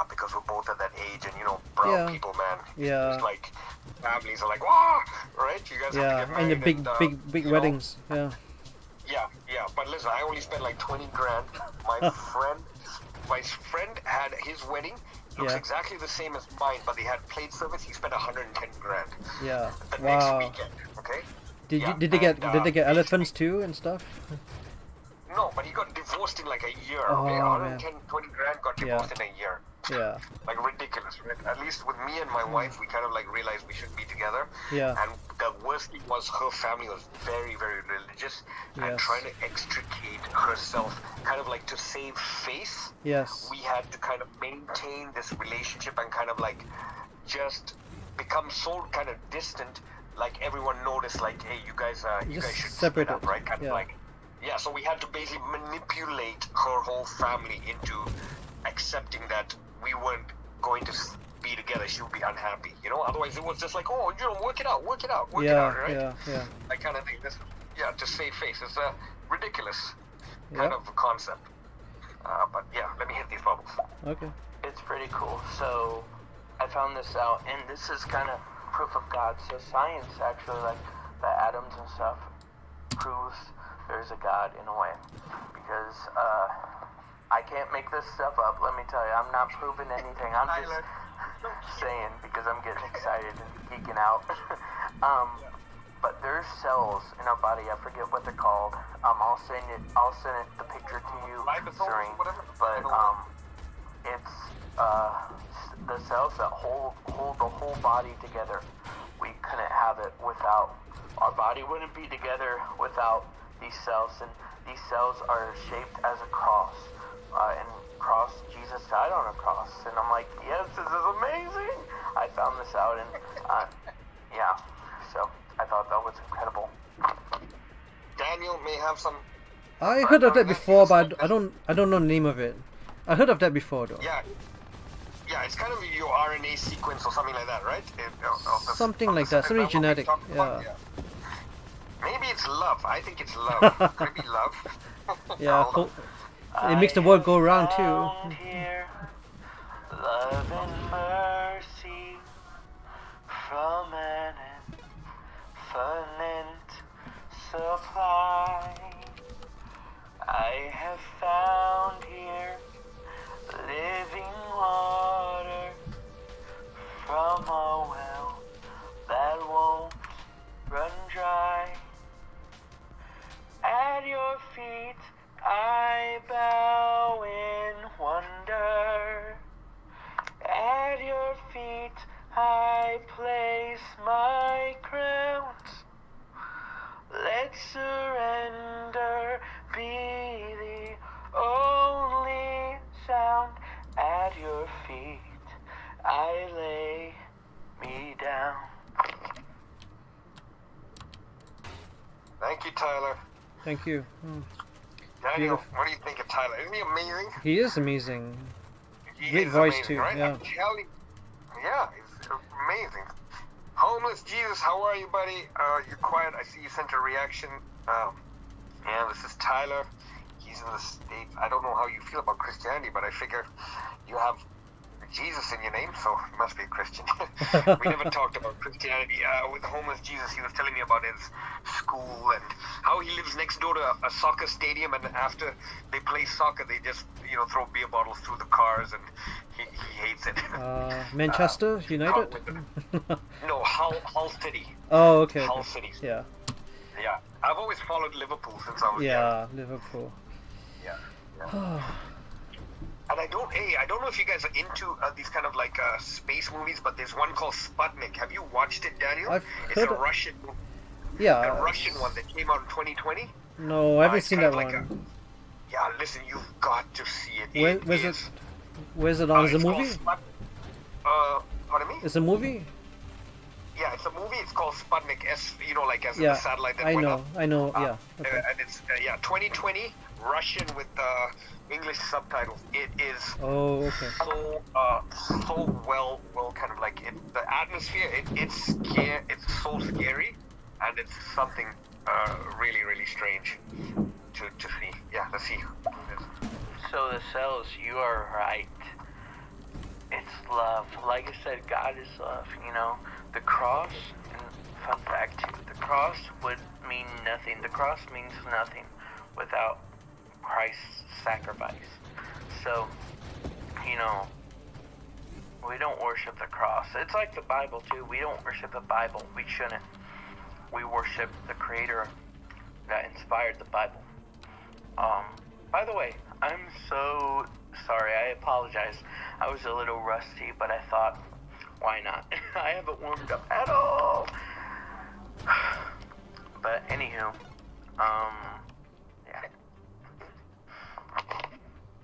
Speaker 2: because we're both at that age, and brown
Speaker 1: Yeah.
Speaker 2: people, man.
Speaker 1: Yeah.
Speaker 2: It's like families are like, whoa, right? You guys have to
Speaker 1: Yeah,
Speaker 2: get
Speaker 1: and the
Speaker 2: married.
Speaker 1: big
Speaker 2: you know,
Speaker 1: weddings. Yeah.
Speaker 2: Yeah. But listen, I only spent like 20 grand. My friend had his wedding. Looks
Speaker 1: Yeah.
Speaker 2: exactly the same as mine, but they had plate service. He spent 110 grand.
Speaker 1: Yeah.
Speaker 2: The next
Speaker 1: Wow.
Speaker 2: weekend, okay?
Speaker 1: Did
Speaker 2: Yeah,
Speaker 1: did they get
Speaker 2: and,
Speaker 1: did they get elephants too and stuff?
Speaker 2: No, but he got divorced in like a year.
Speaker 1: Oh,
Speaker 2: Okay,
Speaker 1: man.
Speaker 2: 110, 20 grand got divorced in a year.
Speaker 1: Yeah.
Speaker 2: Like ridiculous, right? At least with me and my wife, we kind of like realized we should be together.
Speaker 1: Yeah.
Speaker 2: And the worst thing was her family was very, very religious and
Speaker 1: Yes.
Speaker 2: trying to extricate herself, kind of like to save face.
Speaker 1: Yes.
Speaker 2: We had to kind of maintain this relationship and kind of like just become so kind of distant. Like everyone noticed, like, hey, you guys
Speaker 1: Just
Speaker 2: should
Speaker 1: separate
Speaker 2: split up,
Speaker 1: it,
Speaker 2: right? Kind
Speaker 1: yeah.
Speaker 2: of like, yeah. So we had to basically manipulate her whole family into accepting that we weren't going to be together. She would be unhappy, Otherwise, it was just like, oh, work it out, work it out, right?
Speaker 1: Yeah.
Speaker 2: That kind of thing. To save face. It's a ridiculous
Speaker 1: Yeah.
Speaker 2: kind of concept. But yeah, let me hit these bubbles.
Speaker 1: Okay.
Speaker 4: It's pretty cool. So I found this out, and this is kind of proof of God. So science actually, like the atoms and stuff, proves there's a God in a way. Because I can't make this stuff up, let me tell you. I'm not proving anything. I'm just saying because I'm getting excited and geeking out. But there's cells in our body. I forget what they're called. I'll send it the picture to you,
Speaker 2: Ribosomes,
Speaker 4: Serene.
Speaker 2: whatever.
Speaker 4: But it's the cells that hold the whole body together. We couldn't have it without, our body wouldn't be together without these cells, and these cells are shaped as a cross, and Jesus died on a cross, and I'm like, yes, this is amazing. I found this out, and yeah, so I thought that was incredible.
Speaker 2: Daniel may have some.
Speaker 1: I heard of that before, but I don't know the name of it. I heard of that before though.
Speaker 2: Yeah, it's kind of your RNA sequence or something like that, right?
Speaker 1: Something like that, something genetic. Yeah.
Speaker 2: Maybe it's love. I think it's love. Maybe love.
Speaker 1: Yeah.
Speaker 2: Hold on.
Speaker 1: It makes the world go round too.
Speaker 4: Found here love and mercy from an infinite supply. I have found here living water from a well that won't run dry. At your feet I bow in wonder. At your feet I place my crowns. Let surrender be the only sound. At your feet I lay me down.
Speaker 2: Thank you, Tyler.
Speaker 1: Thank you.
Speaker 2: Daniel,
Speaker 1: Beautiful.
Speaker 2: what do you think of Tyler? Isn't he amazing?
Speaker 1: He is amazing.
Speaker 2: He
Speaker 1: Great
Speaker 2: is
Speaker 1: voice
Speaker 2: amazing,
Speaker 1: too,
Speaker 2: right?
Speaker 1: yeah.
Speaker 2: I'm telling you. Yeah, he's amazing. Homeless Jesus, how are you, buddy? You're quiet. I see you sent a reaction. Yeah, this is Tyler. He's in the States. I don't know how you feel about Christianity, but I figure you have Jesus in your name, so you must be a Christian. We never talked about Christianity. With Homeless Jesus, he was telling me about his school and how he lives next door to a soccer stadium, and after they play soccer, they just, throw beer bottles through the cars, and he hates it.
Speaker 1: Manchester United?
Speaker 2: No, Hull City.
Speaker 1: Oh, okay.
Speaker 2: Hull
Speaker 1: Okay.
Speaker 2: City.
Speaker 1: Yeah.
Speaker 2: Yeah. I've always followed Liverpool since I was young.
Speaker 1: Yeah, Liverpool.
Speaker 2: Yeah. And I don't know if you guys are into these kind of like space movies, but there's one called Sputnik. Have you watched it, Daniel?
Speaker 1: I've
Speaker 2: It's
Speaker 1: heard
Speaker 2: a
Speaker 1: of-
Speaker 2: Russian,
Speaker 1: Yeah.
Speaker 2: a Russian one that came out in 2020.
Speaker 1: No, I haven't
Speaker 2: It's
Speaker 1: seen
Speaker 2: kind
Speaker 1: that
Speaker 2: of like
Speaker 1: one.
Speaker 2: yeah, listen, you've got to see it.
Speaker 1: Where's it on? Is it a
Speaker 2: it's called
Speaker 1: movie?
Speaker 2: Pardon me?
Speaker 1: It's a movie?
Speaker 2: Yeah, it's a movie. It's called Sputnik. As in
Speaker 1: Yeah.
Speaker 2: the satellite that
Speaker 1: I
Speaker 2: went
Speaker 1: know.
Speaker 2: up.
Speaker 1: I know. Yeah. Okay.
Speaker 2: And it's 2020 Russian with English subtitles. It is
Speaker 1: Oh, okay.
Speaker 2: so well kind of like it. The atmosphere. It's so scary, and it's something really strange to see. Yeah, let's see.
Speaker 4: So the cells, you are right. It's love. Like I said, God is love. The cross, and fun fact too, the cross would mean nothing. The cross means nothing without Christ's sacrifice. So, we don't worship the cross. It's like the Bible too. We don't worship the Bible. We shouldn't. We worship the Creator that inspired the Bible. By the way, I'm so sorry. I apologize. I was a little rusty, but I thought, why not? I haven't warmed up at all. But anywho, yeah.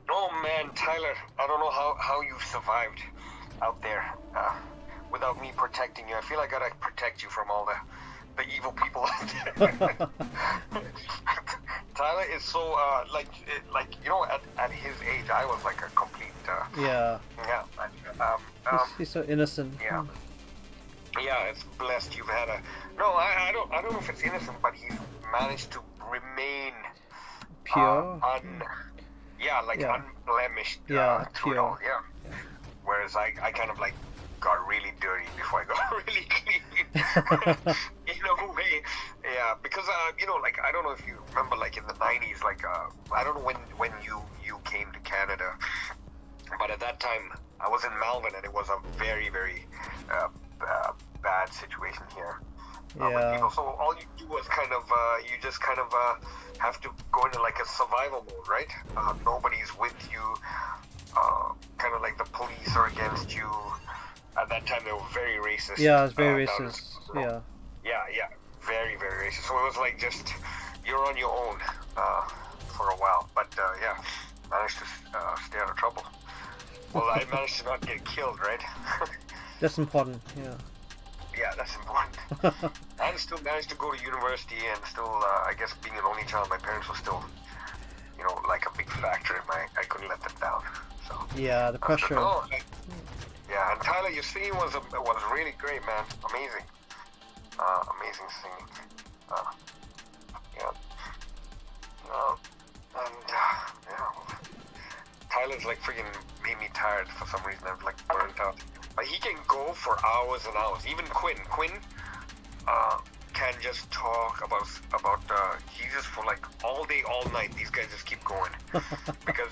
Speaker 2: Oh man, Tyler, I don't know how you survived out there without me protecting you. I feel like I gotta protect you from all the evil people out there. Tyler is so at his age, I was like a complete
Speaker 1: Yeah.
Speaker 2: yeah.
Speaker 1: He's so innocent.
Speaker 2: Yeah. Yeah, it's blessed you've had I don't know if it's innocent, but he's managed to remain
Speaker 1: Pure. Yeah.
Speaker 2: unblemished
Speaker 1: Yeah,
Speaker 2: through it
Speaker 1: pure.
Speaker 2: all. Yeah. Whereas I kind of like got really dirty before I got really clean. In a way. Yeah, because like I don't know if you remember, like in the 90s, like I don't know when you came to Canada, but at that time I was in Melbourne, and it was a very bad situation here. With
Speaker 1: Yeah.
Speaker 2: people. So all you do was kind of you just kind of have to go into like a survival mode, right? Nobody's with you. kind of like the police are against you. At that time, they were very racist.
Speaker 1: Yeah, it's very
Speaker 2: down in-
Speaker 1: racist. Yeah.
Speaker 2: Yeah, very, very racist. So it was like just you're on your own for a while, but yeah, managed to stay out of trouble. Well, I managed to not get killed, right?
Speaker 1: That's important. Yeah.
Speaker 2: Yeah, that's important. And still managed to go to university, and still, I guess, being an only child, my parents were still, like a big factor in my. I couldn't let them down. So.
Speaker 1: Yeah, the pressure.
Speaker 2: Yeah, and Tyler, your singing was really great, man. Amazing. Amazing singing. Yeah. Tyler's like freaking made me tired for some reason. I'm like burnt out. But he can go for hours and hours. Even Quinn can just talk about Jesus for like all day, all night. These guys just keep going because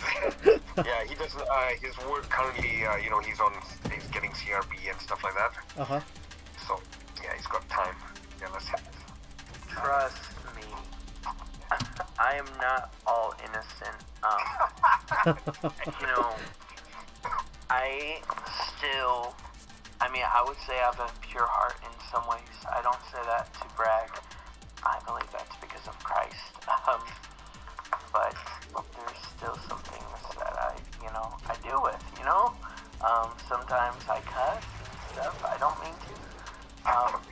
Speaker 2: yeah, he doesn't. His work currently, he's getting CRB and stuff like that. So yeah, he's got time. Yeah, let's have it.
Speaker 4: Trust me, I am not all innocent. I would say I have a pure heart in some ways. I don't say that to brag. I believe that's because of Christ. But there's still some things that I deal with, sometimes I cuss and stuff. I don't mean to.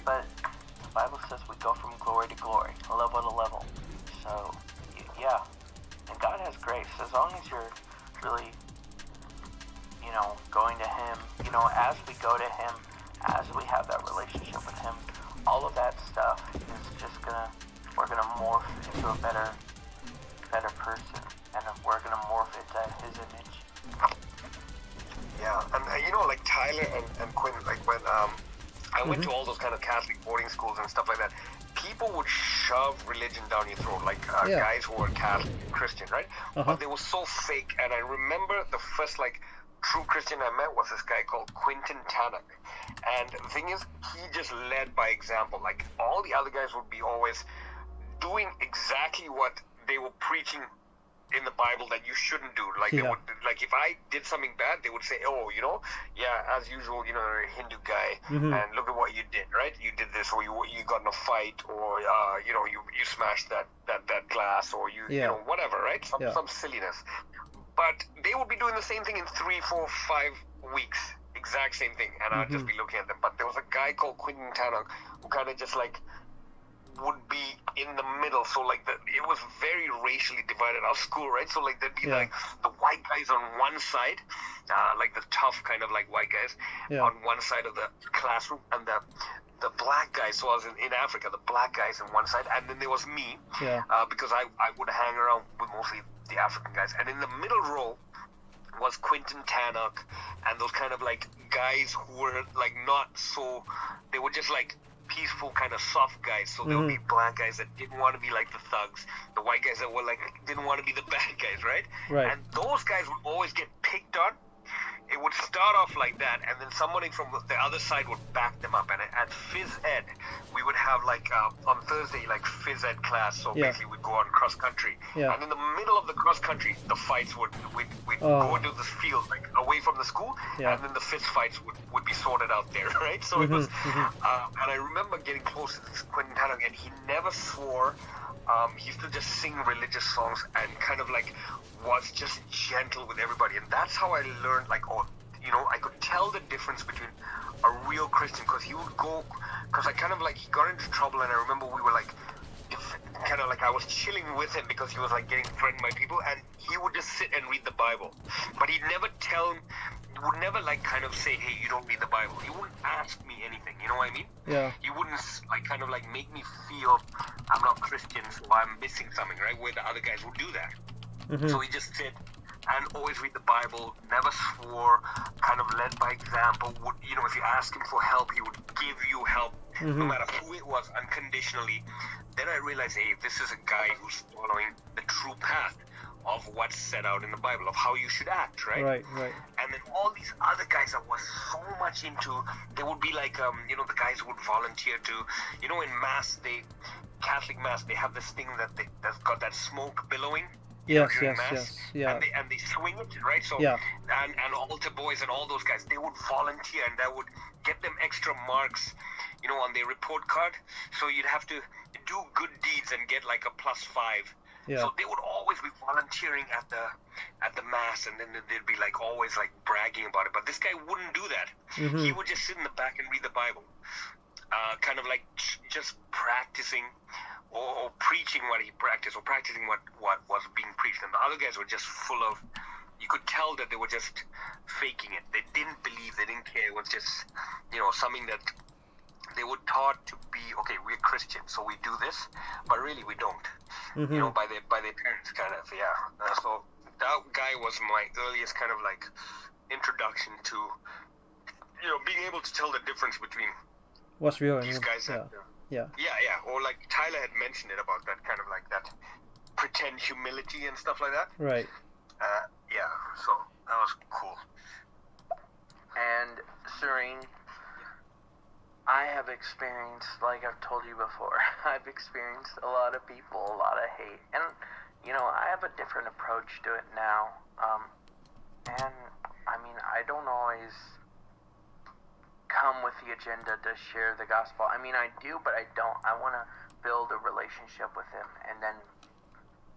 Speaker 4: But the Bible says we go from glory to glory, level to level. So, yeah. And God has grace. As long as you're really, going to Him, as we go to Him, as we have that relationship with Him, all of that stuff is just we're gonna morph into a better person, and we're gonna morph into His image.
Speaker 2: Yeah, and like Tyler and Quinn, like when I went to all those kind of Catholic boarding schools and stuff like that, people would shove religion down your throat, like guys who were Catholic, Christian, right? But they were so fake, and I remember the first true Christian I met was this guy called Quentin Tannock. And the thing is, he just led by example. Like, all the other guys would be always doing exactly what they were preaching in the Bible that you shouldn't do. Like, they would, like, if I did something bad, they would say, oh, as usual, you're a Hindu guy, and look at what you did, right? You did this, or you got in a fight, or, you smashed that glass, or you whatever, right? Some silliness. But they would be doing the same thing in 3, 4, 5 weeks. Exact same thing. And I'd just be looking at them. But there was a guy called Quentin Tannock who kind of just would be in the middle. So it was very racially divided. Our school, right? So there'd be the white guys on one side, like the tough kind of white guys on one side of the classroom, and the black guys. So I was in Africa, the black guys on one side, and then there was me, because I would hang around with mostly the African guys, and in the middle row was Quentin Tannock and those kind of guys who were not so, they were just peaceful kind of soft guys. So there would be black guys that didn't want to be like the thugs, the white guys that were didn't want to be the bad guys, right? And those guys would always get picked on. It would start off like that, and then somebody from the other side would back them up. And at phys ed, we would have on Thursday phys ed class. So basically we'd go on cross country, and in the middle of the cross country, the fights we'd go into the field away from the school, and then the fist fights would be sorted out there, right? So it was, and I remember getting close to this Quentin Tannock, and he never swore. He used to just sing religious songs and kind of was just gentle with everybody. And that's how I learned I could tell the difference between a real Christian, because he would go, because I kind of he got into trouble, and I remember we were kind of I was chilling with him because he was getting threatened by people, and he would just sit and read the Bible. But he'd never would never kind of say, hey, you don't read the Bible. He wouldn't ask me anything, you know what I mean?
Speaker 1: Yeah.
Speaker 2: He wouldn't kind of make me feel I'm not Christian, so I'm missing something, right? Where the other guys would do that. So he just sit and always read the Bible, never swore, kind of led by example. Would, if you ask him for help, he would give you help, no matter who it was, unconditionally. Then I realized, hey, this is a guy who's following the true path of what's set out in the Bible, of how you should act, right?
Speaker 1: Right.
Speaker 2: And then all these other guys that was so much into, they would be the guys who would volunteer to, in Mass, Catholic Mass, they have this thing that's got that smoke billowing.
Speaker 1: Yes,
Speaker 2: during
Speaker 1: yes,
Speaker 2: mass,
Speaker 1: yes, yeah.
Speaker 2: and they swing it, right? So
Speaker 1: Yeah.
Speaker 2: and altar boys and all those guys, they would volunteer, and that would get them extra marks, on their report card. So you'd have to do good deeds and get like a +5.
Speaker 1: Yeah.
Speaker 2: So they would always be volunteering at the mass, and then they'd be like always like bragging about it. But this guy wouldn't do that.
Speaker 1: Mhm.
Speaker 2: He would just sit in the back and read the Bible, kind of like just practicing or preaching what he practiced, or practicing what was being preached. And the other guys were just full of. You could tell that they were just faking it. They didn't believe. They didn't care. It was just something that they were taught to be. Okay, we're Christians, so we do this, but really we don't.
Speaker 1: Mhm.
Speaker 2: By their parents, kind of, yeah. So that guy was my earliest kind of like introduction to, being able to tell the difference between
Speaker 1: What's real and
Speaker 2: these guys.
Speaker 1: yeah. Yeah.
Speaker 2: Yeah. Or like Tyler had mentioned it about that kind of like that pretend humility and stuff like that.
Speaker 1: Right.
Speaker 2: Yeah. So that was cool.
Speaker 4: And Serene, I have experienced, like I've told you before, I've experienced a lot of people, a lot of hate, and I have a different approach to it now. And I mean, I don't always come with the agenda to share the gospel. I mean, I do, but I don't. I want to build a relationship with him, and then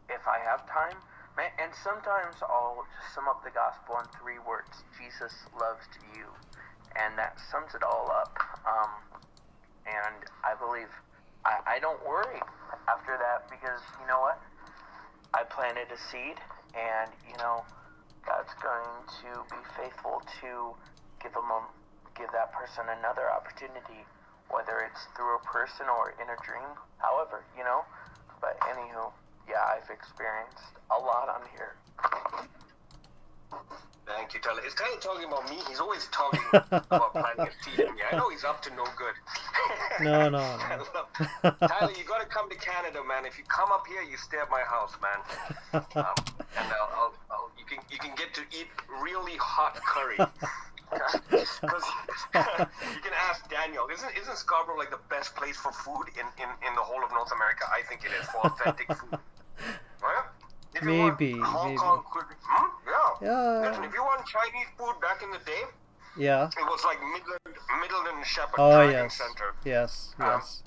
Speaker 4: if I have time, and sometimes I'll just sum up the gospel in 3 words: Jesus loves you. And that sums it all up. And I believe I don't worry after that, because you know what? I planted a seed, and God's going to be faithful to give that person another opportunity, whether it's through a person or in a dream. However, But anywho, yeah, I've experienced a lot on here.
Speaker 2: Thank you, Tyler. Is Tyler talking about me? He's always talking about planting a seed in me. I know he's up to no good.
Speaker 1: No.
Speaker 2: Tyler, you got to come to Canada, man. If you come up here, you stay at my house, man. And you can get to eat really hot curry. Because you can ask Daniel. Isn't Scarborough like the best place for food in the whole of North America? I think it is, for authentic food. Right? If you want
Speaker 1: Maybe.
Speaker 2: Hong Kong food, yeah.
Speaker 1: Yeah.
Speaker 2: Listen, if you want Chinese food back in the day,
Speaker 1: Yeah.
Speaker 2: it was like Midland and Shepherd
Speaker 1: Oh,
Speaker 2: Dragon
Speaker 1: yes.
Speaker 2: Center.
Speaker 1: Yes. Yes.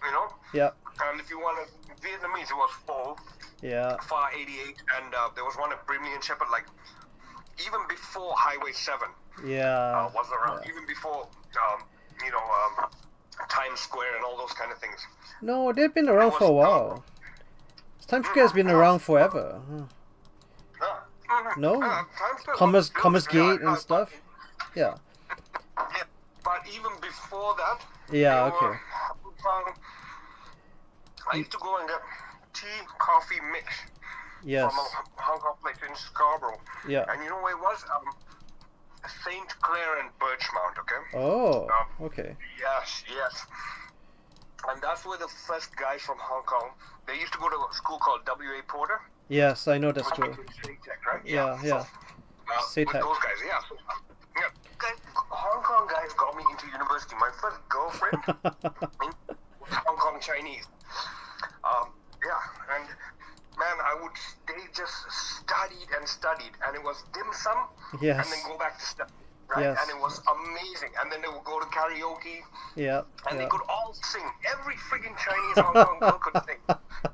Speaker 2: Yeah.
Speaker 1: Yeah.
Speaker 2: And if you want Vietnamese, it was Pho,
Speaker 1: Yeah.
Speaker 2: Pho 88, and there was one at Brimley and Shepherd, like even before Highway 7
Speaker 1: Yeah.
Speaker 2: was around,
Speaker 1: Yeah.
Speaker 2: even before Times Square and all those kind of things.
Speaker 1: No, they've been around for a while. Times Square's been around forever. No?
Speaker 2: Times Square
Speaker 1: Commerce
Speaker 2: was built,
Speaker 1: Gate
Speaker 2: yeah,
Speaker 1: and stuff. Yeah.
Speaker 2: Yeah, but even before that,
Speaker 1: Yeah.
Speaker 2: there
Speaker 1: Okay.
Speaker 2: were I used to go and get tea, coffee mix
Speaker 1: Yes.
Speaker 2: from a Hong Kong place in Scarborough.
Speaker 1: Yeah.
Speaker 2: And you know where it was? St. Clair and Birchmount, okay?
Speaker 1: Oh. Okay.
Speaker 2: Yes. And that's where the first guys from Hong Kong, they used to go to a school called W.A. Porter.
Speaker 1: Yes, I know that
Speaker 2: Which
Speaker 1: school.
Speaker 2: became SATEC, right?
Speaker 1: Yeah. Yeah.
Speaker 2: With
Speaker 1: SATEC.
Speaker 2: those guys, yeah. So, Hong Kong guys got me into university. My first girlfriend was Hong Kong Chinese. Yeah, and man, they just studied, and it was dim sum,
Speaker 1: Yes.
Speaker 2: and then go back to study, right?
Speaker 1: Yes.
Speaker 2: And it was amazing. And then they would go to karaoke,
Speaker 1: Yeah.
Speaker 2: and they
Speaker 1: Yeah.
Speaker 2: could all sing. Every freaking Chinese Hong Kong girl could sing.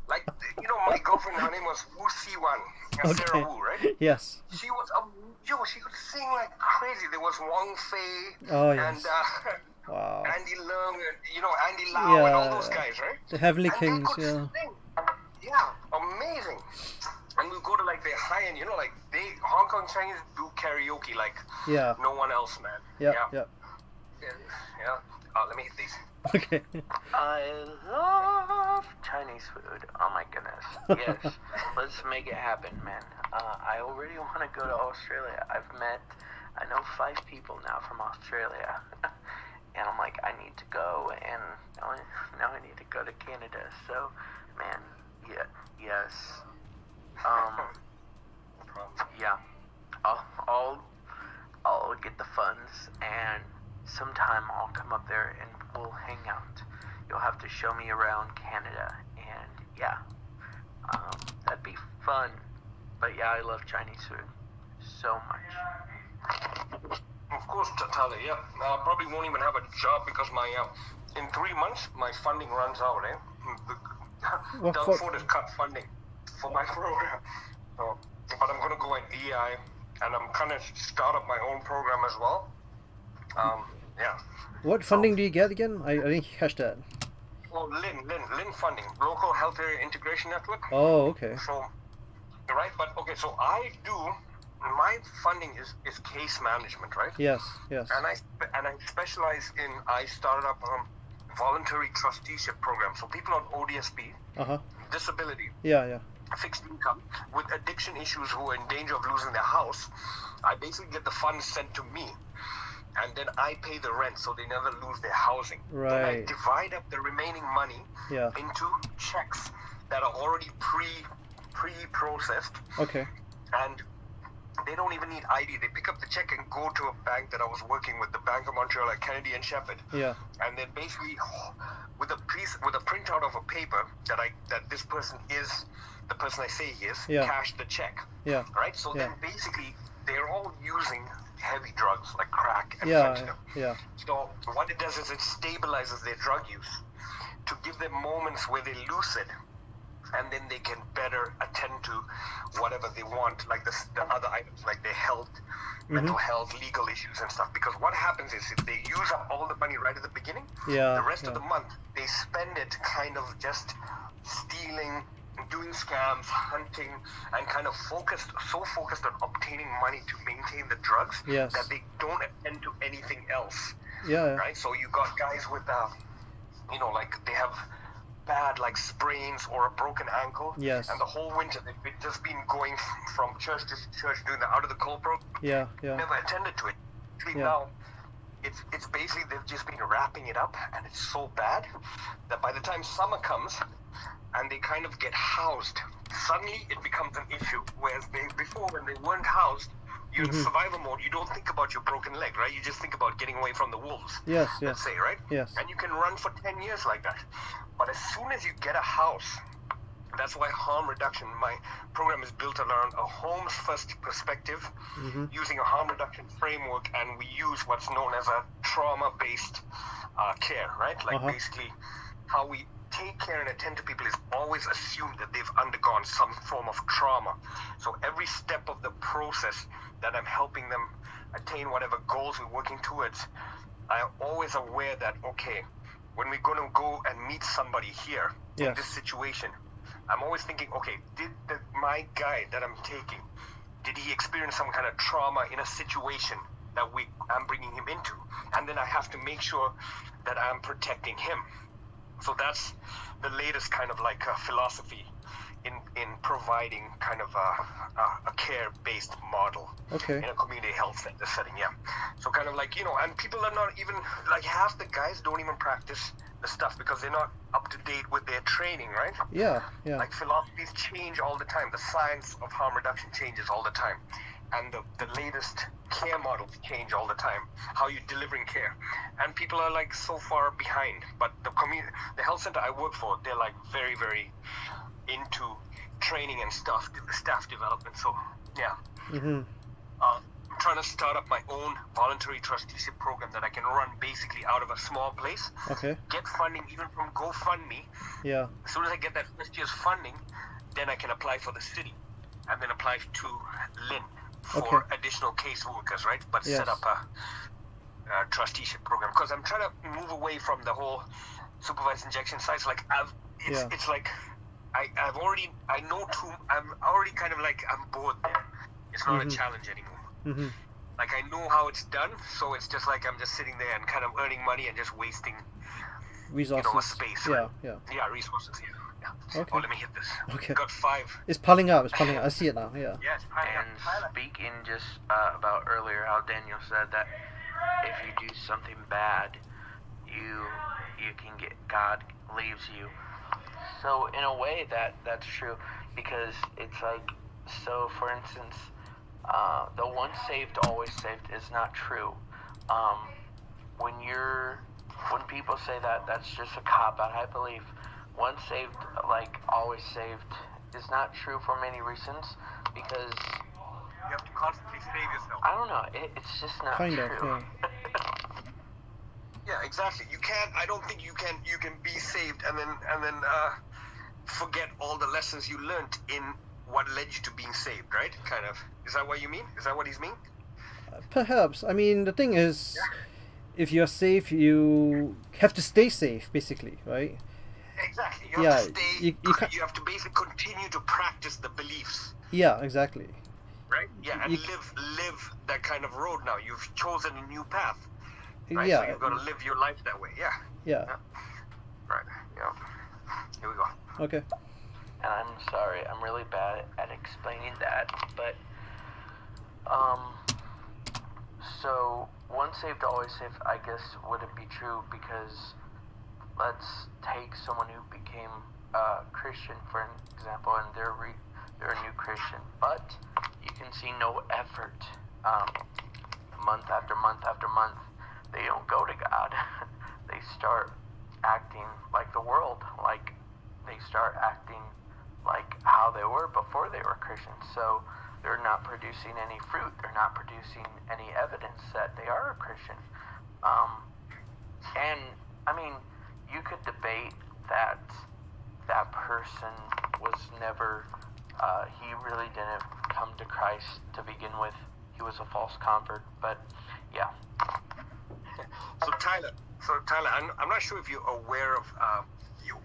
Speaker 2: Like, my girlfriend, her name was Wu Siwan, Sarah
Speaker 1: Okay.
Speaker 2: Wu, right?
Speaker 1: Yes.
Speaker 2: She was she could sing like crazy. There was Wang Fei
Speaker 1: Oh
Speaker 2: and
Speaker 1: yes. Wow.
Speaker 2: Andy Leung, and Andy Lau and all those
Speaker 1: Yeah.
Speaker 2: guys, right?
Speaker 1: The Heavenly
Speaker 2: And
Speaker 1: Kings.
Speaker 2: they could
Speaker 1: Yeah.
Speaker 2: sing. Yeah, amazing. And we go to like the high end, like Hong Kong Chinese do karaoke like
Speaker 1: Yeah.
Speaker 2: no one else, man.
Speaker 1: Yeah. Yeah.
Speaker 2: Yeah. Let me hit these.
Speaker 1: Okay.
Speaker 4: I love Chinese food. Oh my goodness. Yes. Let's make it happen, man. I already want to go to Australia. I know 5 people now from Australia. And I'm like, I need to go, and now I need to go to Canada. So, man, yeah, yes. Yeah. I'll get the funds, and sometime I'll come up there and we'll hang out. You'll have to show me around Canada, and yeah, that'd be fun. But yeah, I love Chinese food so much.
Speaker 2: Of course, Tyler. Yeah, I probably won't even have a job because my in 3 months my funding runs out.
Speaker 1: What
Speaker 2: Doug
Speaker 1: for?
Speaker 2: Ford has cut funding for my program. So, but I'm gonna go in EI, and I'm kind of start up my own program as well. Yeah.
Speaker 1: What funding do you get again? I didn't catch that.
Speaker 2: Well, Lin funding, Local Health Area Integration Network.
Speaker 1: Oh, okay.
Speaker 2: So, right, but okay, so my funding is case management, right?
Speaker 1: Yes, yes.
Speaker 2: And I specialize in, I started up a voluntary trusteeship program. So people on ODSP,
Speaker 1: Uh-huh.
Speaker 2: disability,
Speaker 1: Yeah, yeah.
Speaker 2: fixed income, with addiction issues who are in danger of losing their house, I basically get the funds sent to me. And then I pay the rent so they never lose their housing. Then I
Speaker 1: Right.
Speaker 2: divide up the remaining money
Speaker 1: Yeah.
Speaker 2: into checks that are already pre-processed,
Speaker 1: Okay.
Speaker 2: and they don't even need ID. They pick up the check and go to a bank that I was working with, the Bank of Montreal at Kennedy and Shepherd,
Speaker 1: Yeah.
Speaker 2: and then basically with a printout of a paper that this person is the person I say he is,
Speaker 1: Yeah.
Speaker 2: cash the check.
Speaker 1: Yeah.
Speaker 2: Right? So
Speaker 1: Yeah.
Speaker 2: then basically they're all using heavy drugs like crack and
Speaker 1: Yeah,
Speaker 2: fentanyl.
Speaker 1: yeah.
Speaker 2: So what it does is it stabilizes their drug use to give them moments where they lose it, and then they can better attend to whatever they want, like the other items, like their health, mental health, legal issues and stuff. Because what happens is if they use up all the money right at the beginning,
Speaker 1: Yeah.
Speaker 2: the rest of
Speaker 1: yeah.
Speaker 2: the month they spend it kind of just stealing, doing scams, hunting, and kind of focused on obtaining money to maintain the drugs
Speaker 1: Yes.
Speaker 2: that they don't attend to anything else.
Speaker 1: Yeah.
Speaker 2: Right? So you got guys with, like they have bad like sprains or a broken ankle.
Speaker 1: Yes.
Speaker 2: And the whole winter they've just been going from church to church doing the out of the cold program.
Speaker 1: Yeah, yeah.
Speaker 2: Never attended to it. Actually,
Speaker 1: Yeah.
Speaker 2: now it's basically they've just been wrapping it up, and it's so bad that by the time summer comes and they kind of get housed, suddenly it becomes an issue. Whereas before, when they weren't housed, you're in survival mode. You don't think about your broken leg, right? You just think about getting away from the wolves.
Speaker 1: Yes,
Speaker 2: Let's
Speaker 1: yes.
Speaker 2: say, right?
Speaker 1: Yes.
Speaker 2: And you can run for 10 years like that. But as soon as you get a house, that's why harm reduction, my program is built around a homes first perspective, using a harm reduction framework, and we use what's known as a trauma-based care, right? Like basically how we take care and attend to people is always assume that they've undergone some form of trauma. So every step of the process that I'm helping them attain whatever goals we're working towards, I'm always aware that, okay, when we're going to go and meet somebody here in
Speaker 1: Yes.
Speaker 2: this situation, I'm always thinking, okay, did my guy that I'm taking, did he experience some kind of trauma in a situation that I'm bringing him into? And then I have to make sure that I'm protecting him. So that's the latest kind of like philosophy in providing kind of a care-based model
Speaker 1: Okay.
Speaker 2: in a community health center setting, yeah. So kind of like, and people are not even, like half the guys don't even practice the stuff because they're not up to date with their training, right?
Speaker 1: Yeah, yeah.
Speaker 2: Like philosophies change all the time. The science of harm reduction changes all the time. And the latest care models change all the time. How you're delivering care. And people are like so far behind. But the health center I work for, they're like very, very into training and staff development. So, yeah. I'm trying to start up my own voluntary trusteeship program that I can run basically out of a small place.
Speaker 1: Okay.
Speaker 2: Get funding even from GoFundMe.
Speaker 1: Yeah.
Speaker 2: As soon as I get that first year's funding, then I can apply for the city and then apply to Lynn for additional case workers, right? But
Speaker 1: Yes.
Speaker 2: set up a trusteeship program because I'm trying to move away from the whole supervised injection sites. Like it's like I'm already kind of like I'm bored there. It's not a challenge anymore. Like I know how it's done, so it's just like I'm just sitting there and kind of earning money and just wasting
Speaker 1: Resources.
Speaker 2: a space.
Speaker 1: Yeah,
Speaker 2: Right?
Speaker 1: yeah.
Speaker 2: Yeah, resources. Yeah.
Speaker 1: Okay.
Speaker 2: Oh, let me hit this.
Speaker 1: Okay.
Speaker 2: Got 5.
Speaker 1: It's piling up. It's piling up. I see it now. Yeah.
Speaker 2: Yes.
Speaker 4: And speaking just about earlier, how Daniel said that if you do something bad, you can get, God leaves you. So in a way that's true, because it's like, so for instance, the once saved always saved is not true. When people say that, that's just a cop out. I believe once saved, like always saved, is not true for many reasons. because
Speaker 2: You have to constantly save yourself.
Speaker 4: I don't know. It's just not
Speaker 1: Kind of,
Speaker 4: true.
Speaker 2: Yeah, exactly. You can't. I don't think you can. You can be saved and then forget all the lessons you learned in what led you to being saved, right? Kind of. Is that what you mean? Is that what he's mean?
Speaker 1: Perhaps. I mean, the thing is, if you're safe, you have to stay safe, basically, right?
Speaker 2: Exactly. You have
Speaker 1: Yeah,
Speaker 2: to stay.
Speaker 1: you can't-
Speaker 2: You have to basically continue to practice the beliefs,
Speaker 1: Yeah, exactly.
Speaker 2: right? Yeah, and
Speaker 1: You-
Speaker 2: live that kind of road now. You've chosen a new path, right? So
Speaker 1: Yeah,
Speaker 2: you've got to live your life that way. Yeah.
Speaker 1: yeah.
Speaker 2: Right. Yeah. Here we go.
Speaker 1: Okay.
Speaker 4: And I'm sorry, I'm really bad at explaining that, but so once saved, always saved, I guess wouldn't be true, because let's take someone who became a Christian, for an example, and they're a new Christian, but you can see no effort, month after month after month. They don't go to God. They start acting like the world, like they start acting like how they were before they were Christians. So they're not producing any fruit. They're not producing any evidence that they are a Christian. And I mean, you could debate that that person was never, he really didn't come to Christ to begin with. He was a false convert. But yeah.
Speaker 2: So Tyler, I'm not sure if you're aware of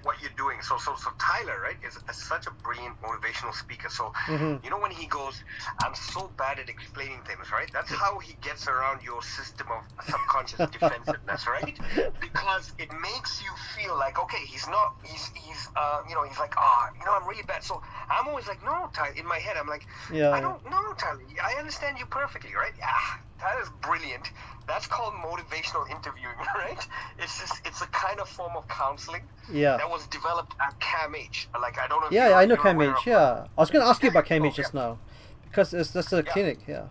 Speaker 2: what you're doing. So Tyler, right, is such a brilliant motivational speaker. So you know when he goes, I'm so bad at explaining things, right? That's how he gets around your system of subconscious defensiveness, right? Because it makes you feel like, okay, he's like, I'm really bad. So I'm always like, no, Tyler. In my head, I'm like,
Speaker 1: Yeah.
Speaker 2: I don't know, Tyler. I understand you perfectly, right? Yeah, Tyler's brilliant. That's called motivational interviewing, right? It's a kind of form of counseling
Speaker 1: Yeah.
Speaker 2: that was developed at CAMH. Like, I don't know if
Speaker 1: Yeah, I know
Speaker 2: you're aware
Speaker 1: CAMH,
Speaker 2: of-
Speaker 1: yeah. I was going to ask you about CAMH
Speaker 2: Okay.
Speaker 1: just now. Because it's just a
Speaker 2: Yeah.
Speaker 1: clinic, yeah.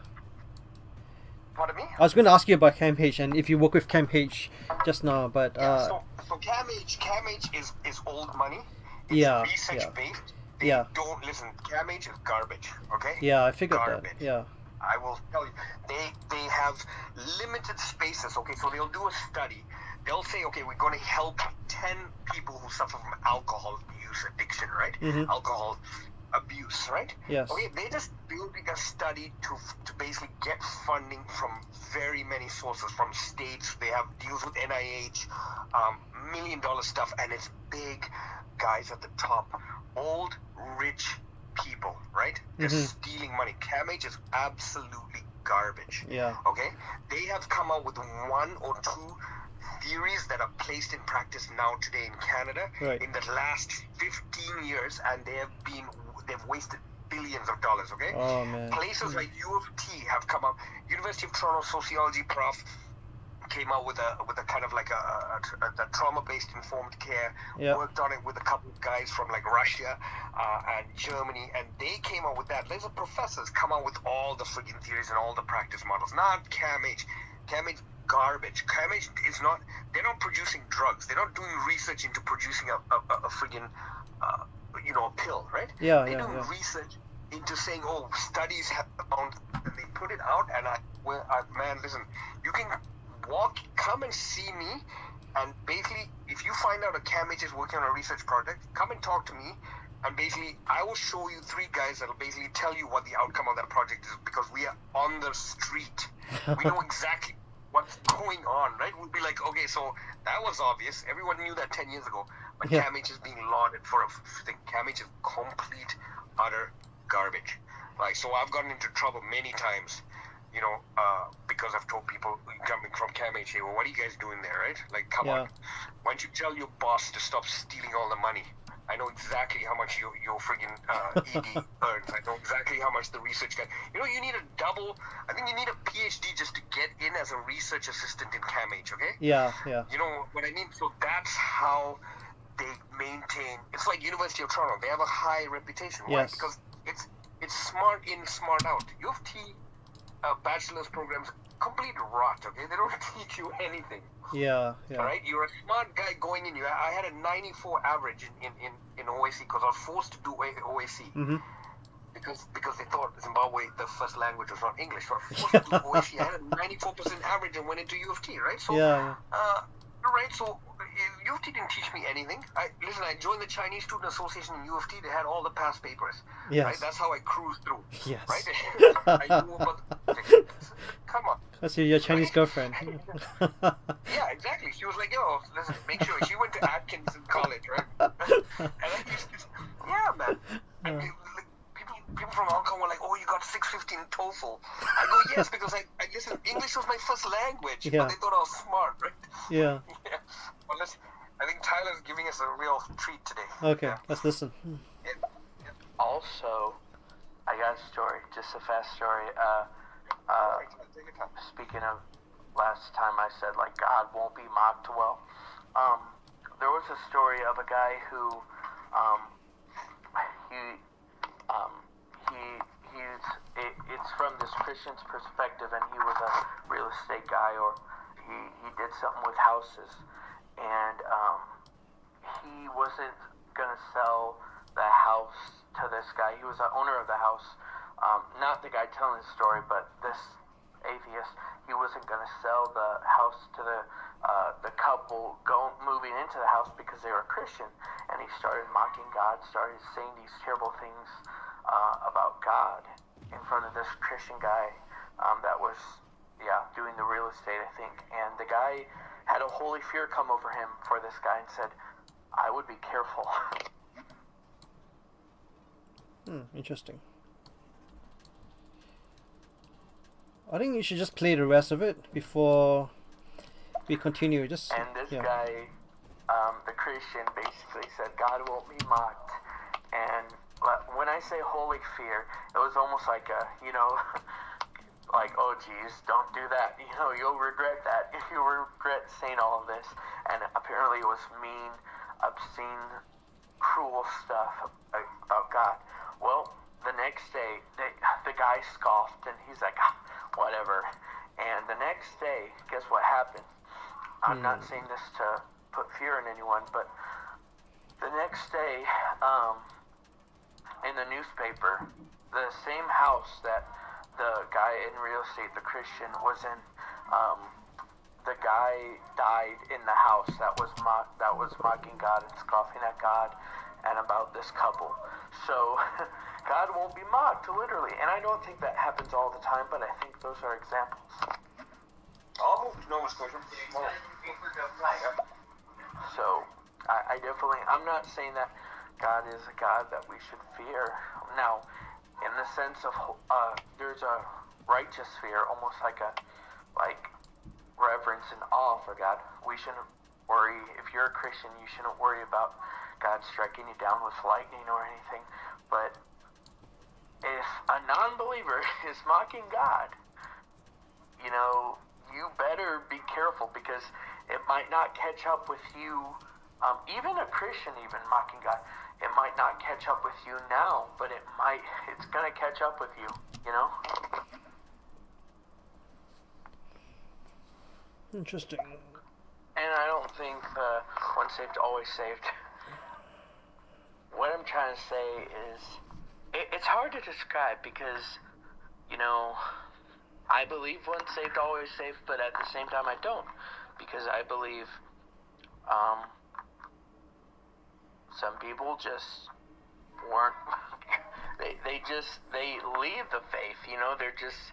Speaker 2: Pardon me?
Speaker 1: I was going to ask you about CAMH and if you work with CAMH just now, but
Speaker 2: So CAMH is old money. It's
Speaker 1: Yeah,
Speaker 2: research
Speaker 1: yeah.
Speaker 2: based. They
Speaker 1: Yeah.
Speaker 2: don't listen. CAMH is garbage. Okay.
Speaker 1: yeah, I figured that.
Speaker 2: Garbage.
Speaker 1: Yeah.
Speaker 2: I will tell you, they have limited spaces. Okay, so they'll do a study. They'll say, okay, we're going to help 10 people who suffer from alcohol use addiction, right?
Speaker 1: Mhm.
Speaker 2: Alcohol abuse, right?
Speaker 1: Yes.
Speaker 2: Okay, they just building a study to basically get funding from very many sources, from states. They have deals with NIH, $1 million stuff, and it's big guys at the top, old, rich people, right? They're stealing money. CAMH is absolutely garbage.
Speaker 1: Yeah.
Speaker 2: Okay? They have come out with 1 or 2 theories that are placed in practice now today in Canada
Speaker 1: Right.
Speaker 2: in the last 15 years, and they've wasted billions of dollars, okay?
Speaker 1: Oh, man.
Speaker 2: Places like U of T have come up. University of Toronto sociology prof came out with a kind of like a trauma-based informed care.
Speaker 1: Yeah.
Speaker 2: Worked on it with a couple of guys from like Russia and Germany, and they came out with that. Loads of professors come out with all the friggin' theories and all the practice models. Not CAMH. CAMH garbage. CAMH is not. They're not producing drugs. They're not doing research into producing a friggin' a pill, right?
Speaker 1: Yeah,
Speaker 2: They're
Speaker 1: yeah,
Speaker 2: doing
Speaker 1: yeah.
Speaker 2: research into saying, oh, studies have found, and they put it out, and man, listen, you can come and see me, and basically, if you find out a CAMH is working on a research project, come and talk to me, and basically, I will show you 3 guys that will basically tell you what the outcome of that project is, because we are on the street. We know exactly what's going on, right? We'll be like, okay, so that was obvious. Everyone knew that 10 years ago, but
Speaker 1: Yeah.
Speaker 2: CAMH is being lauded for a thing. CAMH is complete, utter garbage. Like, so I've gotten into trouble many times, because I've told people jumping from CAMH, hey, well, what are you guys doing there, right? Like, come
Speaker 1: Yeah.
Speaker 2: on. Why don't you tell your boss to stop stealing all the money? I know exactly how much your friggin' ED earns. I know exactly how much the research guy. You need I think you need a PhD just to get in as a research assistant in CAMH, okay?
Speaker 1: Yeah, yeah.
Speaker 2: You know what I mean? So that's how they maintain. It's like University of Toronto. They have a high reputation. Why?
Speaker 1: Yes.
Speaker 2: Because it's smart in, smart out. U of T bachelor's programs, complete rot, okay? They don't teach you anything.
Speaker 1: Yeah, yeah.
Speaker 2: All right, you're a smart guy going in. I had a 94 average in OAC because I was forced to do OAC
Speaker 1: Mhm.
Speaker 2: because because they thought Zimbabwe, the first language was not English. So I forced to do OAC. I had a 94% average and went into U of T, right? So,
Speaker 1: Yeah.
Speaker 2: right, so U of T didn't teach me anything. I joined the Chinese Student Association in U of T. They had all the past papers.
Speaker 1: Yes.
Speaker 2: Right? That's how I cruised through.
Speaker 1: Yes.
Speaker 2: Right? I knew about come on.
Speaker 1: That's your Chinese girlfriend.
Speaker 2: Yeah, exactly. She was like, yo, listen, make sure. She went to Atkins in college, right? And I used to, yeah, man. Like, people from Hong Kong were like, oh, you got 650 in TOEFL. I go, yes, because I listen, English was my first language,
Speaker 1: Yeah.
Speaker 2: but they thought I was smart, right?
Speaker 1: Yeah.
Speaker 2: Yeah. Well, I think Tyler's giving us a real treat today.
Speaker 1: Okay, let's listen.
Speaker 4: Also, I got a story, just a fast story. Speaking of last time I said, like, God won't be mocked, well, there was a story of a guy who, it's from this Christian's perspective, and he was a real estate guy, or he did something with houses, and he wasn't going to sell the house to this guy. He was the owner of the house, not the guy telling the story, but this atheist. He wasn't going to sell the house to the couple moving into the house because they were Christian, and he started mocking God, started saying these terrible things about God in front of this Christian guy that was doing the real estate, I think. And the guy had a holy fear come over him for this guy and said, I would be careful.
Speaker 1: Interesting. I think you should just play the rest of it before we continue.
Speaker 4: And this guy, the Christian, basically said, God won't be mocked. And when I say holy fear, it was almost like like, oh geez, don't do that. You'll regret that. You'll regret saying all of this. And apparently it was mean, obscene, cruel stuff about God. Well, the next day, the guy scoffed, and he's like, whatever. And the next day, guess what happened? I'm not saying this to put fear in anyone, but the next day, in the newspaper, the same house that the guy in real estate, the Christian, was in, the guy died in the house that was mocking God and scoffing at God and about this couple. So God won't be mocked, literally. And I don't think that happens all the time, but I think those are examples.
Speaker 2: I'll move to Nova Scotia.
Speaker 4: So I definitely, I'm not saying that God is a God that we should fear. Now, in the sense of there's a righteous fear, almost like reverence and awe for God. We shouldn't worry. If you're a Christian, you shouldn't worry about God striking you down with lightning or anything. But if a non-believer is mocking God, you better be careful, because it might not catch up with you. Even a Christian even mocking God, it might not catch up with you now, but it's going to catch up with you,
Speaker 1: Interesting.
Speaker 4: And I don't think once saved, always saved. What I'm trying to say is, it's hard to describe, because, I believe once saved, always saved, but at the same time I don't, because I believe some people just weren't, they leave the faith, they're just,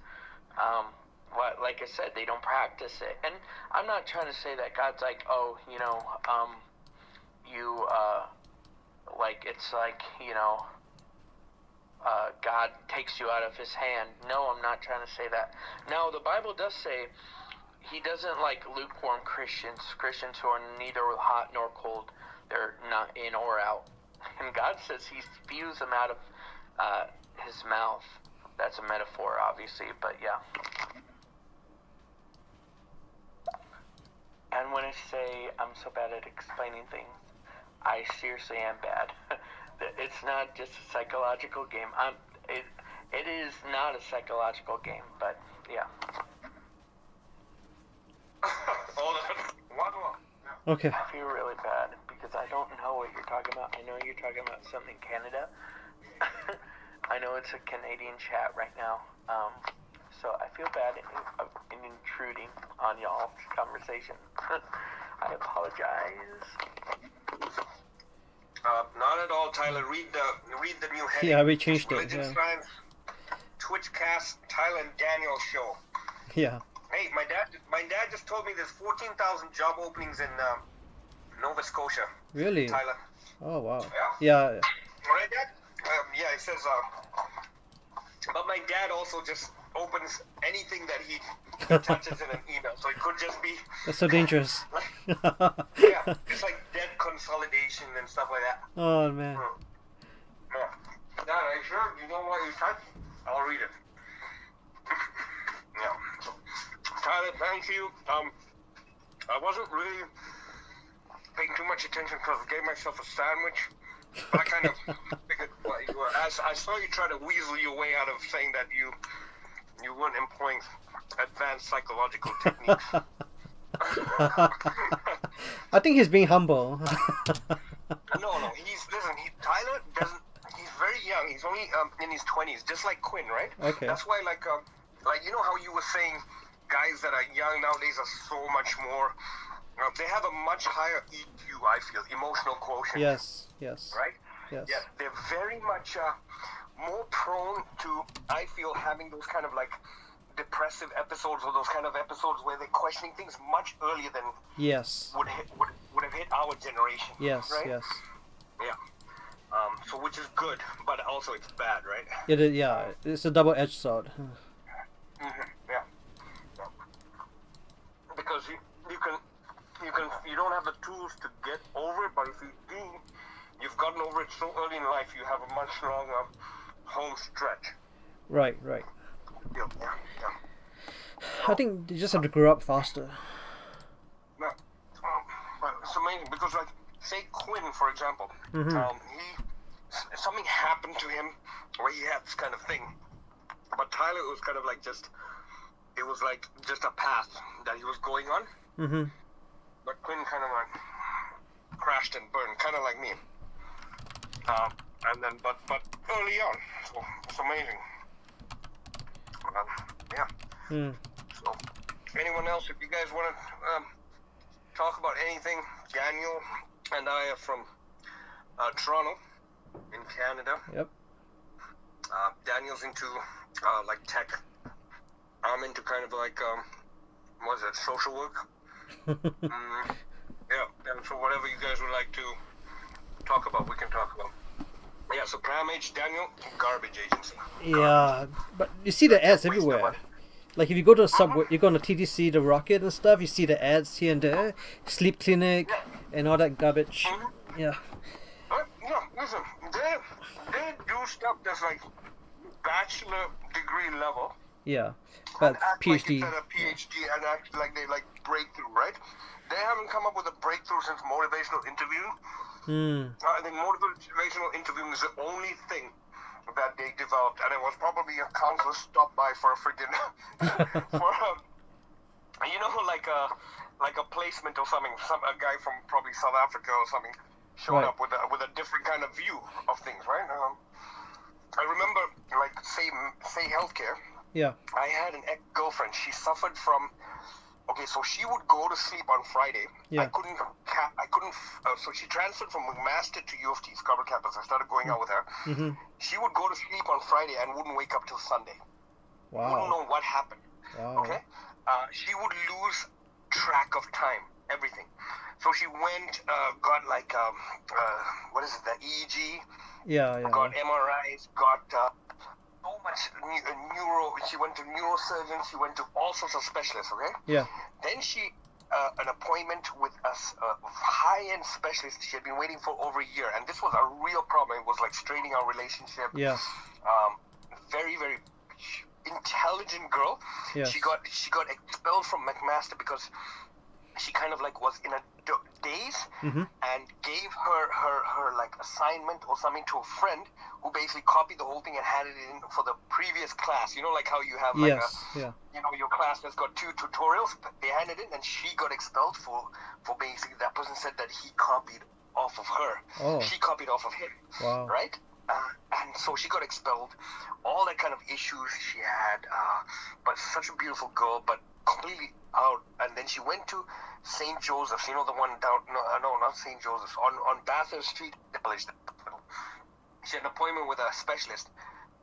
Speaker 4: like I said, they don't practice it. And I'm not trying to say that God's like, oh, it's like, God takes you out of his hand. No, I'm not trying to say that. Now, the Bible does say he doesn't like lukewarm Christians who are neither hot nor cold. They're not in or out. And God says he spews them out of his mouth. That's a metaphor, obviously, but yeah. And when I say I'm so bad at explaining things, I seriously am bad. It's not just a psychological game. It is not a psychological game, but yeah.
Speaker 1: Okay.
Speaker 4: I feel really bad because I don't know what you're talking about. I know you're talking about something in Canada. I know it's a Canadian chat right now, so I feel bad in intruding on y'all's conversation. I apologize.
Speaker 2: Not at all, Tyler. Read the new heading.
Speaker 1: Yeah, we changed it.
Speaker 2: Religion
Speaker 1: Yeah.
Speaker 2: Science, Twitchcast, Tyler and Daniel show.
Speaker 1: Yeah.
Speaker 2: Hey, my dad just told me there's 14,000 job openings in Nova Scotia.
Speaker 1: Really?
Speaker 2: Tyler.
Speaker 1: Oh wow.
Speaker 2: Yeah.
Speaker 1: Yeah.
Speaker 2: Right, Dad? Yeah, it says. But my dad also just opens anything that he touches in an email, so it could just be.
Speaker 1: That's so dangerous.
Speaker 2: Yeah, it's like debt consolidation and stuff like that.
Speaker 1: Oh man.
Speaker 2: Yeah. Dad, are you sure? You know what you typed? I'll read it. Yeah. So, Tyler, thank you. I wasn't really paying too much attention because I gave myself a sandwich. But I kind of figured what you were. I saw you try to weasel your way out of saying that you weren't employing advanced psychological techniques.
Speaker 1: I think he's being humble.
Speaker 2: No, Tyler doesn't. He's very young. He's only in his 20s, just like Quinn, right?
Speaker 1: Okay.
Speaker 2: That's why, like you know how you were saying, guys that are young nowadays are so much more. They have a much higher EQ, I feel, emotional quotient.
Speaker 1: Yes. Yes.
Speaker 2: Right?
Speaker 1: Yes.
Speaker 2: Yeah, they're very much more prone to, I feel, having those kind of like depressive episodes or those kind of episodes where they're questioning things much earlier than
Speaker 1: Yes.
Speaker 2: would have hit our generation.
Speaker 1: Yes.
Speaker 2: Right?
Speaker 1: Yes.
Speaker 2: Yeah. So which is good, but also it's bad, right?
Speaker 1: It is. Yeah. It's a double-edged sword.
Speaker 2: Yeah. Because you don't have the tools to get over it, but if you do, you've gotten over it so early in life, you have a much longer home stretch.
Speaker 1: Right. Right.
Speaker 2: Yeah.
Speaker 1: I think they just have to grow up faster.
Speaker 2: Yeah. But it's amazing because, like, say Quinn, for example, something happened to him where he had this kind of thing. But Tyler, it was kind of like just a path that he was going on.
Speaker 1: Mm-hmm.
Speaker 2: But Quinn kind of like crashed and burned, kind of like me. And then, but early on, so it's amazing. Yeah. So, anyone else, if you guys want to talk about anything, Daniel and I are from Toronto, in Canada.
Speaker 1: Yep.
Speaker 2: Daniel's into like tech. I'm into kind of like what is it, social work. Yeah, and so whatever you guys would like to talk about, we can talk about. Yeah, so Pram H. Daniel, garbage agency.
Speaker 1: Yeah, but you see the ads everywhere. Like if you go to a subway, you go on the TTC, the Rocket and stuff, you see the ads here and there, sleep clinic and all that garbage. Yeah.
Speaker 2: No, listen, they do stuff that's like bachelor degree level.
Speaker 1: Yeah, but
Speaker 2: act
Speaker 1: PhD.
Speaker 2: like it's at a PhD and act like they like breakthrough, right? They haven't come up with a breakthrough since motivational interviewing. I think motivational interviewing is the only thing that they developed, and it was probably a counselor stopped by for a freaking for you know, like a placement or something. A guy from probably South Africa or something showed up with a different kind of view of things, right? I remember, like, say healthcare.
Speaker 1: Yeah.
Speaker 2: I had an ex-girlfriend. She suffered from. Okay, so she would go to sleep on Friday.
Speaker 1: Yeah.
Speaker 2: I couldn't. So she transferred from McMaster to U of T, Scarborough campus. I started going out with her.
Speaker 1: Mm-hmm.
Speaker 2: She would go to sleep on Friday and wouldn't wake up till Sunday. Wouldn't
Speaker 1: Wow.
Speaker 2: know what happened.
Speaker 1: Wow.
Speaker 2: Okay. She would lose track of time, everything. So she went, got like what is it, the EEG?
Speaker 1: Yeah. Yeah.
Speaker 2: Got MRIs, got so much neuro. She went to neurosurgeons. She went to all sorts of specialists. Okay.
Speaker 1: Yeah.
Speaker 2: Then she an appointment with a high-end specialist. She had been waiting for over a year, and this was a real problem. It was like straining our relationship.
Speaker 1: Yeah.
Speaker 2: Very, very intelligent girl.
Speaker 1: Yes.
Speaker 2: She got expelled from McMaster because she kind of like was in a daze and gave her like assignment or something to a friend who basically copied the whole thing and handed it in for the previous class. You know, like how you have like you know, your class has got 2 tutorials. They handed it and she got expelled for basically that person said that he copied off of her.
Speaker 1: Oh.
Speaker 2: She copied off of him.
Speaker 1: Wow.
Speaker 2: Right? And so she got expelled. All that kind of issues she had, but such a beautiful girl, but completely out. And then she went to St. Joseph's, the one down, no, not St. Joseph's, on Bathurst Street. She had an appointment with a specialist,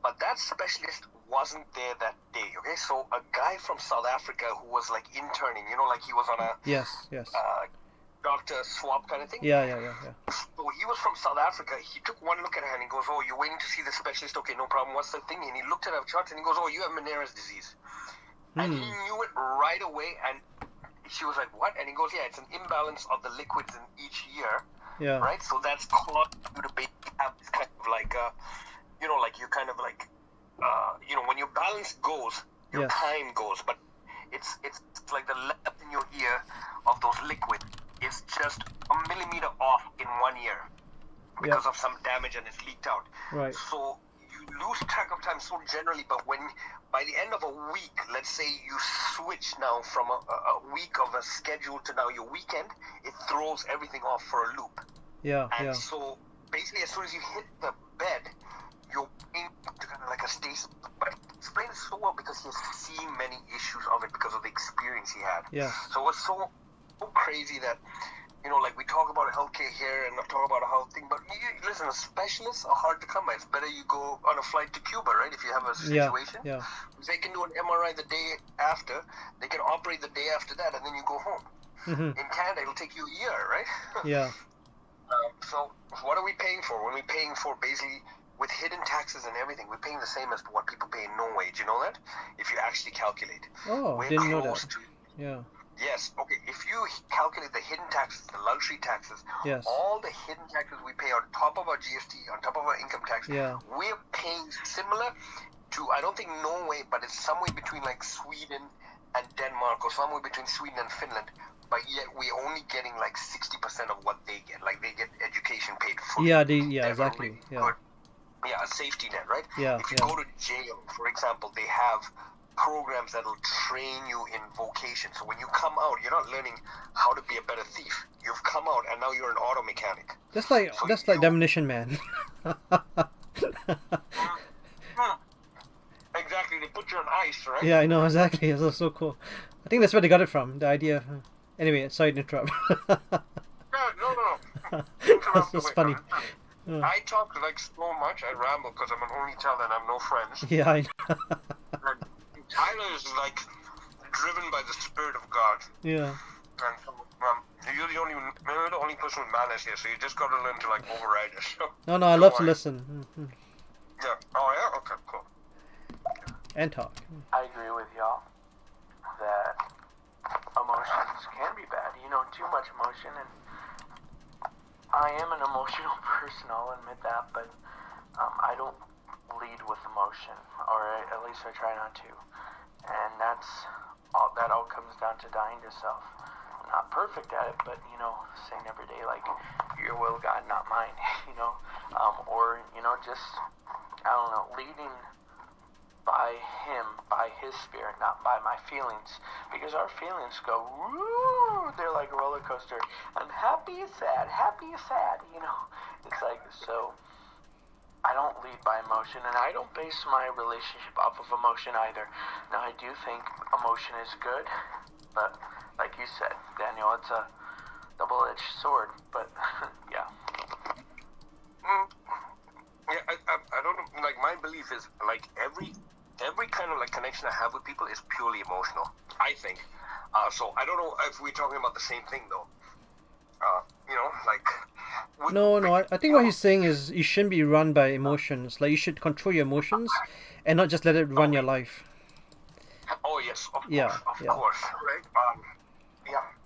Speaker 2: but that specialist wasn't there that day, okay? So a guy from South Africa who was like interning, like he was on a
Speaker 1: Yes.
Speaker 2: doctor swab kind of thing.
Speaker 1: Yeah.
Speaker 2: So he was from South Africa. He took one look at her and he goes, "Oh, you're waiting to see the specialist? Okay, no problem. What's the thing?" And he looked at her charts and he goes, "Oh, you have Meniere's disease." And he knew it right away. And she was like, "What?" And he goes, "Yeah, it's an imbalance of the liquids in each year,
Speaker 1: Yeah.
Speaker 2: right? So that's caused you to have this kind of like, like you kind of like, when your balance goes, your
Speaker 1: Yes.
Speaker 2: time goes, but it's like the length in your ear of those liquids is just a millimeter off in 1 year because of some damage and it's leaked out.
Speaker 1: Right.
Speaker 2: So you lose track of time so generally, but when by the end of a week, let's say you switch now from a week of a schedule to now your weekend, it throws everything off for a loop.
Speaker 1: Yeah.
Speaker 2: And so basically as soon as you hit the bed, you're into kind of like a stasis. But he explained it so well because he's seen many issues of it because of the experience he had.
Speaker 1: Yes.
Speaker 2: So it was so crazy that, like we talk about healthcare here and talk about a health thing, but listen, specialists are hard to come by. It's better you go on a flight to Cuba, right? If you have a situation.
Speaker 1: Yeah.
Speaker 2: They can do an MRI the day after, they can operate the day after that, and then you go home.
Speaker 1: Mm-hmm.
Speaker 2: In Canada, it'll take you a year, right?
Speaker 1: Yeah.
Speaker 2: So what are we paying for? When we're paying for basically with hidden taxes and everything, we're paying the same as what people pay in Norway. Do you know that? If you actually calculate.
Speaker 1: Oh,
Speaker 2: We're
Speaker 1: didn't know
Speaker 2: close
Speaker 1: that.
Speaker 2: to-
Speaker 1: Yeah.
Speaker 2: Yes. Okay. If you calculate the hidden taxes, the luxury taxes,
Speaker 1: Yes.
Speaker 2: all the hidden taxes we pay on top of our GST, on top of our income tax,
Speaker 1: Yeah.
Speaker 2: we're paying similar to, I don't think Norway, but it's somewhere between like Sweden and Denmark, or somewhere between Sweden and Finland. But yet we're only getting like 60% of what they get. Like they get education paid for.
Speaker 1: Yeah.
Speaker 2: They have a
Speaker 1: Exactly.
Speaker 2: really
Speaker 1: Yeah.
Speaker 2: good- a safety net, right?
Speaker 1: Yeah,
Speaker 2: If you
Speaker 1: yeah.
Speaker 2: go to jail, for example, they have programs that'll train you in vocation. So when you come out, you're not learning how to be a better thief. You've come out and now you're an auto mechanic.
Speaker 1: That's like
Speaker 2: So
Speaker 1: that's like
Speaker 2: you-
Speaker 1: Demolition Man.
Speaker 2: Exactly, they put you on ice, right?
Speaker 1: Yeah, I know exactly. It's so cool. I think that's where they got it from. The idea. Anyway, sorry to interrupt.
Speaker 2: No.
Speaker 1: That's just funny.
Speaker 2: I talk like so much, I ramble because I'm an only child and I have no friends.
Speaker 1: Yeah, I know.
Speaker 2: And Tyler is like driven by the spirit of God.
Speaker 1: Yeah.
Speaker 2: And so, you're the only person with manners here, so you just got to learn to like override it. So,
Speaker 1: No, I
Speaker 2: don't
Speaker 1: love to
Speaker 2: worry.
Speaker 1: listen. Mhm.
Speaker 2: Yeah. Oh yeah. Okay. Cool.
Speaker 1: And talk.
Speaker 4: I agree with y'all that emotions can be bad. Too much emotion, and I am an emotional person, I'll admit that, but I don't lead with emotion, or at least I try not to. And that all comes down to dying to self. I'm not perfect at it, but saying every day like, "Your will, God, not mine," or just I don't know, leading by Him, by His Spirit, not by my feelings, because our feelings go woo. They're like a roller coaster. I'm happy, sad, It's like so. I don't lead by emotion, and I don't base my relationship off of emotion either. Now, I do think emotion is good, but like you said, Daniel, it's a double-edged sword. But yeah.
Speaker 2: Yeah, I don't know. Like my belief is like every kind of like connection I have with people is purely emotional. I think. So I don't know if we're talking about the same thing though. Like.
Speaker 1: No, I think what he's saying is you shouldn't be run by emotions. Like you should control your emotions, and not just let it run your life.
Speaker 2: Oh yes, of
Speaker 1: Yeah,
Speaker 2: course,
Speaker 1: yeah.
Speaker 2: right?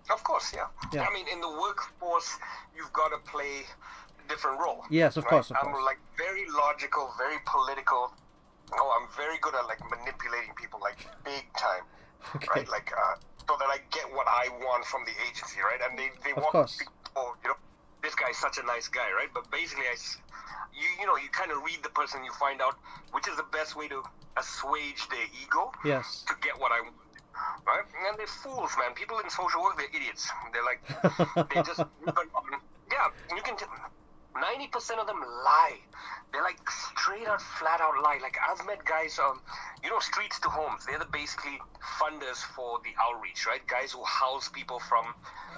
Speaker 2: Of course, yeah.
Speaker 1: Yeah.
Speaker 2: I mean, in the workforce, you've got to play a different role.
Speaker 1: Yes, of
Speaker 2: right?
Speaker 1: course, of
Speaker 2: I'm
Speaker 1: course.
Speaker 2: like very logical, very political. Oh, I'm very good at like manipulating people, like big time,
Speaker 1: Okay.
Speaker 2: right? Like so that I get what I want from the agency, right? And they
Speaker 1: Of
Speaker 2: want
Speaker 1: course.
Speaker 2: people, this guy's such a nice guy, right? But basically, you kind of read the person, you find out which is the best way to assuage their ego
Speaker 1: Yes.
Speaker 2: to get what I want. Right? And they're fools, man. People in social work, they're idiots. They're like, they just, yeah, you can 90% of them lie. They're like straight out, flat out lie. Like I've met guys, Streets to Homes. They're the basically funders for the outreach, right? Guys who house people from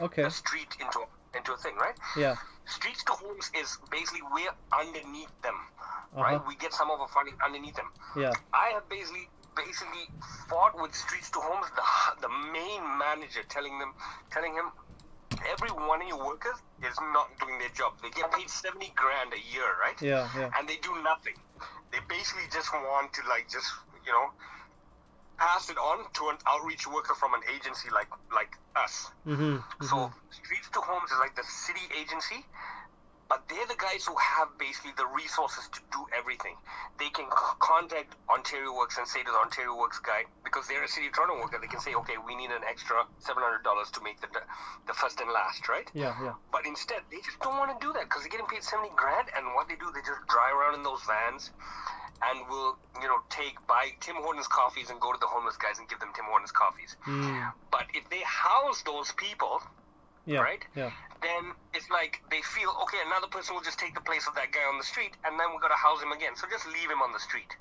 Speaker 1: Okay.
Speaker 2: the street into a thing, right?
Speaker 1: Yeah.
Speaker 2: Streets to Homes is basically we're underneath them, right?
Speaker 1: Uh-huh.
Speaker 2: We get some of our funding underneath them.
Speaker 1: Yeah.
Speaker 2: I have basically fought with Streets to Homes, the main manager, telling him, every one of your workers is not doing their job. They get paid 70 grand a year, right?
Speaker 1: Yeah. Yeah.
Speaker 2: And they do nothing. They basically just want to pass it on to an outreach worker from an agency like us.
Speaker 1: Mm-hmm.
Speaker 2: So Streets to Homes is like the city agency, but they're the guys who have basically the resources to do everything. They can contact Ontario Works and say to the Ontario Works guy, because they're a City of Toronto worker, they can say, okay, we need an extra $700 to make the first and last, right?
Speaker 1: Yeah. Yeah.
Speaker 2: But instead, they just don't want to do that because they're getting paid 70 grand, and what they do, they just drive around in those vans and will, buy Tim Hortons coffees and go to the homeless guys and give them Tim Hortons coffees.
Speaker 1: Mm.
Speaker 2: But if they house those people,
Speaker 1: Yeah.
Speaker 2: right?
Speaker 1: Yeah.
Speaker 2: Then it's like they feel, okay, another person will just take the place of that guy on the street, and then we're going to house him again. So just leave him on the street.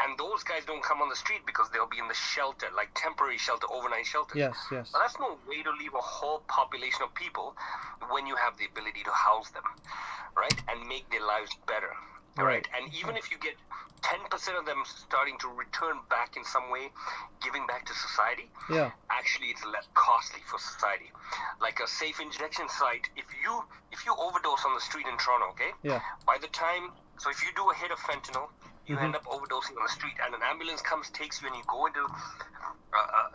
Speaker 2: And those guys don't come on the street because they'll be in the shelter, like temporary shelter, overnight shelter.
Speaker 1: Yes. Yes.
Speaker 2: But that's no way to leave a whole population of people when you have the ability to house them, right? And make their lives better.
Speaker 1: Right.
Speaker 2: And even if you get 10% of them starting to return back in some way, giving back to society,
Speaker 1: Yeah.
Speaker 2: actually it's less costly for society. Like a safe injection site, if you overdose on the street in Toronto, okay?
Speaker 1: Yeah.
Speaker 2: By the time, so if you do a hit of fentanyl, you end up overdosing on the street, and an ambulance comes, takes you, and you go into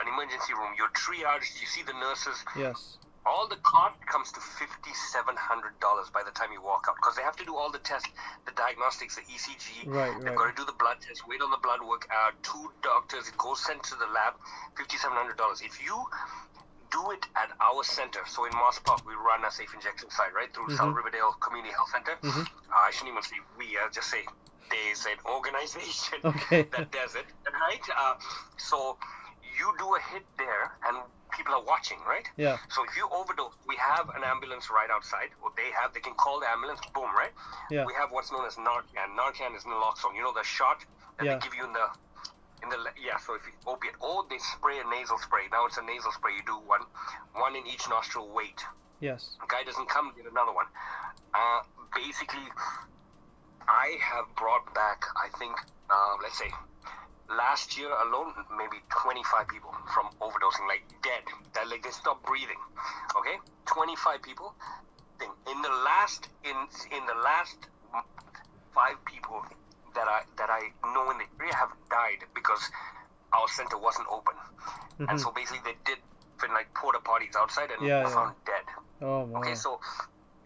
Speaker 2: an emergency room. You're triaged, you see the nurses.
Speaker 1: Yes.
Speaker 2: All the cost comes to $5,700 by the time you walk out, because they have to do all the tests, the diagnostics, the ECG.
Speaker 1: Right,
Speaker 2: They've
Speaker 1: right.
Speaker 2: got to do the blood test, wait on the blood work. 2 doctors, it goes sent to the lab, $5,700. If you do it at our center, so in Moss Park, we run a safe injection site, right, through South Riverdale Community Health Center. I shouldn't even say we, I'll just say there's an organization
Speaker 1: Okay.
Speaker 2: that does it, right? So you do a hit there, and people are watching, right?
Speaker 1: Yeah.
Speaker 2: So if you overdose, we have an ambulance right outside, or they can call the ambulance, boom, right?
Speaker 1: Yeah.
Speaker 2: We have what's known as Narcan. Narcan is naloxone. You know the shot that
Speaker 1: Yeah.
Speaker 2: they give you in the so if you opiate, or they spray a nasal spray. Now it's a nasal spray. You do one in each nostril. Wait,
Speaker 1: Yes.
Speaker 2: the guy doesn't come, get another one. Basically, I have brought back, I think, let's say, last year alone, maybe 25 people from overdosing, like dead, that like they stopped breathing. Okay, 25 people. In the last 5 people that I know in the area have died because our center wasn't open, and so basically they did like porta potties outside and
Speaker 1: Yeah,
Speaker 2: were
Speaker 1: yeah.
Speaker 2: found dead.
Speaker 1: Oh wow.
Speaker 2: Okay, so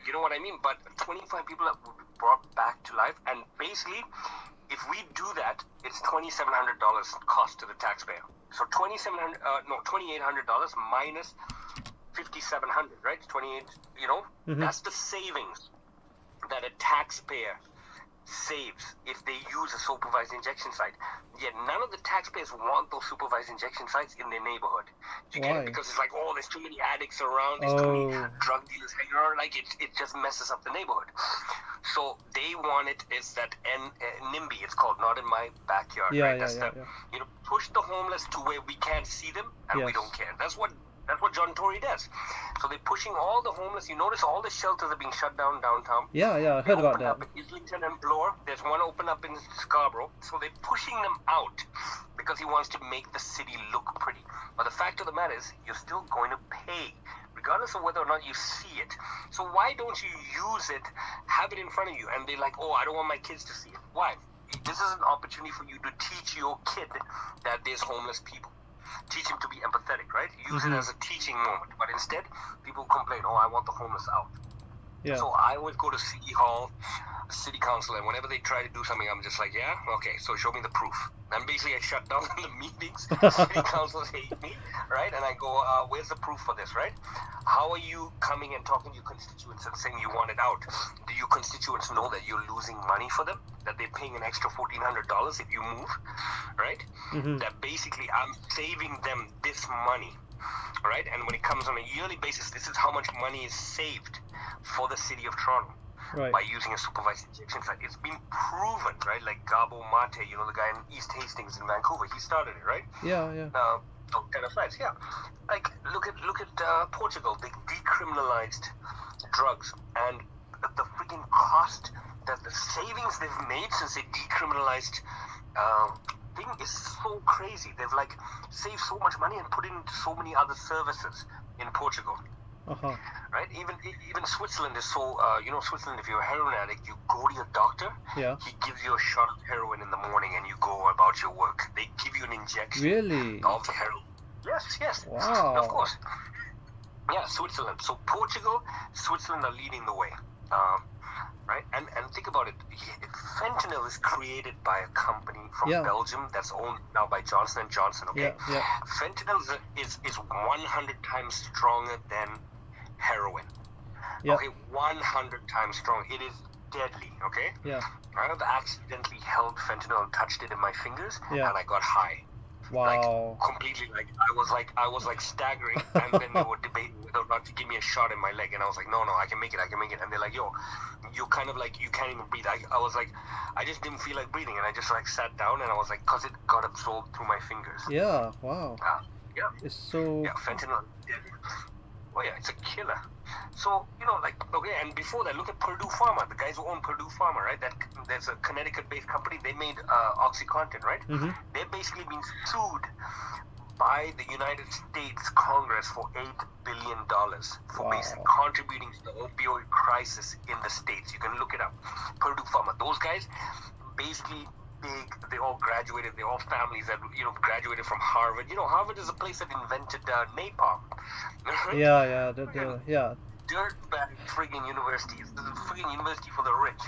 Speaker 2: you know what I mean? But 25 people that will be brought back to life, and basically, if we do that, it's $2,700 cost to the taxpayer. So $2,800 minus $5,700, right? 28. You know, that's the savings that a taxpayer saves if they use a supervised injection site. Yet none of the taxpayers want those supervised injection sites in their neighborhood. You get
Speaker 1: Why?
Speaker 2: it? Because it's like, oh, there's too many addicts around, there's too many drug dealers hanging around. Like it just messes up the neighborhood. So they want it is that NIMBY, it's called, not in my backyard.
Speaker 1: Yeah,
Speaker 2: right?
Speaker 1: yeah,
Speaker 2: That's
Speaker 1: yeah,
Speaker 2: the,
Speaker 1: yeah.
Speaker 2: You know, push the homeless to where we can't see them and we
Speaker 1: Yes.
Speaker 2: don't care. That's what John Tory does. So they're pushing all the homeless. You notice all the shelters are being shut down downtown.
Speaker 1: Yeah, I heard about
Speaker 2: Open
Speaker 1: that.
Speaker 2: up in Islington and Bloor. There's one open up in Scarborough. So they're pushing them out because he wants to make the city look pretty. But the fact of the matter is, you're still going to pay, regardless of whether or not you see it. So why don't you use it, have it in front of you? And they're like, oh, I don't want my kids to see it. Why? This is an opportunity for you to teach your kid that there's homeless people. Teach him to be empathetic, right? Use it as a teaching moment. But instead, people complain, oh, I want the homeless out.
Speaker 1: Yeah.
Speaker 2: So I always go to City Hall, City Council, and whenever they try to do something, I'm just like, yeah, okay, so show me the proof. And basically, I shut down the meetings. City councils hate me, right? And I go, where's the proof for this, right? How are you coming and talking to your constituents and saying you want it out? Do your constituents know that you're losing money for them? That they're paying an extra $1,400 if you move, right? That basically I'm saving them this money, right? And when it comes on a yearly basis, this is how much money is saved for the city of Toronto.
Speaker 1: Right.
Speaker 2: by using a supervised injection site. It's been proven, right? Like Gabo Mate, you know, the guy in East Hastings in Vancouver, he started it, right?
Speaker 1: Yeah, yeah.
Speaker 2: Those kind of flights, yeah. Like look at Portugal. They decriminalized drugs, and the freaking cost, that the savings they've made since they decriminalized thing is so crazy. They've like saved so much money and put it into so many other services in Portugal.
Speaker 1: Uh-huh.
Speaker 2: Right? Even Switzerland is so, you know, Switzerland, if you're a heroin addict, you go to your doctor,
Speaker 1: Yeah.
Speaker 2: he gives you a shot of heroin in the morning and you go about your work. They give you an injection
Speaker 1: Really?
Speaker 2: of heroin. Yes.
Speaker 1: Wow.
Speaker 2: Of course. Yeah, Switzerland. So Portugal, Switzerland are leading the way. Right? And think about it. Fentanyl is created by a company from
Speaker 1: Yeah.
Speaker 2: Belgium that's owned now by Johnson & Johnson, okay?
Speaker 1: Yeah.
Speaker 2: Fentanyl is 100 times stronger than heroin.
Speaker 1: Yeah.
Speaker 2: Okay, 100 times strong. It is deadly, okay?
Speaker 1: Yeah.
Speaker 2: I have accidentally held fentanyl and touched it in my fingers,
Speaker 1: Yeah.
Speaker 2: and I got high.
Speaker 1: Wow.
Speaker 2: Like completely, like I was like staggering, and then they were debating whether or not to give me a shot in my leg, and I was like, no, I can make it, and they're like, yo, you kind of like, you can't even breathe. I was like, I just didn't feel like breathing, and I just like sat down, and I was like, cause it got absorbed through my fingers.
Speaker 1: Yeah. Wow.
Speaker 2: Yeah.
Speaker 1: It's so.
Speaker 2: Yeah, fentanyl. Oh yeah, it's a killer. So, you know, like, okay, and before that, look at Purdue Pharma, the guys who own Purdue Pharma, right? There's a Connecticut-based company. They made OxyContin, right?
Speaker 1: Mm-hmm.
Speaker 2: They've basically been sued by the United States Congress for $8 billion for
Speaker 1: Wow.
Speaker 2: basically contributing to the opioid crisis in the States. You can look it up. Purdue Pharma. Those guys basically big. They all graduated. They're all families that, you know, graduated from Harvard. You know, Harvard is a place that invented napalm.
Speaker 1: Yeah. Yeah.
Speaker 2: Dirtbag friggin' university. It's the friggin' university for the rich.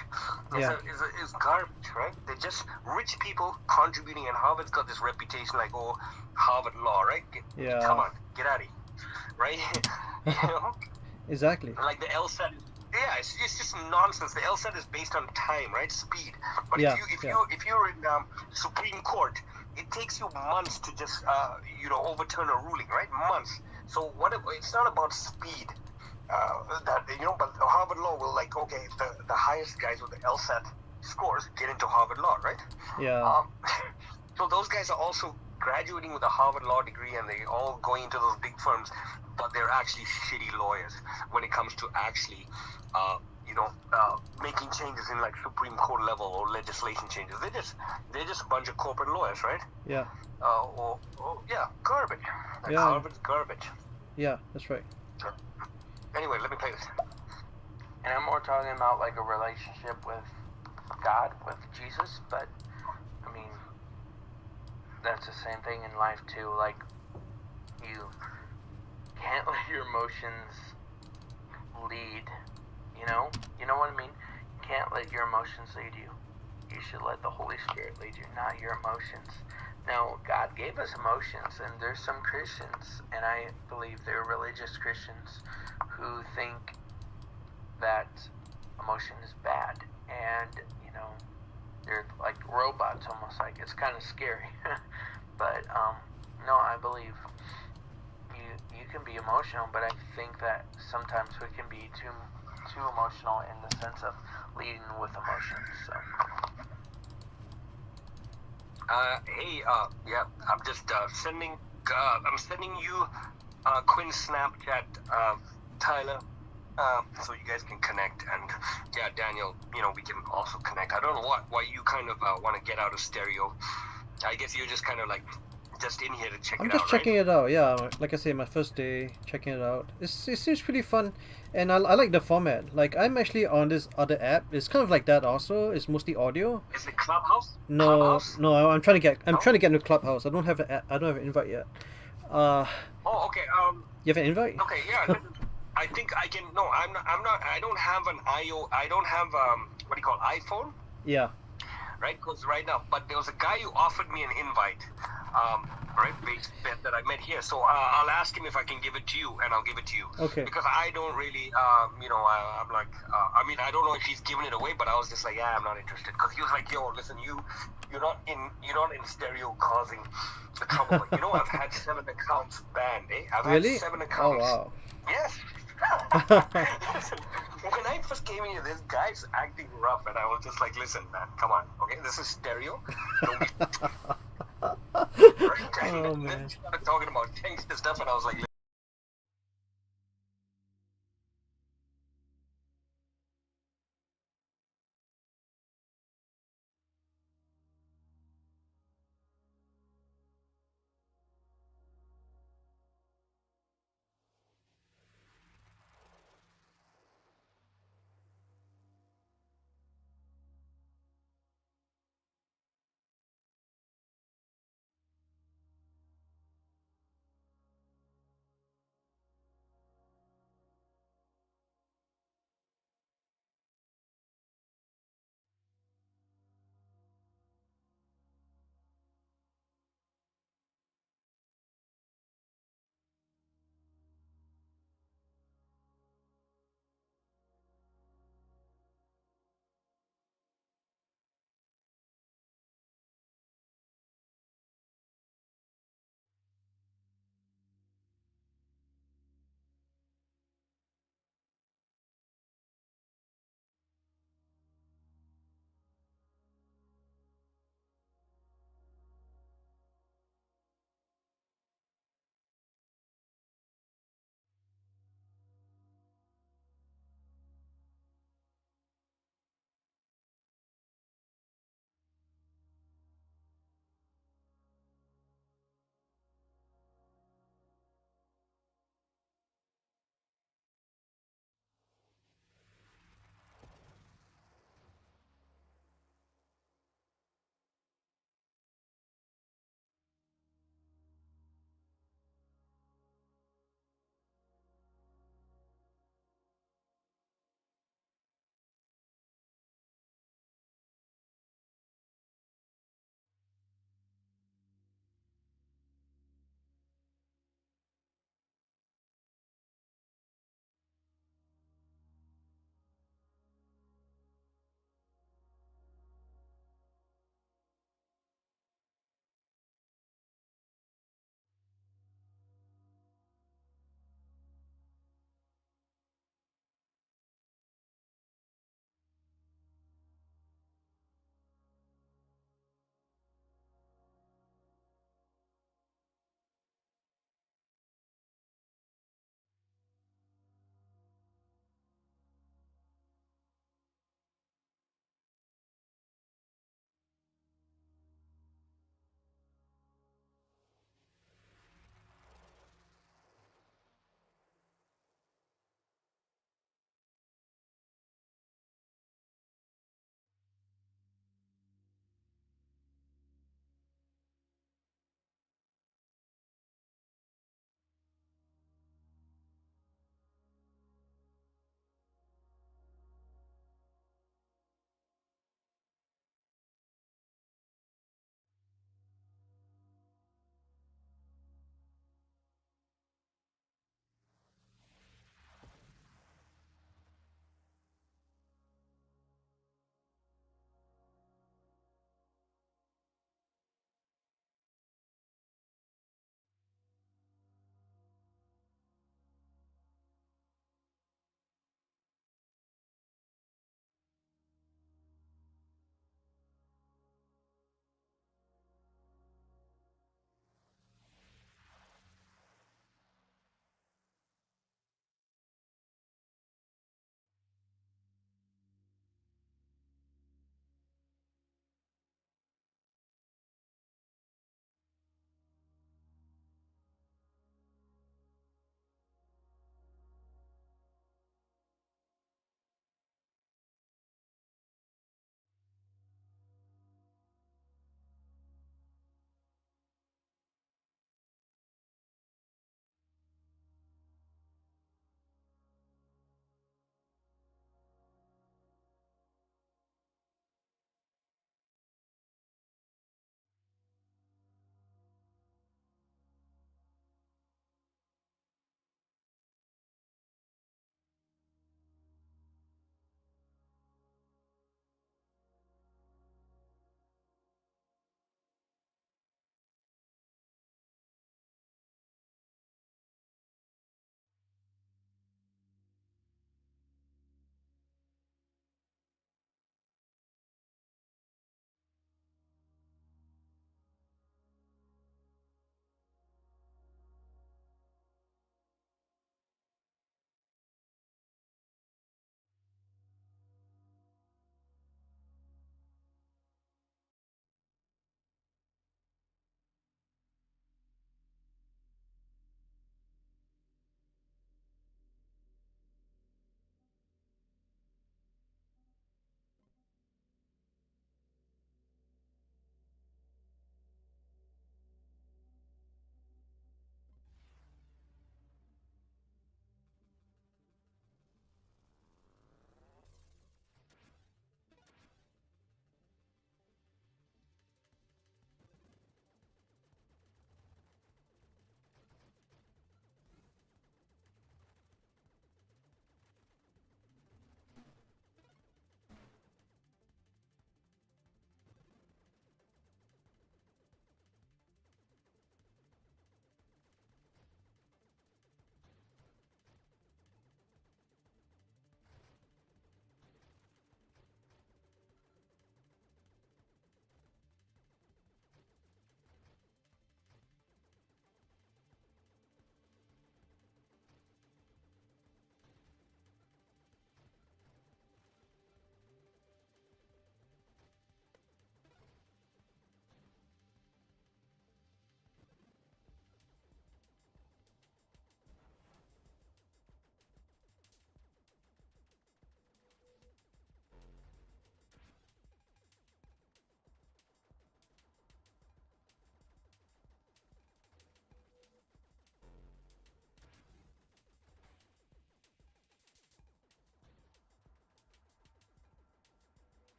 Speaker 1: Yeah.
Speaker 2: It's garbage, right? They're just rich people contributing, and Harvard's got this reputation like, oh, Harvard law, right?
Speaker 1: Yeah.
Speaker 2: Come on, get out of here, right? You know,
Speaker 1: Exactly.
Speaker 2: like the LSAT. Yeah, it's just nonsense. The LSAT is based on time, right? Speed. But
Speaker 1: Yeah,
Speaker 2: if you're in Supreme Court, it takes you months to just you know, overturn a ruling, right? Months. So it's not about speed. That, you know, but Harvard law will, like, okay, the highest guys with the LSAT scores get into Harvard law, right?
Speaker 1: Yeah.
Speaker 2: So those guys are also graduating with a Harvard law degree, and they all going into those big firms, but they're actually shitty lawyers when it comes to actually, you know, making changes in like Supreme Court level or legislation changes. They're just a bunch of corporate lawyers, right?
Speaker 1: Yeah.
Speaker 2: Yeah, garbage. Like,
Speaker 1: Yeah.
Speaker 2: Harvard's garbage.
Speaker 1: Yeah. That's right.
Speaker 2: Anyway, let me play this.
Speaker 4: And I'm more talking about like a relationship with God, with Jesus, but I mean, that's the same thing in life too. Like, you can't let your emotions lead, you know what I mean? You can't let your emotions lead you. You should let the Holy Spirit lead you, not your emotions. Now, God gave us emotions, and there's some Christians, and I believe they're religious Christians, who think that emotion is bad, and, you know, they're like robots almost. Like, it's kind of scary. But no, I believe you can be emotional, but I think that sometimes we can be too emotional in the sense of leading with emotions. So
Speaker 2: yeah, I'm just sending you Quinn's Snapchat, Tyler, so you guys can connect. And yeah, Daniel, you know, we can also connect. I don't know why you kind of want to get out of stereo. I guess you're just kind of like just in here to check
Speaker 1: I'm
Speaker 2: it
Speaker 1: just
Speaker 2: out,
Speaker 1: checking
Speaker 2: right?
Speaker 1: it out. Yeah, like I say, my first day checking it out. It seems pretty fun, and I like the format. Like, I'm actually on this other app. It's kind of like that also. It's mostly audio.
Speaker 2: Is it Clubhouse?
Speaker 1: No,
Speaker 2: Clubhouse?
Speaker 1: no. I'm trying to get
Speaker 2: No?
Speaker 1: into Clubhouse. I don't have an invite yet.
Speaker 2: Oh, okay.
Speaker 1: You have an invite?
Speaker 2: Okay, yeah. I think I can. No, I'm not. I don't have an I don't have what do you call it, iPhone?
Speaker 1: Yeah.
Speaker 2: Right? Because right now, but there was a guy who offered me an invite, right, that I met here. So I'll ask him if I can give it to you, and I'll give it to you.
Speaker 1: Okay.
Speaker 2: Because I don't really, you know, I'm like, I mean, I don't know if he's giving it away, but I was just like, yeah, I'm not interested. Because he was like, yo, listen, you're not in stereo causing the trouble. You know, I've had 7 accounts banned, eh? I've
Speaker 1: Really?
Speaker 2: had 7 accounts.
Speaker 1: Oh wow.
Speaker 2: Yes. When I I first came in here, this guy's acting rough, and I was just like, listen, man, come on, okay, this is stereo. Don't be right?
Speaker 1: Oh,
Speaker 2: And then
Speaker 1: man.
Speaker 2: she started talking about gangster stuff, and I was like,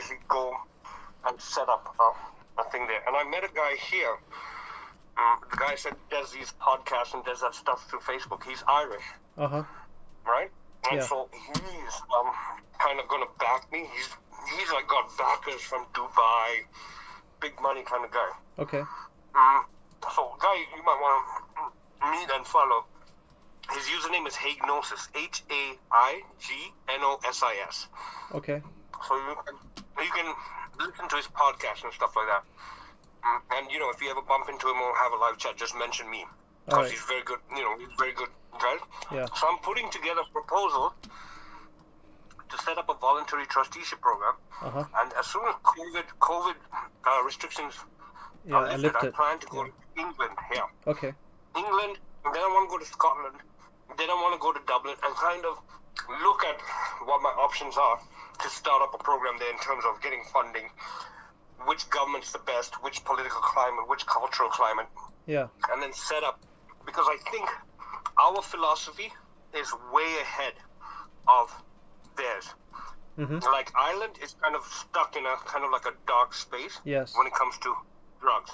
Speaker 2: basically go and set up a thing there. And I met a guy here. The guy said does these podcasts and does that stuff through Facebook. He's Irish,
Speaker 1: Uh-huh.
Speaker 2: right? And
Speaker 1: Yeah.
Speaker 2: so he's kind of gonna back me. He's like got backers from Dubai, big money kind of guy.
Speaker 1: Okay.
Speaker 2: So guy you might want to meet and follow. His username is Haignosis, Haignosis.
Speaker 1: Okay.
Speaker 2: So you can listen to his podcast and stuff like that. And you know, if you ever bump into him or have a live chat, just mention me because
Speaker 1: Alright.
Speaker 2: he's very good. You know, he's very good, right?
Speaker 1: Yeah.
Speaker 2: So I'm putting together a proposal to set up a voluntary trusteeship program.
Speaker 1: Uh-huh.
Speaker 2: And as soon as COVID restrictions
Speaker 1: Yeah,
Speaker 2: are
Speaker 1: I
Speaker 2: lifted, I
Speaker 1: lifted.
Speaker 2: plan to go to England. Yeah,
Speaker 1: Okay.
Speaker 2: England. And then I want to go to Scotland. Then I want to go to Dublin and kind of look at what my options are to start up a program there in terms of getting funding, which government's the best, which political climate, which cultural climate,
Speaker 1: Yeah.
Speaker 2: and then set up. Because I think our philosophy is way ahead of theirs.
Speaker 1: Mm-hmm.
Speaker 2: Like Ireland is kind of stuck in a kind of like a dark space
Speaker 1: Yes.
Speaker 2: when it comes to drugs.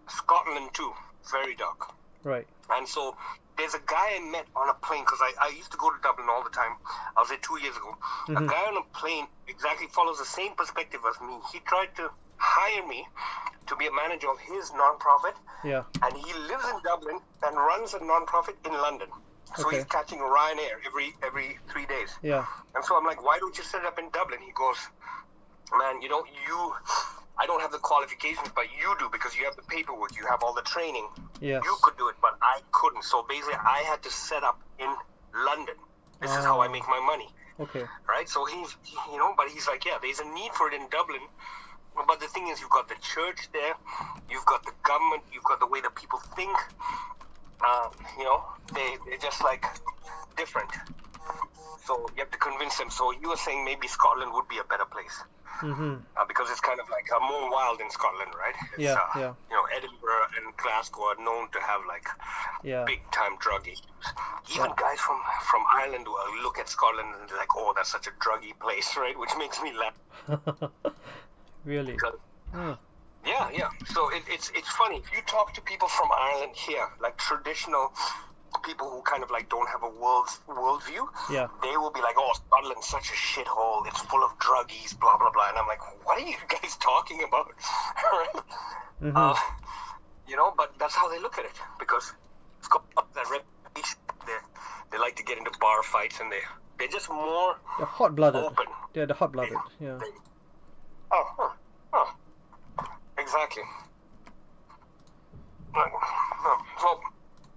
Speaker 2: Scotland too, very dark.
Speaker 1: Right.
Speaker 2: And so there's a guy I met on a plane, because I used to go to Dublin all the time. I was there 2 years ago.
Speaker 1: Mhm.
Speaker 2: A guy on a plane exactly follows the same perspective as me. He tried to hire me to be a manager of his non-profit,
Speaker 1: Yeah.
Speaker 2: and he lives in Dublin and runs a non-profit in London. So
Speaker 1: Okay.
Speaker 2: he's catching Ryanair every 3 days.
Speaker 1: Yeah.
Speaker 2: And so I'm like, why don't you set it up in Dublin? He goes, man, you know, I don't have the qualifications, but you do, because you have the paperwork, you have all the training.
Speaker 1: Yes.
Speaker 2: You could do it, but I couldn't. So basically, I had to set up in London. This is how I make my money,
Speaker 1: Okay.
Speaker 2: right? So but he's like, yeah, there's a need for it in Dublin. But the thing is, you've got the church there, you've got the government, you've got the way that people think. They're just like different. So you have to convince them. So you were saying maybe Scotland would be a better place.
Speaker 1: Mm-hmm.
Speaker 2: Because it's kind of like more wild in Scotland, right? It's,
Speaker 1: Yeah, yeah.
Speaker 2: Edinburgh and Glasgow are known to have like
Speaker 1: Yeah.
Speaker 2: big time drug issues. Even
Speaker 1: Yeah.
Speaker 2: guys from Ireland will look at Scotland and they're like, oh, that's such a druggy place, right? Which makes me laugh.
Speaker 1: Really?
Speaker 2: Because,
Speaker 1: Oh.
Speaker 2: yeah. So it's funny. If you talk to people from Ireland here, like traditional people who kind of like don't have a worldview,
Speaker 1: Yeah.
Speaker 2: they will be like, oh, Scotland's such a shithole, it's full of druggies, blah blah blah. And I'm like, what are you guys talking about? Right?
Speaker 1: Mm-hmm.
Speaker 2: But that's how they look at it, because it's got that reputation. They like to get into bar fights, and they're just more
Speaker 1: They're hot-blooded.
Speaker 2: open.
Speaker 1: Yeah, they're hot-blooded. Yeah.
Speaker 2: Oh, exactly. So,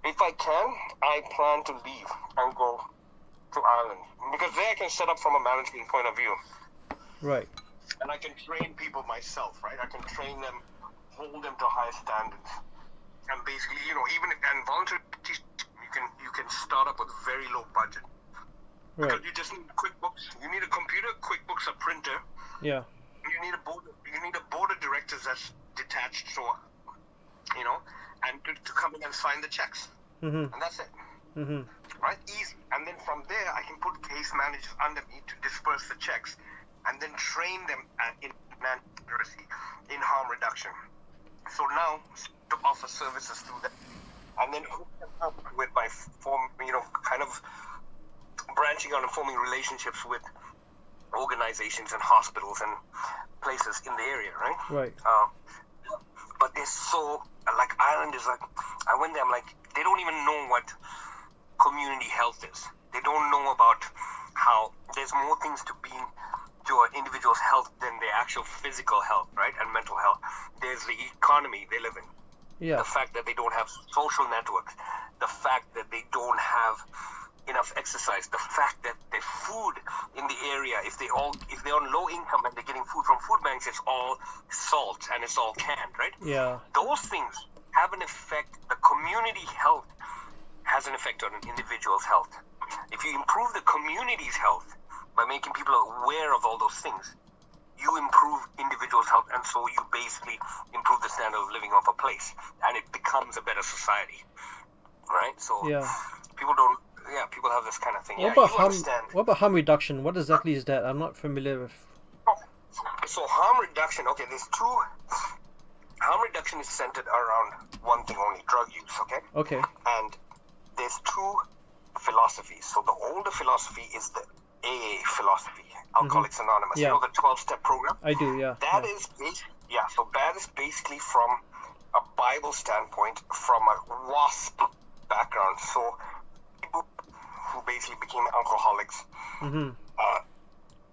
Speaker 2: if I can, I plan to leave and go to Ireland, because there I can set up from a management point of view,
Speaker 1: Right.
Speaker 2: and I can train people myself, right? I can train them, hold them to higher standards, and basically, and voluntary you can start up with very low budget.
Speaker 1: Right.
Speaker 2: Because you just need QuickBooks. You need a computer, QuickBooks, a printer.
Speaker 1: Yeah.
Speaker 2: You need a board of directors that's detached, so and to come in and sign the checks,
Speaker 1: Mm-hmm.
Speaker 2: and that's it,
Speaker 1: Mm-hmm.
Speaker 2: right? Easy. And then from there, I can put case managers under me to disperse the checks, and then train them in accuracy, in harm reduction. So now to offer services through that, and then hook them up with my kind of branching out and forming relationships with organizations and hospitals and places in the area, right?
Speaker 1: Right.
Speaker 2: But they're so, like, Ireland is like, I went there, I'm like, they don't even know what community health is. They don't know about how there's more things to an individual's health than their actual physical health, right? And mental health. There's the economy they live in.
Speaker 1: Yeah.
Speaker 2: The fact that they don't have social networks. The fact that they don't have enough exercise. The fact that the food in the area, if they're on low income and they're getting food from food banks, it's all salt and it's all canned, right?
Speaker 1: Yeah.
Speaker 2: Those things have an effect. The community health has an effect on an individual's health. If you improve the community's health by making people aware of all those things, you improve individuals' health, and so you basically improve the standard of living of a place, and it becomes a better society, right? So
Speaker 1: Yeah.
Speaker 2: people have this kind of thing.
Speaker 1: What
Speaker 2: Yeah,
Speaker 1: about
Speaker 2: you
Speaker 1: harm?
Speaker 2: understand.
Speaker 1: What about harm reduction? What exactly is that? I'm not familiar with.
Speaker 2: So harm reduction. Okay, there's two. Harm reduction is centered around one thing only: drug use. Okay.
Speaker 1: Okay.
Speaker 2: And there's two philosophies. So the older philosophy is the AA philosophy, Alcoholics Anonymous.
Speaker 1: Yeah.
Speaker 2: You know the 12-step program.
Speaker 1: I do. Yeah.
Speaker 2: That
Speaker 1: yeah.
Speaker 2: is so that is basically from a Bible standpoint, from a WASP background. So people who basically became alcoholics
Speaker 1: Mm-hmm.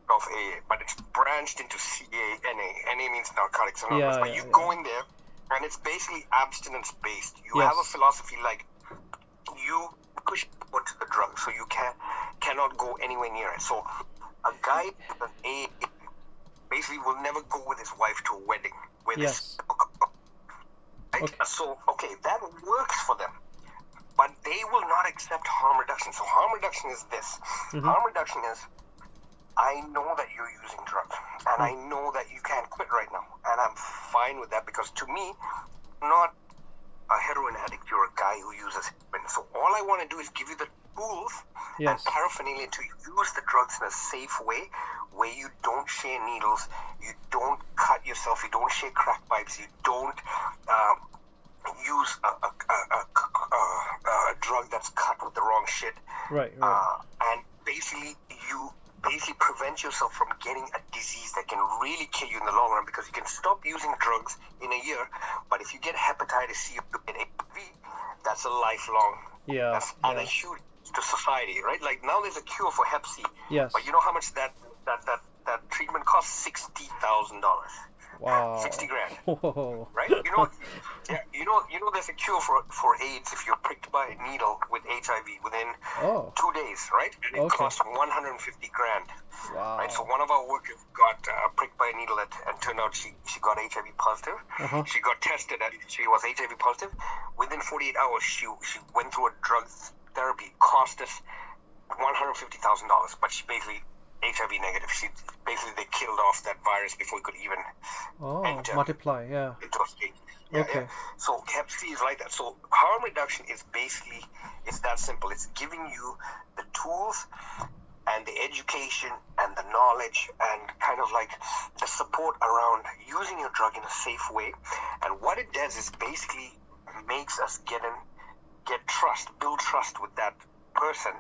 Speaker 2: of AA, but it's branched into CA-NA. NA means Narcotics Anonymous.
Speaker 1: Yeah,
Speaker 2: But
Speaker 1: yeah,
Speaker 2: you
Speaker 1: yeah.
Speaker 2: go in there, and it's basically abstinence-based. You
Speaker 1: Yes.
Speaker 2: have a philosophy like you push people to the drug, so you cannot go anywhere near it. So a guy with AA basically will never go with his wife to a wedding with
Speaker 1: Yes.
Speaker 2: right?
Speaker 1: Okay.
Speaker 2: So that works for them, but they will not accept harm reduction. So harm reduction is this.
Speaker 1: Mm-hmm.
Speaker 2: Harm reduction is, I know that you're using drugs, and I know that you can't quit right now, and I'm fine with that, because to me, not a heroin addict, you're a guy who uses heroin. So all I want to do is give you the tools
Speaker 1: Yes.
Speaker 2: and paraphernalia to use the drugs in a safe way, where you don't share needles, you don't cut yourself, you don't share crack pipes, you don't use a drug that's cut with the wrong shit.
Speaker 1: Right. Right.
Speaker 2: And basically you prevent yourself from getting a disease that can really kill you in the long run, because you can stop using drugs in a year, but if you get hepatitis C or you get HIV, that's a lifelong,
Speaker 1: Yeah.
Speaker 2: that's and a huge to society, right? Like now there's a cure for Hep C,
Speaker 1: Yes.
Speaker 2: but you know how much that treatment costs? $60,000,
Speaker 1: Wow.
Speaker 2: 60 grand.
Speaker 1: Whoa.
Speaker 2: Right? You know, there's a cure for AIDS if you're pricked by a needle with HIV within
Speaker 1: Oh.
Speaker 2: 2 days, right? And it
Speaker 1: Okay.
Speaker 2: costs 150 grand,
Speaker 1: Wow.
Speaker 2: right? So one of our workers got pricked by a needle and turned out she got HIV positive.
Speaker 1: Uh-huh.
Speaker 2: She got tested and she was HIV positive. Within 48 hours, she went through a drug therapy. It cost us $150,000, but she basically HIV negative. They killed off that virus before it could even
Speaker 1: Oh.
Speaker 2: enter
Speaker 1: Multiply. Yeah.
Speaker 2: into a state. Yeah,
Speaker 1: Okay.
Speaker 2: yeah. So Hep C is like that. So harm reduction is basically, it's that simple. It's giving you the tools and the education and the knowledge and kind of like the support around using your drug in a safe way. And what it does is basically makes us get trust, build trust with that person,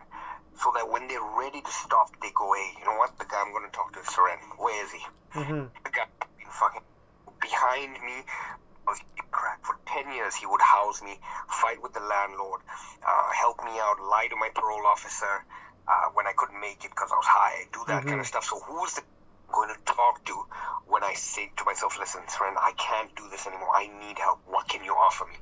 Speaker 2: so that when they're ready to stop, they go, hey, you know what? The guy I'm going to talk to is Seren. Where is he?
Speaker 1: Mm-hmm.
Speaker 2: The guy been fucking behind me. Was crack for 10 years. He would house me, fight with the landlord, help me out, lie to my parole officer when I couldn't make it because I was high, do that kind of stuff. So who's the going to talk to when I say to myself, listen, friend, I can't do this anymore. I need help. What can you offer me?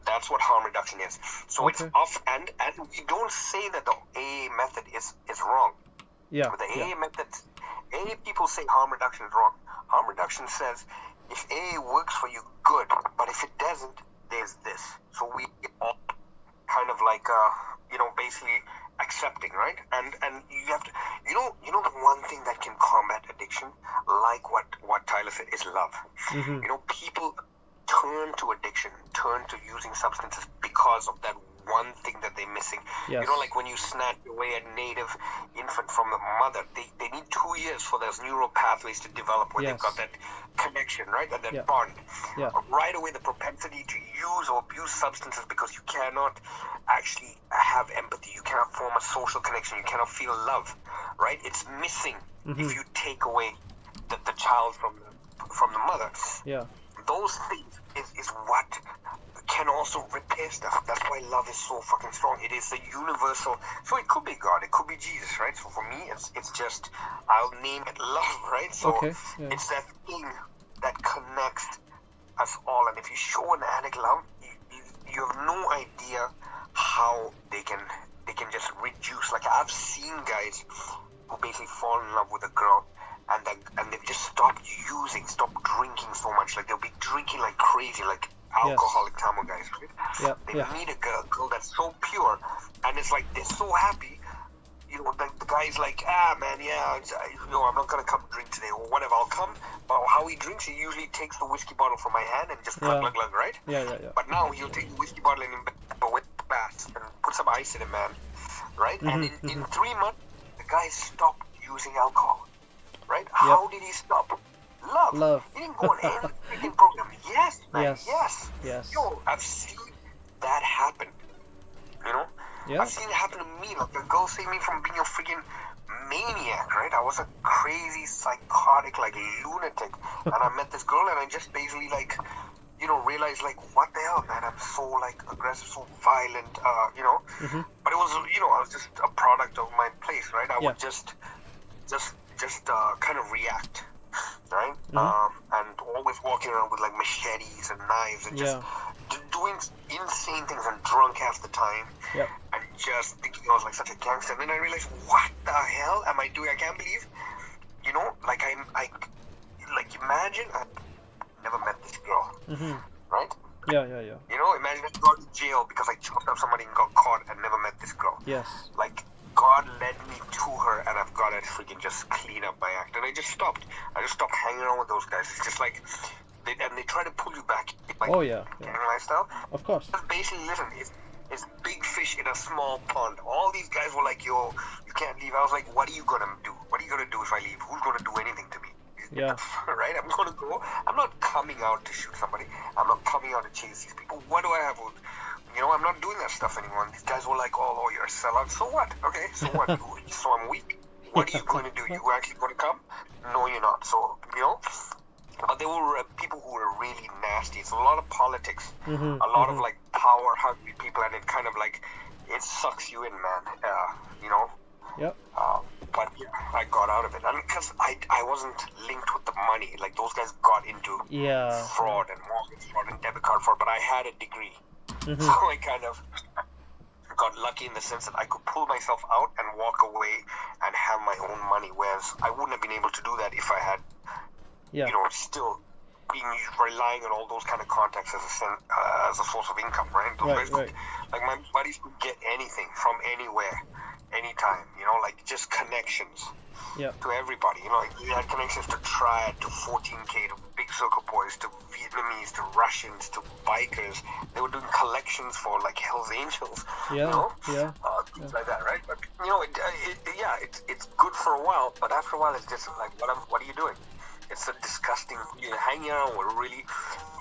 Speaker 2: That's what harm reduction is. So it's
Speaker 1: Okay.
Speaker 2: off, and we don't say that the AA method is wrong.
Speaker 1: Yeah.
Speaker 2: But the
Speaker 1: Yeah.
Speaker 2: AA method, AA people say harm reduction is wrong. Harm reduction says if AA works for you, good. But if it doesn't, there's this. So we all kind of like, basically accepting, right? And you have to, you know the one thing that can combat addiction, like what Tyler said, is love.
Speaker 1: Mm-hmm.
Speaker 2: You know, people turn to addiction, turn to using substances because of that one thing that they're missing.
Speaker 1: Yes.
Speaker 2: You know, like when you snatch away a native infant from the mother, they need 2 years for those neural pathways to develop where
Speaker 1: Yes.
Speaker 2: they've got that connection, right? And that
Speaker 1: Yeah.
Speaker 2: bond.
Speaker 1: Yeah.
Speaker 2: But right away, the propensity to use or abuse substances because you cannot actually have empathy, you cannot form a social connection, you cannot feel love, right? It's missing if you take away the child from the mother.
Speaker 1: Yeah.
Speaker 2: Those things is what can also repair stuff. That's why love is so fucking strong. It is the universal. So it could be God, it could be Jesus, right? So for me, it's just, I'll name it love, right? So
Speaker 1: Okay, yeah.
Speaker 2: it's that thing that connects us all. And if you show an addict love, you have no idea how they can just reduce. Like I've seen guys who basically fall in love with a girl, and they've just stopped drinking so much. Like they'll be drinking like crazy, like alcoholic Tamil guys, right?
Speaker 1: Yeah,
Speaker 2: They
Speaker 1: yeah.
Speaker 2: meet a girl that's so pure, and it's like they're so happy. You know, the guy's like, man, yeah, I'm not gonna come drink today or whatever. I'll come. But how he drinks, he usually takes the whiskey bottle from my hand and just glug,
Speaker 1: Yeah.
Speaker 2: glug, glug, right?
Speaker 1: Yeah.
Speaker 2: But now he'll take the whiskey bottle in with bath and put some ice in it, man. Right? And in 3 months, the guy stopped using alcohol. Right? How did he stop? Love.
Speaker 1: Love.
Speaker 2: He didn't go on any freaking program. Yes, man.
Speaker 1: Yes. Yes.
Speaker 2: Yo, I've seen that happen. You know?
Speaker 1: Yeah.
Speaker 2: I've seen it happen to me. Like, a girl saved me from being a freaking maniac, right? I was a crazy, psychotic, like, lunatic. And I met this girl, and I just basically, like, you know, realized, like, what the hell, man? I'm so, like, aggressive, so violent, you know?
Speaker 1: Mm-hmm.
Speaker 2: But it was, you know, I was just a product of my place, right? I
Speaker 1: Yeah.
Speaker 2: would just kind of react, right?
Speaker 1: Mm-hmm.
Speaker 2: And always walking around with, like, machetes and knives and just doing insane things and drunk half the time.
Speaker 1: Yep.
Speaker 2: And just thinking I was, like, such a gangster. And then I realized, what the hell am I doing? I can't believe, you know, like, like, imagine I never met this girl,
Speaker 1: Mm-hmm.
Speaker 2: right?
Speaker 1: Yeah.
Speaker 2: You know, imagine I got to jail because I chopped up somebody and got caught and never met this girl.
Speaker 1: Yes.
Speaker 2: Like, God led me to her, and I've got to freaking just clean up my act. And I just stopped. I just stopped hanging around with those guys. It's just like, they try to pull you back. Like,
Speaker 1: Oh yeah.
Speaker 2: gang lifestyle.
Speaker 1: Of course.
Speaker 2: Just basically, listen, it's big fish in a small pond. All these guys were like, yo, you can't leave. I was like, what are you going to do? What are you going to do if I leave? Who's going to do anything to me?
Speaker 1: Yeah.
Speaker 2: Right? I'm going to go. I'm not coming out to shoot somebody. I'm not coming out to chase these people. What do I have? You know, I'm not doing that stuff anymore. And these guys were like, oh, you're a sellout. So what? Okay, so what? So I'm weak. What are you going to do? You actually going to come? No, you're not. So, you know, but there were people who were really nasty. It's a lot of politics,
Speaker 1: Mm-hmm.
Speaker 2: a lot of, like, power-hungry people, and it kind of, like, it sucks you in, man. You know?
Speaker 1: Yep.
Speaker 2: But yeah, I got out of it. And because I wasn't linked with the money. Like, those guys got into
Speaker 1: Yeah.
Speaker 2: fraud and mortgage fraud and debit card fraud, but I had a degree.
Speaker 1: Mm-hmm.
Speaker 2: So I kind of got lucky in the sense that I could pull myself out and walk away and have my own money, whereas I wouldn't have been able to do that if I had,
Speaker 1: Yeah.
Speaker 2: you know, still being relying on all those kind of contacts as a source of income, right? Those
Speaker 1: Right,
Speaker 2: guys could,
Speaker 1: right.
Speaker 2: like, my buddies could get anything from anywhere, anytime, you know, like, just connections
Speaker 1: Yeah.
Speaker 2: to everybody, you know, like, we had connections to Triad, to 14K, to Big Circle Boys, to Vietnamese, to Russians, to bikers. They were doing collections for, like, Hell's Angels, you
Speaker 1: Yeah.
Speaker 2: know,
Speaker 1: Yeah.
Speaker 2: things like that, right? But, you know, it's good for a while, but after a while, it's just like, what are you doing? It's a disgusting. You're hanging around with really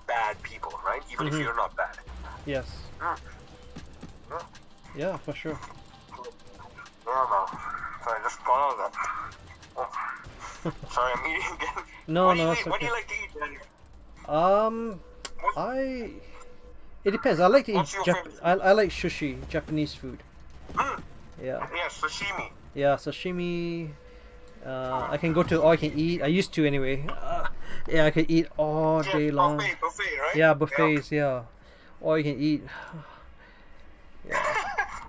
Speaker 2: bad people, right? Even if
Speaker 1: Mhm.
Speaker 2: you're not bad.
Speaker 1: Yes.
Speaker 2: Mm. Yeah.
Speaker 1: Yeah, for sure.
Speaker 2: Yeah, man. So I just got out of that. Oh. Sorry, I'm eating again.
Speaker 1: No,
Speaker 2: what do
Speaker 1: no,
Speaker 2: you
Speaker 1: it's
Speaker 2: eat? What do
Speaker 1: okay.
Speaker 2: you like to eat, Daniel?
Speaker 1: It depends. I like to eat.
Speaker 2: What's your favorite?
Speaker 1: I like sushi, Japanese food.
Speaker 2: Mm.
Speaker 1: Yeah.
Speaker 2: Yeah, sashimi.
Speaker 1: Yeah, sashimi. I can go to all I can eat. I used to anyway. Yeah, I could eat all day long.
Speaker 2: Buffet, right?
Speaker 1: Yeah, buffets. Yeah, all you can eat. Yeah.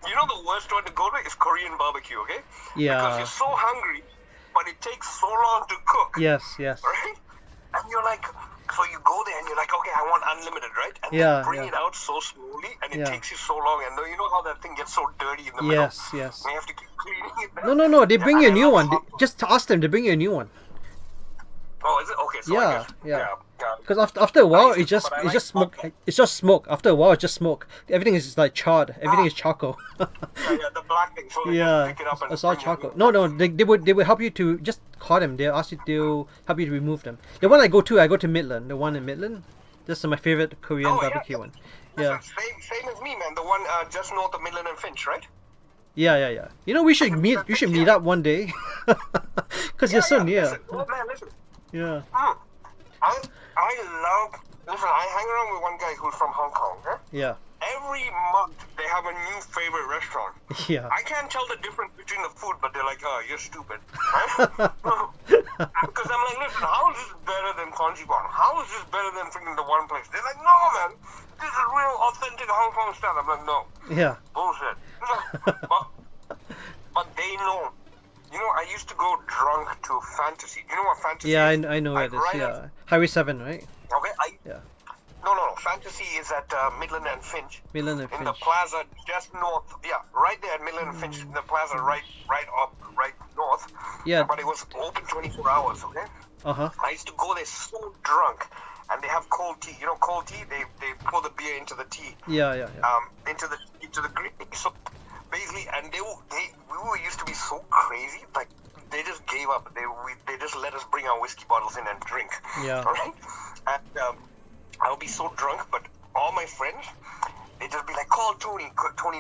Speaker 2: You know the worst one to go to is Korean barbecue, okay? Because
Speaker 1: Yeah.
Speaker 2: you're so hungry, but it takes so long to cook.
Speaker 1: Yes. Yes.
Speaker 2: Right? And you're like, so you go there and you're like, okay, I want unlimited, right? And
Speaker 1: Yeah,
Speaker 2: they bring
Speaker 1: yeah.
Speaker 2: it out so slowly, and it
Speaker 1: Yeah.
Speaker 2: takes you so long. And you know how that thing gets so dirty in the middle?
Speaker 1: Yes. Yes.
Speaker 2: And you have to keep cleaning it.
Speaker 1: No. They bring you a
Speaker 2: And I
Speaker 1: new
Speaker 2: love
Speaker 1: one.
Speaker 2: hot-
Speaker 1: Just ask them to bring you a new one.
Speaker 2: Oh, is it? Okay, so
Speaker 1: Yeah,
Speaker 2: I guess,
Speaker 1: yeah.
Speaker 2: yeah.
Speaker 1: Because after a while,
Speaker 2: I used to, but I
Speaker 1: it's
Speaker 2: like
Speaker 1: just smoke.
Speaker 2: hot-
Speaker 1: It's just smoke. After a while, it's just smoke. Everything is like charred. Everything is charcoal.
Speaker 2: Yeah, the black thing. So they
Speaker 1: Yeah,
Speaker 2: just pick it up and
Speaker 1: it's all
Speaker 2: bring it
Speaker 1: charcoal.
Speaker 2: in.
Speaker 1: No, they would help you to just caught them. They'll ask you to help you to remove them. The one I go to Midland. The one in Midland. This is my favorite Korean
Speaker 2: Oh, yeah.
Speaker 1: barbecue one.
Speaker 2: Listen,
Speaker 1: Yeah,
Speaker 2: same as me, man. The one just north of Midland and Finch, right?
Speaker 1: yeah. You know, we should meet. You should meet up one day. Cause you're so near.
Speaker 2: Listen, oh, man, listen.
Speaker 1: Yeah.
Speaker 2: I love. Listen, I hang around with one guy who's from Hong Kong. Okay?
Speaker 1: Yeah.
Speaker 2: Every month they have a new favorite restaurant.
Speaker 1: Yeah.
Speaker 2: I can't tell the difference between the food, but they're like, "Oh, you're stupid." Right? Because I'm like, listen, how is this better than Conjiban? How is this better than freaking the one place? They're like, no, man, this is real authentic Hong Kong style. I'm like, no,
Speaker 1: Yeah.
Speaker 2: bullshit. But they know. You know, I used to go drunk to Fantasy. You know what Fantasy
Speaker 1: Yeah,
Speaker 2: is?
Speaker 1: I know where it is.
Speaker 2: Right
Speaker 1: Yeah. Highway 7, right?
Speaker 2: Okay,
Speaker 1: Yeah.
Speaker 2: No. Fantasy is at Midland and Finch.
Speaker 1: Midland and
Speaker 2: In the
Speaker 1: Finch.
Speaker 2: plaza just north. Yeah, right there at Midland and Finch. In the plaza right north.
Speaker 1: Yeah.
Speaker 2: But it was open 24 hours, okay?
Speaker 1: Uh-huh.
Speaker 2: I used to go there so drunk. And they have cold tea. You know cold tea? They pour the beer into the tea.
Speaker 1: Yeah.
Speaker 2: Into the green. So basically, and we were used to be so crazy. Like, they just gave up. They just let us bring our whiskey bottles in and drink.
Speaker 1: Yeah.
Speaker 2: All right. And I'll be so drunk, but all my friends, they just be like, call Tony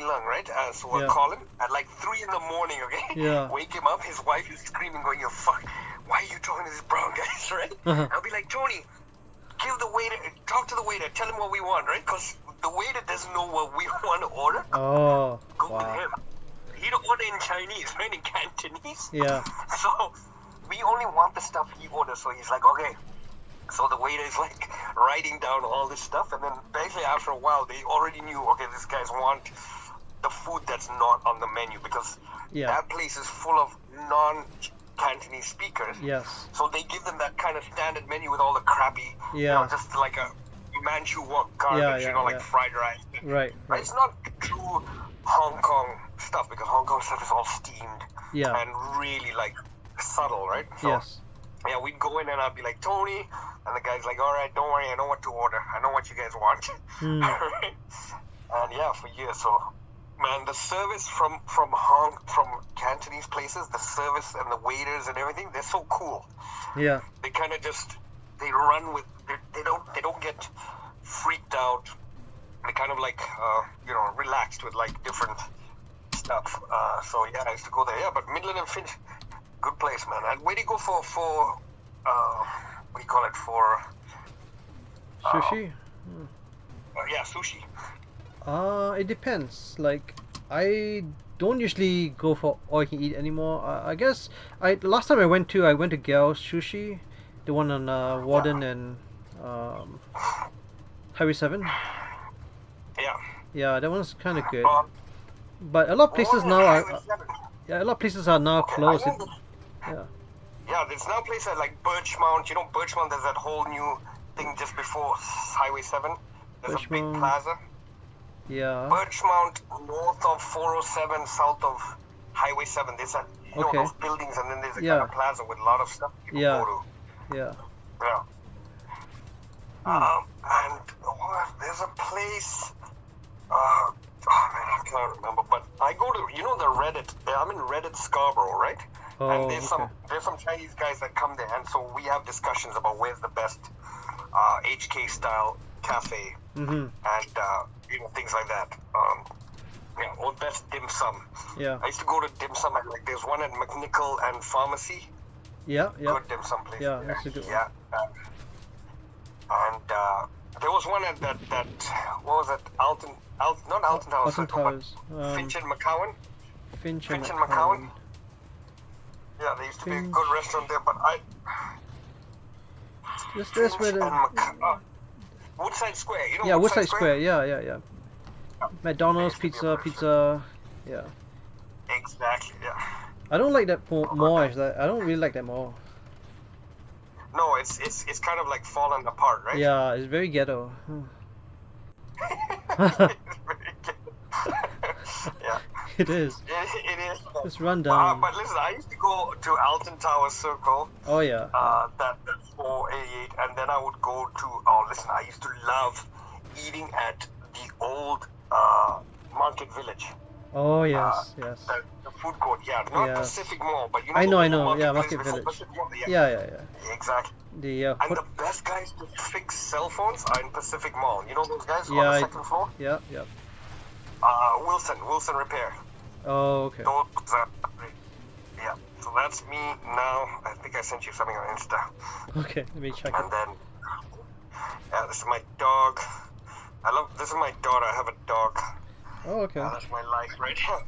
Speaker 2: Lung, right? So I'll
Speaker 1: Yeah.
Speaker 2: call him at like 3 in the morning, okay?
Speaker 1: Yeah.
Speaker 2: Wake him up. His wife is screaming, going, "You fuck! Why are you talking to these brown guys, right?"
Speaker 1: Uh-huh.
Speaker 2: I'll be like, Tony, talk to the waiter, tell him what we want, right? Because the waiter doesn't know what we want to order.
Speaker 1: Oh,
Speaker 2: Go with
Speaker 1: wow.
Speaker 2: him. He don't order in Chinese, right? In Cantonese.
Speaker 1: Yeah.
Speaker 2: So we only want the stuff he orders. So he's like, okay. So the waiter is like writing down all this stuff, and then basically after a while, they already knew, okay, these guys want the food that's not on the menu, because
Speaker 1: Yeah.
Speaker 2: that place is full of non-Cantonese speakers.
Speaker 1: Yes.
Speaker 2: So they give them that kind of standard menu with all the crappy,
Speaker 1: Yeah.
Speaker 2: just like a Manchu garbage,
Speaker 1: Yeah,
Speaker 2: like
Speaker 1: yeah.
Speaker 2: fried rice.
Speaker 1: Right. Right.
Speaker 2: It's not true Hong Kong stuff, because Hong Kong stuff is all steamed
Speaker 1: Yeah.
Speaker 2: and really like subtle, right? So,
Speaker 1: Yes.
Speaker 2: yeah, we'd go in and I'd be like, Tony, and the guy's like, all right, don't worry, I know what to order. I know what you guys want.
Speaker 1: Hmm.
Speaker 2: And yeah, for years. So, man, the service from Cantonese places, the service and the waiters and everything, they're so cool.
Speaker 1: Yeah.
Speaker 2: They kind of just, they run with, they don't get freaked out. They kind of like, relaxed with like different stuff. So yeah, I used to go there. Yeah, but Midland and Finch, good place, man. And where do you go for what do you call it, for
Speaker 1: Sushi?
Speaker 2: yeah, sushi?
Speaker 1: It depends. Like, I don't usually go for all you can eat anymore. I guess last time I went to Gao's Sushi, the one on Warden and Highway 7.
Speaker 2: Yeah.
Speaker 1: Yeah, that one's kind of good.
Speaker 2: Um,
Speaker 1: But a lot of places now
Speaker 2: Highway
Speaker 1: are
Speaker 2: 7.
Speaker 1: yeah, a lot of places are now
Speaker 2: Okay,
Speaker 1: closed.
Speaker 2: I know that-
Speaker 1: Yeah.
Speaker 2: Yeah, there's now places like Birchmount. You know, Birchmount, there's that whole new thing just before Highway 7. There's a big
Speaker 1: Birchmount.
Speaker 2: plaza.
Speaker 1: Yeah.
Speaker 2: Birchmount, north of 407, south of Highway 7. There's
Speaker 1: Okay.
Speaker 2: those buildings, and then there's a
Speaker 1: Yeah.
Speaker 2: kind of plaza with a lot of stuff people
Speaker 1: Yeah.
Speaker 2: go to.
Speaker 1: Yeah.
Speaker 2: Yeah.
Speaker 1: Hmm.
Speaker 2: And there's a place. Oh man, I can't remember. But I go to, the Reddit. I'm in Reddit Scarborough, right?
Speaker 1: Oh,
Speaker 2: And there's
Speaker 1: okay.
Speaker 2: some Chinese guys that come there, and so we have discussions about where's the best HK style cafe,
Speaker 1: Mhm.
Speaker 2: and things like that. Or best dim sum.
Speaker 1: Yeah.
Speaker 2: I used to go to dim sum. Like there's one at McNichol and Pharmacy.
Speaker 1: Yeah. Yeah.
Speaker 2: Good dim sum place.
Speaker 1: Yeah, that's a good one.
Speaker 2: Yeah. And there was one at that what was it? Not Alton Towers.
Speaker 1: Alton Towers.
Speaker 2: Finch and McCowan.
Speaker 1: Finch
Speaker 2: Finch and
Speaker 1: McCowan.
Speaker 2: McCowan. Yeah, there used to be a
Speaker 1: Finch.
Speaker 2: good restaurant there, but
Speaker 1: That's where
Speaker 2: Finch and
Speaker 1: the
Speaker 2: Woodside Square. You know
Speaker 1: yeah, Woodside Square. Yeah. McDonald's
Speaker 2: There used to be a
Speaker 1: pizza. Yeah.
Speaker 2: Exactly. Yeah.
Speaker 1: I don't like that mall. Actually, I don't really like that mall.
Speaker 2: No, it's kind of like fallen apart, right?
Speaker 1: Yeah, it's very ghetto.
Speaker 2: It's very good. Yeah.
Speaker 1: It is.
Speaker 2: It is.
Speaker 1: It's run down.
Speaker 2: But listen, I used to go to Alton Towers Circle.
Speaker 1: Oh yeah.
Speaker 2: That's 488, and then I would go to. Oh, listen, I used to love eating at the old Market Village.
Speaker 1: Oh yes. Yes.
Speaker 2: The food court, yeah, not
Speaker 1: Yeah.
Speaker 2: Pacific Mall, but
Speaker 1: I know.
Speaker 2: the
Speaker 1: Market
Speaker 2: Place before
Speaker 1: Village.
Speaker 2: Pacific Mall,
Speaker 1: Yeah.
Speaker 2: exactly.
Speaker 1: The
Speaker 2: And the best guys to fix cell phones are in Pacific Mall. You know those guys
Speaker 1: Yeah,
Speaker 2: on the
Speaker 1: I-
Speaker 2: second floor?
Speaker 1: yeah.
Speaker 2: Wilson Repair.
Speaker 1: Oh okay.
Speaker 2: Those are great. Yeah. So that's me now. I think I sent you something on Insta.
Speaker 1: Okay. Let me check
Speaker 2: And
Speaker 1: it.
Speaker 2: then, this is my dog. This is my daughter. I have a dog.
Speaker 1: Oh okay.
Speaker 2: That's my life right here.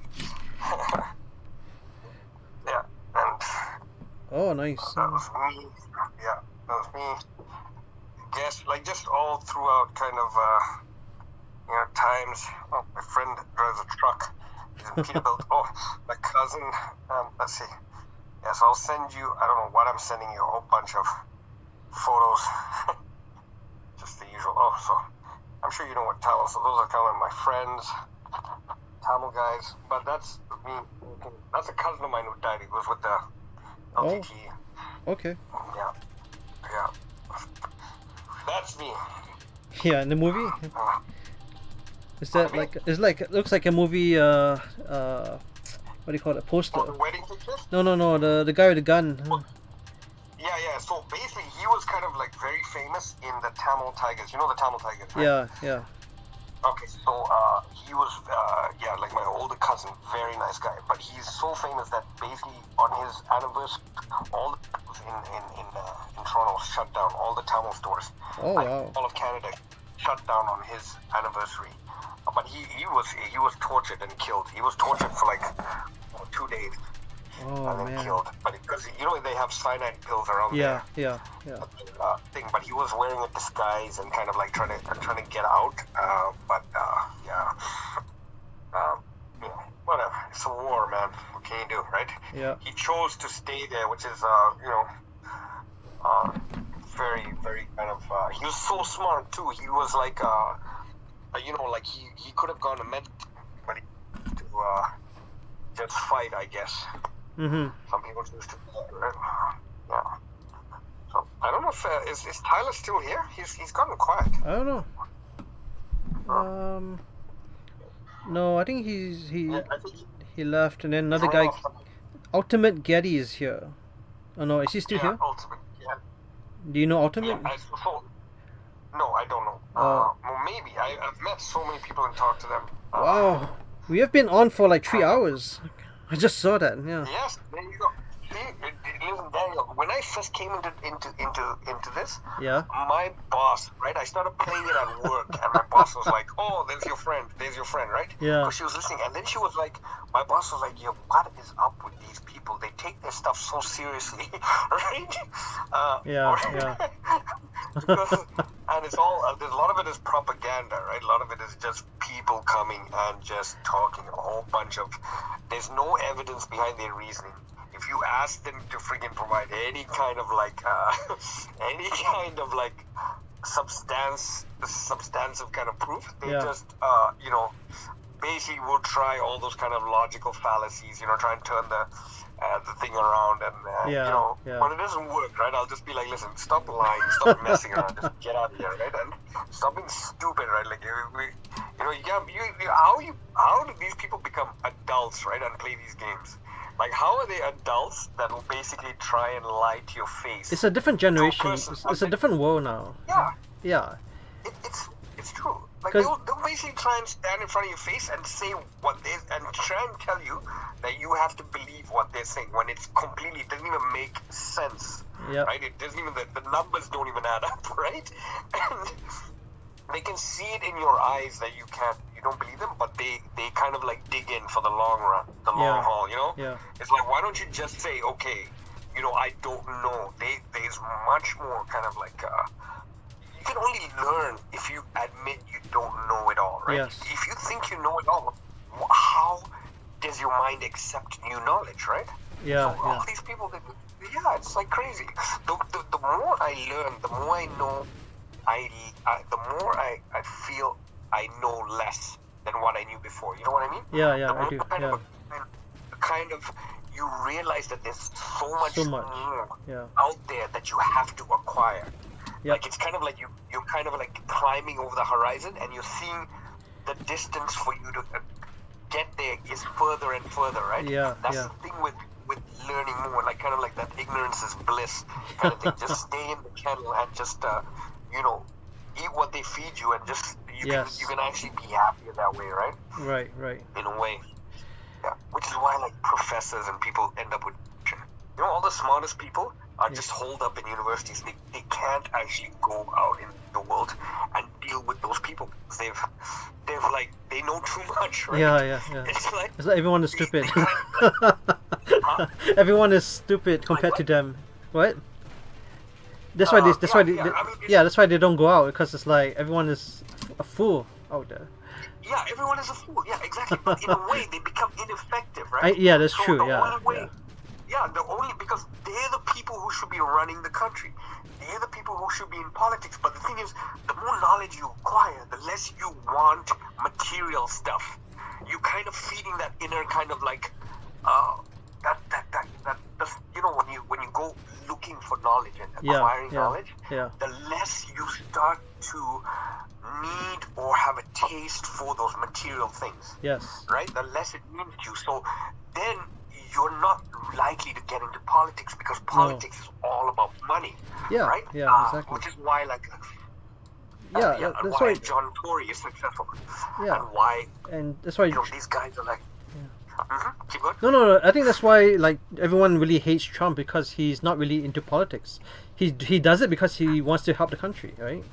Speaker 2: Yeah, and
Speaker 1: Oh nice.
Speaker 2: that was me. Yeah, that was me. Guess, like, just all throughout kind of, times. Oh, my friend drives a truck. He's in Peterbilt. Oh, my cousin. Let's see. Yeah, so I'll send you, I don't know what I'm sending you, a whole bunch of photos. Just the usual. Oh, so I'm sure you know what Tamil. So those are kind of my friends, Tamil guys. But that's me. That's a cousin of mine who died. He was with the LTT.
Speaker 1: Okay.
Speaker 2: Yeah. That's me.
Speaker 1: Yeah, in the movie.
Speaker 2: Uh,
Speaker 1: Is that like? It's like it looks like a movie. what do you call it? Poster.
Speaker 2: For the wedding pictures?
Speaker 1: No, the guy with the gun.
Speaker 2: Yeah. So basically, he was kind of like very famous in the Tamil Tigers. You know the Tamil Tigers, right?
Speaker 1: Yeah.
Speaker 2: Okay, so he was, like my older cousin, very nice guy. But he's so famous that basically on his anniversary, all the stores in Toronto shut down. All the Tamil stores,
Speaker 1: Oh wow.
Speaker 2: all of Canada, shut down on his anniversary. But he was tortured and killed. He was tortured for like 2 days
Speaker 1: Oh
Speaker 2: and then
Speaker 1: man.
Speaker 2: killed. But because they have cyanide pills around there.
Speaker 1: Yeah.
Speaker 2: Thing, but he was wearing a disguise and kind of like trying to get out. Whatever. It's a war, man. What can you do, right?
Speaker 1: Yeah.
Speaker 2: He chose to stay there, which is very, very kind of. He was so smart too. He was like, like he could have gone to med, but he to just fight, I guess.
Speaker 1: Mhm.
Speaker 2: Some people choose to do that, right? Yeah. So I don't know if is Tyler still here? He's gotten quiet.
Speaker 1: I don't know. No, I think he
Speaker 2: I think
Speaker 1: he left, and then another guy, Ultimate Getty, is here. Oh no, is he still here?
Speaker 2: Ultimate. Yeah.
Speaker 1: Do you know Ultimate?
Speaker 2: No, I don't know.
Speaker 1: Oh.
Speaker 2: Well, maybe. I've met so many people and talked to them.
Speaker 1: Wow, we have been on for like 3 hours. I just saw that. Yeah.
Speaker 2: Yes, there you go. Listen, Daniel, when I first came into this,
Speaker 1: Yeah.
Speaker 2: my boss, right? I started playing it at work, and my boss was like, "Oh, there's your friend, right?"
Speaker 1: Yeah.
Speaker 2: Because she was listening, and then she was like, my boss was like, "Yo, what is up with these people? They take their stuff so seriously, right?"
Speaker 1: Yeah.
Speaker 2: And it's all there's a lot of it is propaganda, right? A lot of it is just people coming and just talking a whole bunch of. There's no evidence behind their reasoning. If you ask them to freaking provide any kind of like substantive kind of proof, they
Speaker 1: Yeah.
Speaker 2: just basically will try all those kind of logical fallacies, try and turn the thing around, and
Speaker 1: Yeah.
Speaker 2: when it doesn't work, right? I'll just be like, listen, stop lying, stop messing around, just get out of here, right? And stop being stupid, right? Like how do these people become adults, right, and play these games? Like, how are they adults that will basically try and lie to your face?
Speaker 1: It's a different generation.
Speaker 2: person,
Speaker 1: It's a different world now.
Speaker 2: Yeah,
Speaker 1: Yeah.
Speaker 2: it's true. Like
Speaker 1: 'Cause-
Speaker 2: they'll basically try and stand in front of your face and say what they and try and tell you that you have to believe what they're saying when it doesn't even make sense.
Speaker 1: Yeah.
Speaker 2: Right? It doesn't even the numbers don't even add up, right? And they can see it in your eyes that you don't believe them, but they kind of like dig in for the long run, the long haul,
Speaker 1: Yeah.
Speaker 2: It's like, why don't you just say, okay, I don't know. There's much more kind of like you can only learn if you admit you don't know it all, right?
Speaker 1: Yes.
Speaker 2: If you think you know it all, how does your mind accept new knowledge, right?
Speaker 1: Yeah.
Speaker 2: So all these people, it's like crazy. The more I learn, the more I know, the more I feel I know less than what I knew before. You know what I mean?
Speaker 1: Yeah.
Speaker 2: The more
Speaker 1: I do.
Speaker 2: kind
Speaker 1: Yeah.
Speaker 2: of kind of you realize that there's so much more
Speaker 1: Yeah.
Speaker 2: out there that you have to acquire.
Speaker 1: Yep.
Speaker 2: Like it's kind of like you're kind of like climbing over the horizon, and you're seeing the distance for you to get there is further and further, right?
Speaker 1: Yeah,
Speaker 2: That's
Speaker 1: yeah.
Speaker 2: the thing with learning more, like kind of like that ignorance is bliss kind of thing. Just stay in the kennel and just eat what they feed you, and just you can actually be happier that way, right?
Speaker 1: Right.
Speaker 2: In a way. Yeah. Which is why like professors and people end up with all the smartest people are just holed up in universities. They can't actually go out in the world and deal with those people because they've like they know too much, right?
Speaker 1: Yeah.
Speaker 2: It's like
Speaker 1: Everyone is stupid.
Speaker 2: Huh?
Speaker 1: Everyone is stupid compared to them. What? That's why that's why they don't go out, because it's like everyone is a fool out there.
Speaker 2: Yeah, everyone is a fool. Yeah, exactly. But in a way, they become ineffective, right?
Speaker 1: That's
Speaker 2: So
Speaker 1: true.
Speaker 2: the
Speaker 1: Yeah.
Speaker 2: only way, because they're the people who should be running the country. They're the people who should be in politics. But the thing is, the more knowledge you acquire, the less you want material stuff. You kind of feeding that inner kind of like, when you go looking for knowledge and acquiring knowledge,
Speaker 1: Yeah.
Speaker 2: the less you start to need or have a
Speaker 5: taste for those material things,
Speaker 1: Yes.
Speaker 5: right? The less it means to you. So then you're not likely to get into politics because politics is all about money,
Speaker 1: Yeah.
Speaker 5: right?
Speaker 1: Yeah. Exactly.
Speaker 5: Which is why, like,
Speaker 1: Yeah.
Speaker 5: and
Speaker 1: That's
Speaker 5: why
Speaker 1: why.
Speaker 5: John Tory is successful,
Speaker 1: Yeah.
Speaker 5: and why
Speaker 1: And that's why.
Speaker 5: these guys are like, keep going.
Speaker 1: No. I think that's why like everyone really hates Trump because he's not really into politics. He does it because he wants to help the country, right?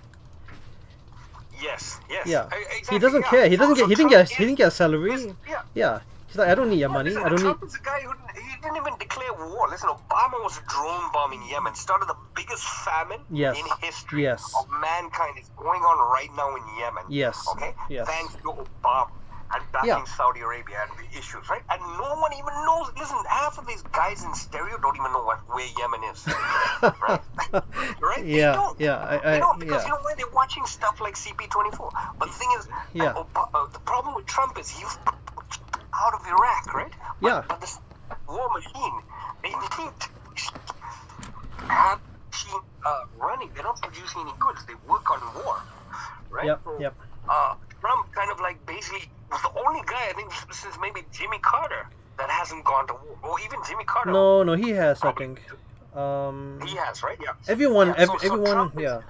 Speaker 5: Yes.
Speaker 1: Yeah.
Speaker 5: Exactly,
Speaker 1: He doesn't
Speaker 5: yeah.
Speaker 1: care. He doesn't
Speaker 5: So
Speaker 1: get. He didn't
Speaker 5: Trump
Speaker 1: get. He didn't get a salary.
Speaker 5: Yeah.
Speaker 1: Yeah. He's like, I don't need your money.
Speaker 5: Listen,
Speaker 1: I don't
Speaker 5: Trump
Speaker 1: need.
Speaker 5: is a guy who he didn't even declare war. Listen, Obama was drone bombing Yemen, started the biggest famine
Speaker 1: Yes.
Speaker 5: in history
Speaker 1: Yes.
Speaker 5: of mankind. Is going on right now in Yemen.
Speaker 1: Yes.
Speaker 5: Okay.
Speaker 1: Yes.
Speaker 5: Thanks to Obama and backing
Speaker 1: Yeah.
Speaker 5: Saudi Arabia and the issues, right? And no one even knows. Listen, half of these guys in stereo don't even know where Yemen is, right? Right? They
Speaker 1: Yeah.
Speaker 5: don't.
Speaker 1: Yeah.
Speaker 5: They don't because
Speaker 1: Yeah.
Speaker 5: you know why they're watching stuff like CP24. But the thing is,
Speaker 1: Yeah.
Speaker 5: the problem with Trump is he's out of Iraq, right?
Speaker 1: Yeah.
Speaker 5: But this war machine, they need to have machine running. They're not producing any goods. They work on war, right?
Speaker 1: Yep.
Speaker 5: So,
Speaker 1: Yep.
Speaker 5: Trump kind of like basically was the only guy I think since maybe Jimmy Carter that hasn't gone to war, or even Jimmy Carter.
Speaker 1: No. He has. I
Speaker 5: Probably.
Speaker 1: think.
Speaker 5: He has, right? Yeah.
Speaker 1: Everyone.
Speaker 5: Yeah, so
Speaker 1: Everyone.
Speaker 5: Trump is-
Speaker 1: Yeah.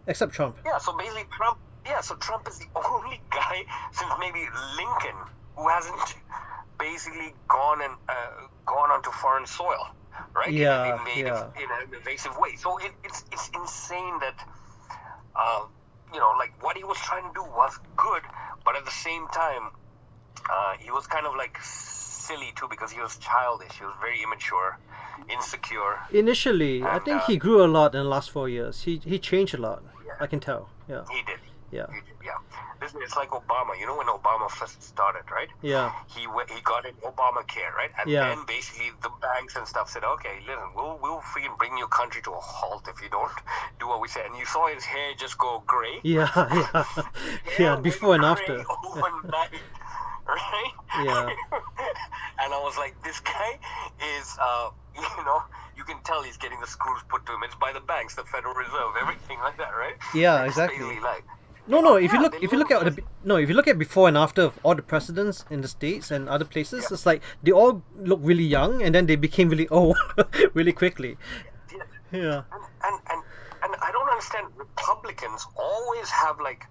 Speaker 1: Except Trump.
Speaker 5: Yeah, so basically Trump. Yeah, so Trump is the only guy since maybe Lincoln who hasn't basically gone onto foreign soil, right?
Speaker 1: Yeah,
Speaker 5: in an invasive way. So it's insane that like what he was trying to do was good, but at the same time, he was kind of like silly too because he was childish. He was very immature, insecure.
Speaker 1: Initially, I
Speaker 5: And,
Speaker 1: think he grew a lot in the last 4 years. He changed a lot. I can tell. Yeah.
Speaker 5: He did.
Speaker 1: Yeah.
Speaker 5: He did, yeah. Listen, it's like Obama. You know when Obama first started, right?
Speaker 1: Yeah.
Speaker 5: He got in Obamacare, right? And
Speaker 1: Yeah.
Speaker 5: then basically the banks and stuff said, okay, listen, we'll freaking bring your country to a halt if you don't do what we say. And you saw his hair just go gray.
Speaker 1: Yeah. Yeah.
Speaker 5: Hair
Speaker 1: Yeah.
Speaker 5: went
Speaker 1: Before and
Speaker 5: gray
Speaker 1: after.
Speaker 5: Overnight, right?
Speaker 1: Yeah.
Speaker 5: And I was like, this guy is, you can tell he's getting the screws put to him. It's by the banks, the Federal Reserve, everything like that, right?
Speaker 1: Yeah.
Speaker 5: It's
Speaker 1: Exactly.
Speaker 5: basically like,
Speaker 1: No. If you
Speaker 5: Yeah,
Speaker 1: look,
Speaker 5: they
Speaker 1: if you look
Speaker 5: know
Speaker 1: at if you look at before and after of all the presidents in the states and other places, it's like they all look really young and then they became really old really quickly. Yeah.
Speaker 5: And I don't understand. Republicans always have like,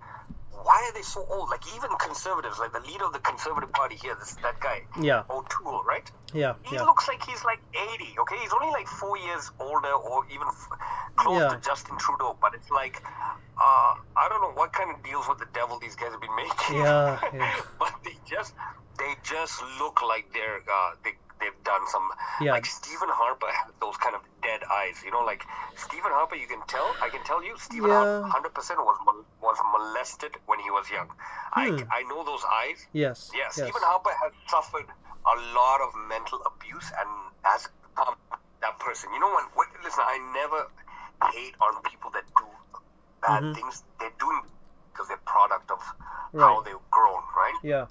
Speaker 5: why are they so old? Like even conservatives, like the leader of the Conservative Party here, that guy,
Speaker 1: Yeah.
Speaker 5: O'Toole, right?
Speaker 1: Yeah.
Speaker 5: He
Speaker 1: Yeah.
Speaker 5: looks like he's like 80. Okay, he's only like 4 years older, or even close
Speaker 1: Yeah.
Speaker 5: to Justin Trudeau. But it's like, I don't know what kind of deals with the devil these guys have been making.
Speaker 1: Yeah. Yeah.
Speaker 5: But they just look like they've done some.
Speaker 1: Yeah.
Speaker 5: Like Stephen Harper had those kind of dead eyes. You know, like Stephen Harper, I can tell you, Stephen
Speaker 1: Yeah.
Speaker 5: Harper 100% was molested when he was young. I know those eyes.
Speaker 1: Yes.
Speaker 5: Yeah,
Speaker 1: Yes.
Speaker 5: Stephen Harper has suffered a lot of mental abuse, and as that person, you know, listen, I never hate on people that do bad things. They're doing because they're product of how
Speaker 1: Right.
Speaker 5: they've grown, right?
Speaker 1: Yeah.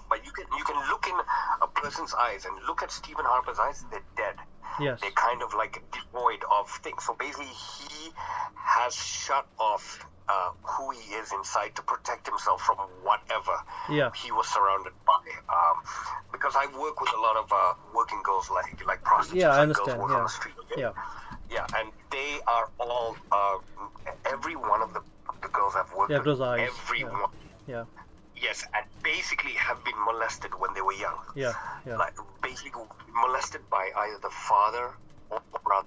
Speaker 5: But you can look in a person's eyes and look at Stephen Harper's eyes. They're dead.
Speaker 1: Yes.
Speaker 5: They're kind of like devoid of things. So basically, he has shut off who he is inside to protect himself from whatever
Speaker 1: Yeah.
Speaker 5: he was surrounded by. Because I work with a lot of working girls, like prostitutes.
Speaker 1: Yeah, I
Speaker 5: and girls
Speaker 1: understand,
Speaker 5: work
Speaker 1: yeah.
Speaker 5: on the street. Okay?
Speaker 1: Yeah.
Speaker 5: Yeah, and they are all. Every one of the girls I've worked
Speaker 1: Yeah,
Speaker 5: with.
Speaker 1: those eyes.
Speaker 5: Every
Speaker 1: Yeah.
Speaker 5: one.
Speaker 1: Yeah.
Speaker 5: Yes, and basically have been molested when they were young.
Speaker 1: Yeah. Yeah.
Speaker 5: Like basically molested by either the father or brother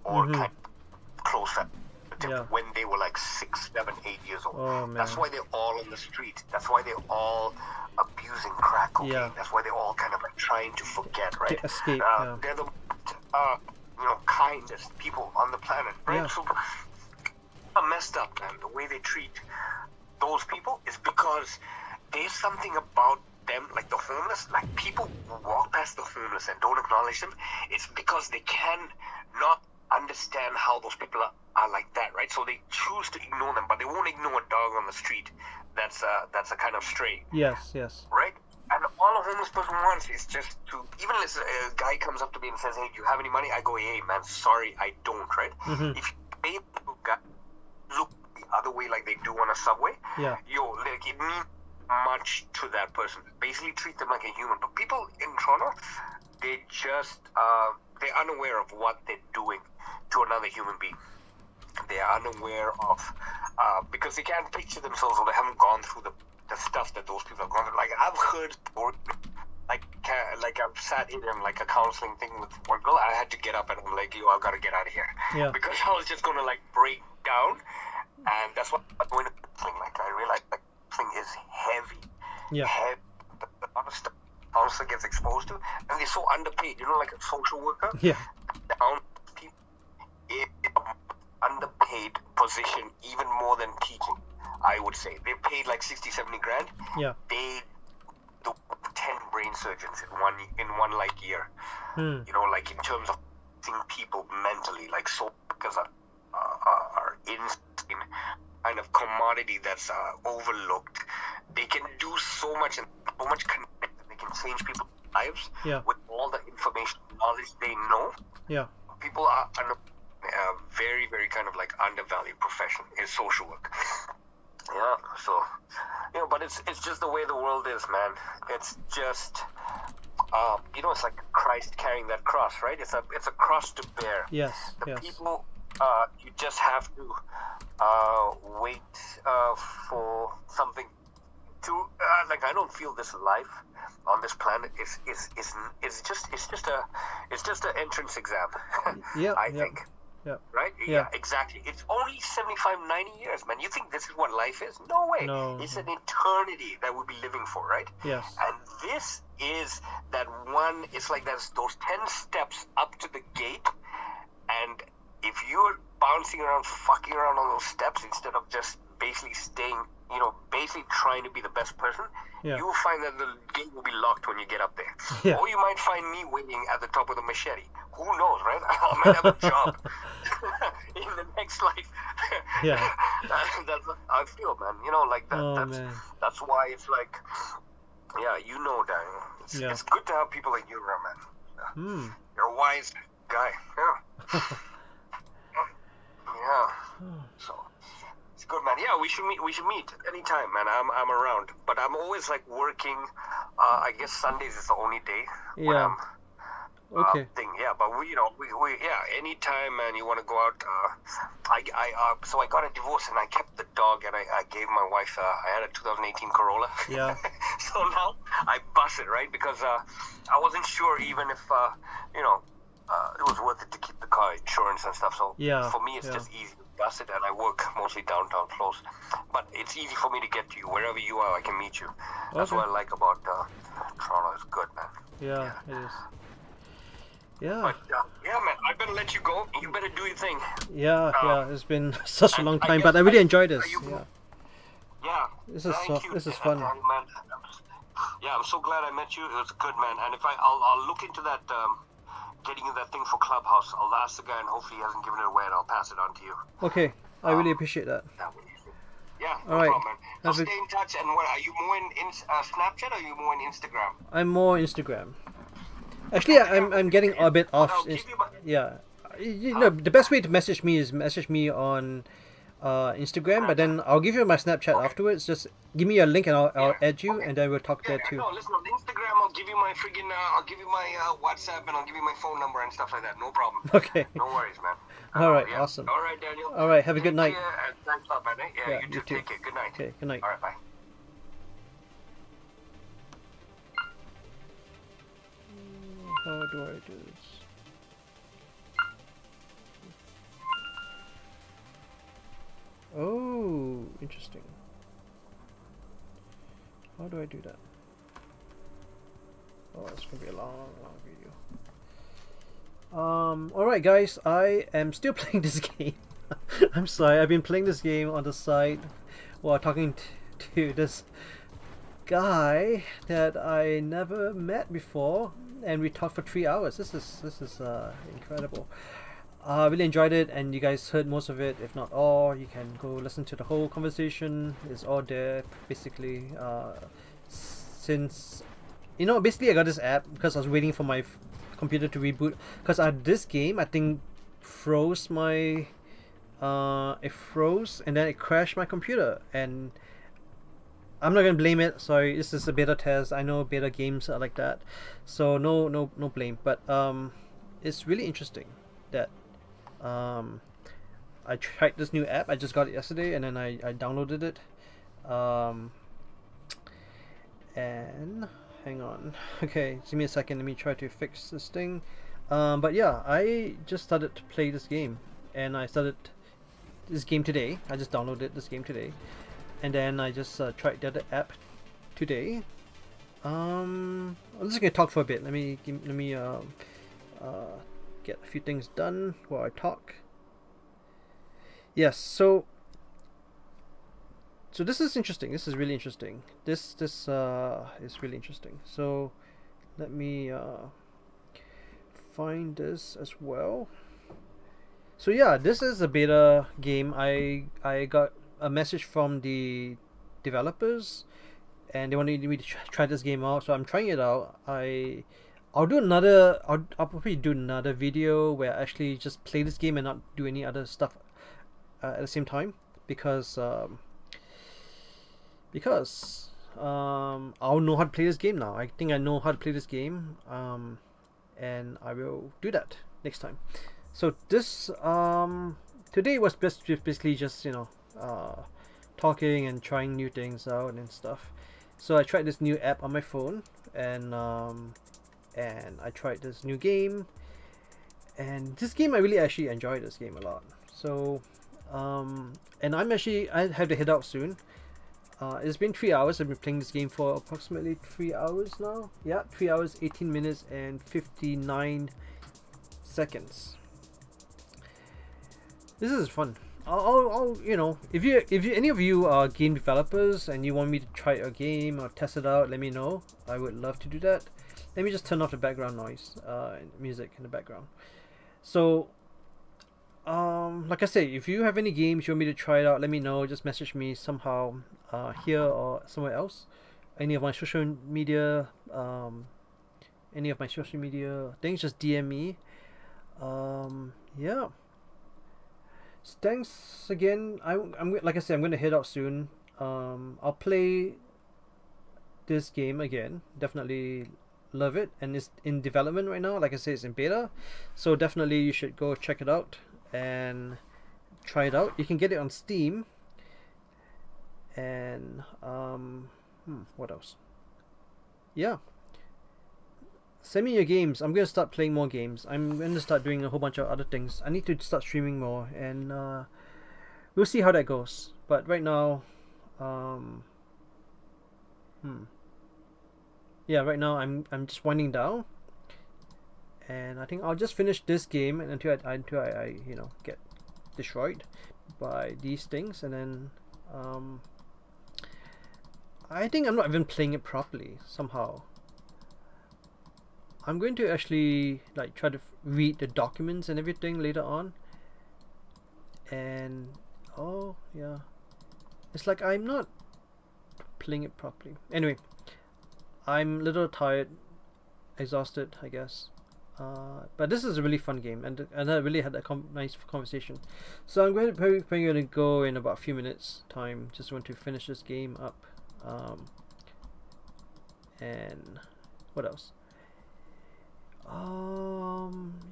Speaker 5: or kind of close relative
Speaker 1: Yeah.
Speaker 5: when they were like 6, 7, 8 years old.
Speaker 1: Oh, man.
Speaker 5: That's why they're all on the street. That's why they're all abusing crack cocaine.
Speaker 1: Yeah.
Speaker 5: That's why they're all kind of like trying to forget, right?
Speaker 1: To escape, yeah.
Speaker 5: They're the kindest people on the planet, right?
Speaker 1: Yeah.
Speaker 5: So messed up, man. The way they treat those people is because there's something about them, like the homeless, like people who walk past the homeless and don't acknowledge them. It's because they can not understand how those people are like that, right? So they choose to ignore them, but they won't ignore a dog on the street that's a kind of stray,
Speaker 1: Yes. Yes.
Speaker 5: right? And all a homeless person wants is just to, even if a guy comes up to me and says, hey, do you have any money? I go, hey, man, sorry, I don't, right?
Speaker 1: Mhm.
Speaker 5: If you pay a guy, look the other way like they do on a subway,
Speaker 1: Yeah.
Speaker 5: like like it means much to that person. Basically treat them like a human. But people in Toronto, they just they're unaware of what they're doing to another human being. They are unaware of because they can't picture themselves, or they haven't gone through the stuff that those people have gone through. Like I've heard stories, like I've sat in like a counseling thing with one girl. I had to get up and I'm like, yo, I've got to get out of here,
Speaker 1: Yeah.
Speaker 5: because I was just gonna like break down, and that's what I'm going to counseling. Like I realized like counseling is heavy.
Speaker 1: Yeah.
Speaker 5: Heavy. The amount of stuff a counselor gets exposed to, and they're so underpaid. You know, like a social worker.
Speaker 1: Yeah.
Speaker 5: The amount of people in an underpaid position, even more than teaching, I would say. They're paid like 60, 70 grand.
Speaker 1: Yeah.
Speaker 5: They do 10 brain surgeons in one like year.
Speaker 1: Hmm.
Speaker 5: You know, like in terms of seeing people mentally, like so, because are insane kind of commodity that's overlooked. They can do so much and so much connect. They can change people's lives
Speaker 1: Yeah.
Speaker 5: with all the information, knowledge they know.
Speaker 1: Yeah.
Speaker 5: People are very, very kind of like undervalued profession is social work. Yeah, so but it's just the way the world is, man. It's just it's like Christ carrying that cross, right? It's a cross to bear.
Speaker 1: Yes.
Speaker 5: The
Speaker 1: Yes.
Speaker 5: people, you just have to wait for something to like. I don't feel this life on this planet is just an entrance exam.
Speaker 1: Yeah.
Speaker 5: I
Speaker 1: Yeah.
Speaker 5: think.
Speaker 1: Yeah.
Speaker 5: Right?
Speaker 1: Yeah.
Speaker 5: Exactly. It's only 75, 90 years, man. You think this is what life is? No way.
Speaker 1: No.
Speaker 5: It's an eternity that we'll be living for, right?
Speaker 1: Yes.
Speaker 5: And this is that one, it's like there's those 10 steps up to the gate, and if you're bouncing around, fucking around on those steps instead of just basically staying, basically trying to be the best person,
Speaker 1: Yeah.
Speaker 5: you will find that the gate will be locked when you get up there.
Speaker 1: Yeah.
Speaker 5: Or you might find me waiting at the top with a machete. Who knows, right? I might have a job in the next life.
Speaker 1: Yeah.
Speaker 5: That's what I feel, man. Like that.
Speaker 1: Oh, man.
Speaker 5: That's why it's like, yeah, Daniel.
Speaker 1: Yeah.
Speaker 5: It's good to have people like you around, man.
Speaker 1: Hmm.
Speaker 5: You're a wise guy. Yeah. Yeah. So it's good, man. Yeah, we should meet anytime, man. I'm around, but I'm always like working. I guess Sundays is the only day when
Speaker 1: Yeah.
Speaker 5: I'm
Speaker 1: Okay.
Speaker 5: thing. Yeah, but we anytime, man, you want to go out. So I got a divorce and I kept the dog, and I gave my wife. I had a 2018 Corolla.
Speaker 1: Yeah.
Speaker 5: So now I bust it, right? Because I wasn't sure even if it was worth it to keep the car insurance and stuff. So
Speaker 1: Yeah,
Speaker 5: for me, it's
Speaker 1: yeah.
Speaker 5: just easy to bust it, and I work mostly downtown close. But it's easy for me to get to you wherever you are. I can meet you. That's
Speaker 1: Okay.
Speaker 5: what I like about Toronto. It's good, man.
Speaker 1: Yeah. It is. Yeah.
Speaker 5: But yeah, man, I better let you go. You better do your thing.
Speaker 1: Yeah. Yeah. It's been such a
Speaker 5: I-
Speaker 1: long
Speaker 5: I
Speaker 1: time,
Speaker 5: guess
Speaker 1: but I really enjoyed
Speaker 5: are
Speaker 1: this.
Speaker 5: you-
Speaker 1: Yeah.
Speaker 5: Yeah.
Speaker 1: This is
Speaker 5: Thank you.
Speaker 1: this is
Speaker 5: Yeah,
Speaker 1: fun.
Speaker 5: man. Yeah, I'm so glad I met you. It was good, man. And if I'll look into that, getting you that thing for Clubhouse. I'll ask the guy, and hopefully he hasn't given it away, and I'll pass it on to you.
Speaker 1: Okay. I really appreciate that.
Speaker 5: That would be good. Yeah, no
Speaker 1: All right.
Speaker 5: problem, man. So
Speaker 1: Have a-
Speaker 5: stay in touch. And what are you more in Snapchat or are you more in Instagram?
Speaker 1: I'm more Instagram. Actually, I'm getting a bit off.
Speaker 5: I'll give you my-
Speaker 1: Yeah. The best way to message me is message me on Instagram, but then I'll give you my Snapchat afterwards. Just give me a link and I'll add you, and then we'll talk there too.
Speaker 5: No, listen, on Instagram, I'll give you my friggin', I'll give you my WhatsApp, and I'll give you my phone number and stuff like that. No problem.
Speaker 1: Okay.
Speaker 5: No worries, man.
Speaker 1: All right.
Speaker 5: Yeah.
Speaker 1: Awesome.
Speaker 5: All right, Daniel.
Speaker 1: All right. Have a good
Speaker 5: Take
Speaker 1: night.
Speaker 5: care, and thanks a lot, man. Yeah,
Speaker 1: Yeah,
Speaker 5: you
Speaker 1: you
Speaker 5: too.
Speaker 1: too.
Speaker 5: Take care. Good night.
Speaker 1: Okay. Good night.
Speaker 5: All right, bye.
Speaker 1: How do I do this? Oh, interesting. How do I do that? Oh, it's gonna be a long video. Alright guys, I am still playing this game. I'm sorry, I've been playing this game on the side while talking to this guy that I never met before, and we talked for 3 hours. This is incredible. I really enjoyed it, and you guys heard most of it, if not all. You can go listen to the whole conversation. It's all there, basically. Since basically I got this app because I was waiting for my computer to reboot. Because this game, I think, froze my. It froze and then it crashed my computer, and I'm not gonna blame it. Sorry, this is a beta test. I know beta games are like that, so no blame. But it's really interesting that I tried this new app. I just got it yesterday, and then I downloaded it. And hang on. Okay, give me a second. Let me try to fix this thing. But yeah, I just started to play this game, and I started this game today. I just downloaded this game today, and then I just tried the other app today. I'm just gonna talk for a bit. Let me get a few things done while I talk. Yes, so this is interesting. This is really interesting. This is really interesting. So let me find this as well. So yeah, this is a beta game. I got a message from the developers, and they wanted me to try this game out. So I'm trying it out. I'll probably do another video where I actually just play this game and not do any other stuff at the same time, because I'll know how to play this game now. I think I know how to play this game, and I will do that next time. So this today was basically just talking and trying new things out and stuff. So I tried this new app on my phone, and I tried this new game, and this game I really actually enjoyed this game a lot. So and I have to head out soon. It's been 3 hours. I've been playing this game for approximately 3 hours now. Yeah, 3 hours, 18 minutes, and 59 seconds. This is fun. I'll if any of you are game developers and you want me to try a game or test it out, let me know. I would love to do that. Let me just turn off the background noise, music in the background. So like I say, if you have any games you want me to try it out, let me know. Just message me somehow here or somewhere else. Any of my social media things, just DM me. Yeah. So thanks again. I'm like I said, I'm gonna head out soon. I'll play this game again. Definitely love it, and it's in development right now. Like I say, it's in beta, so definitely you should go check it out and try it out. You can get it on Steam, and what else? Yeah, send me your games. I'm gonna start playing more games. I'm gonna start doing a whole bunch of other things. I need to start streaming more, and we'll see how that goes. But right now, yeah, right now I'm just winding down, and I think I'll just finish this game until I get destroyed by these things, and then I think I'm not even playing it properly somehow. I'm going to actually try to read the documents and everything later on, and oh yeah, it's like I'm not playing it properly. Anyway, I'm a little tired, exhausted, I guess. But this is a really fun game, and I really had a nice conversation. So I'm probably going to go in about a few minutes time. Just want to finish this game up. And what else?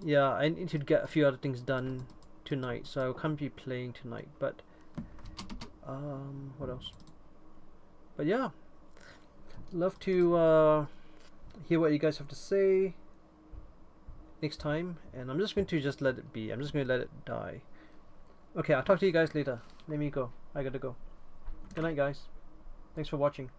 Speaker 1: Yeah, I need to get a few other things done tonight, so I can't be playing tonight. But what else? But yeah, love to hear what you guys have to say next time, and I'm just going to let it be. I'm just going to let it die. Okay, I'll talk to you guys later. Let me go. I gotta go. Good night, guys. Thanks for watching.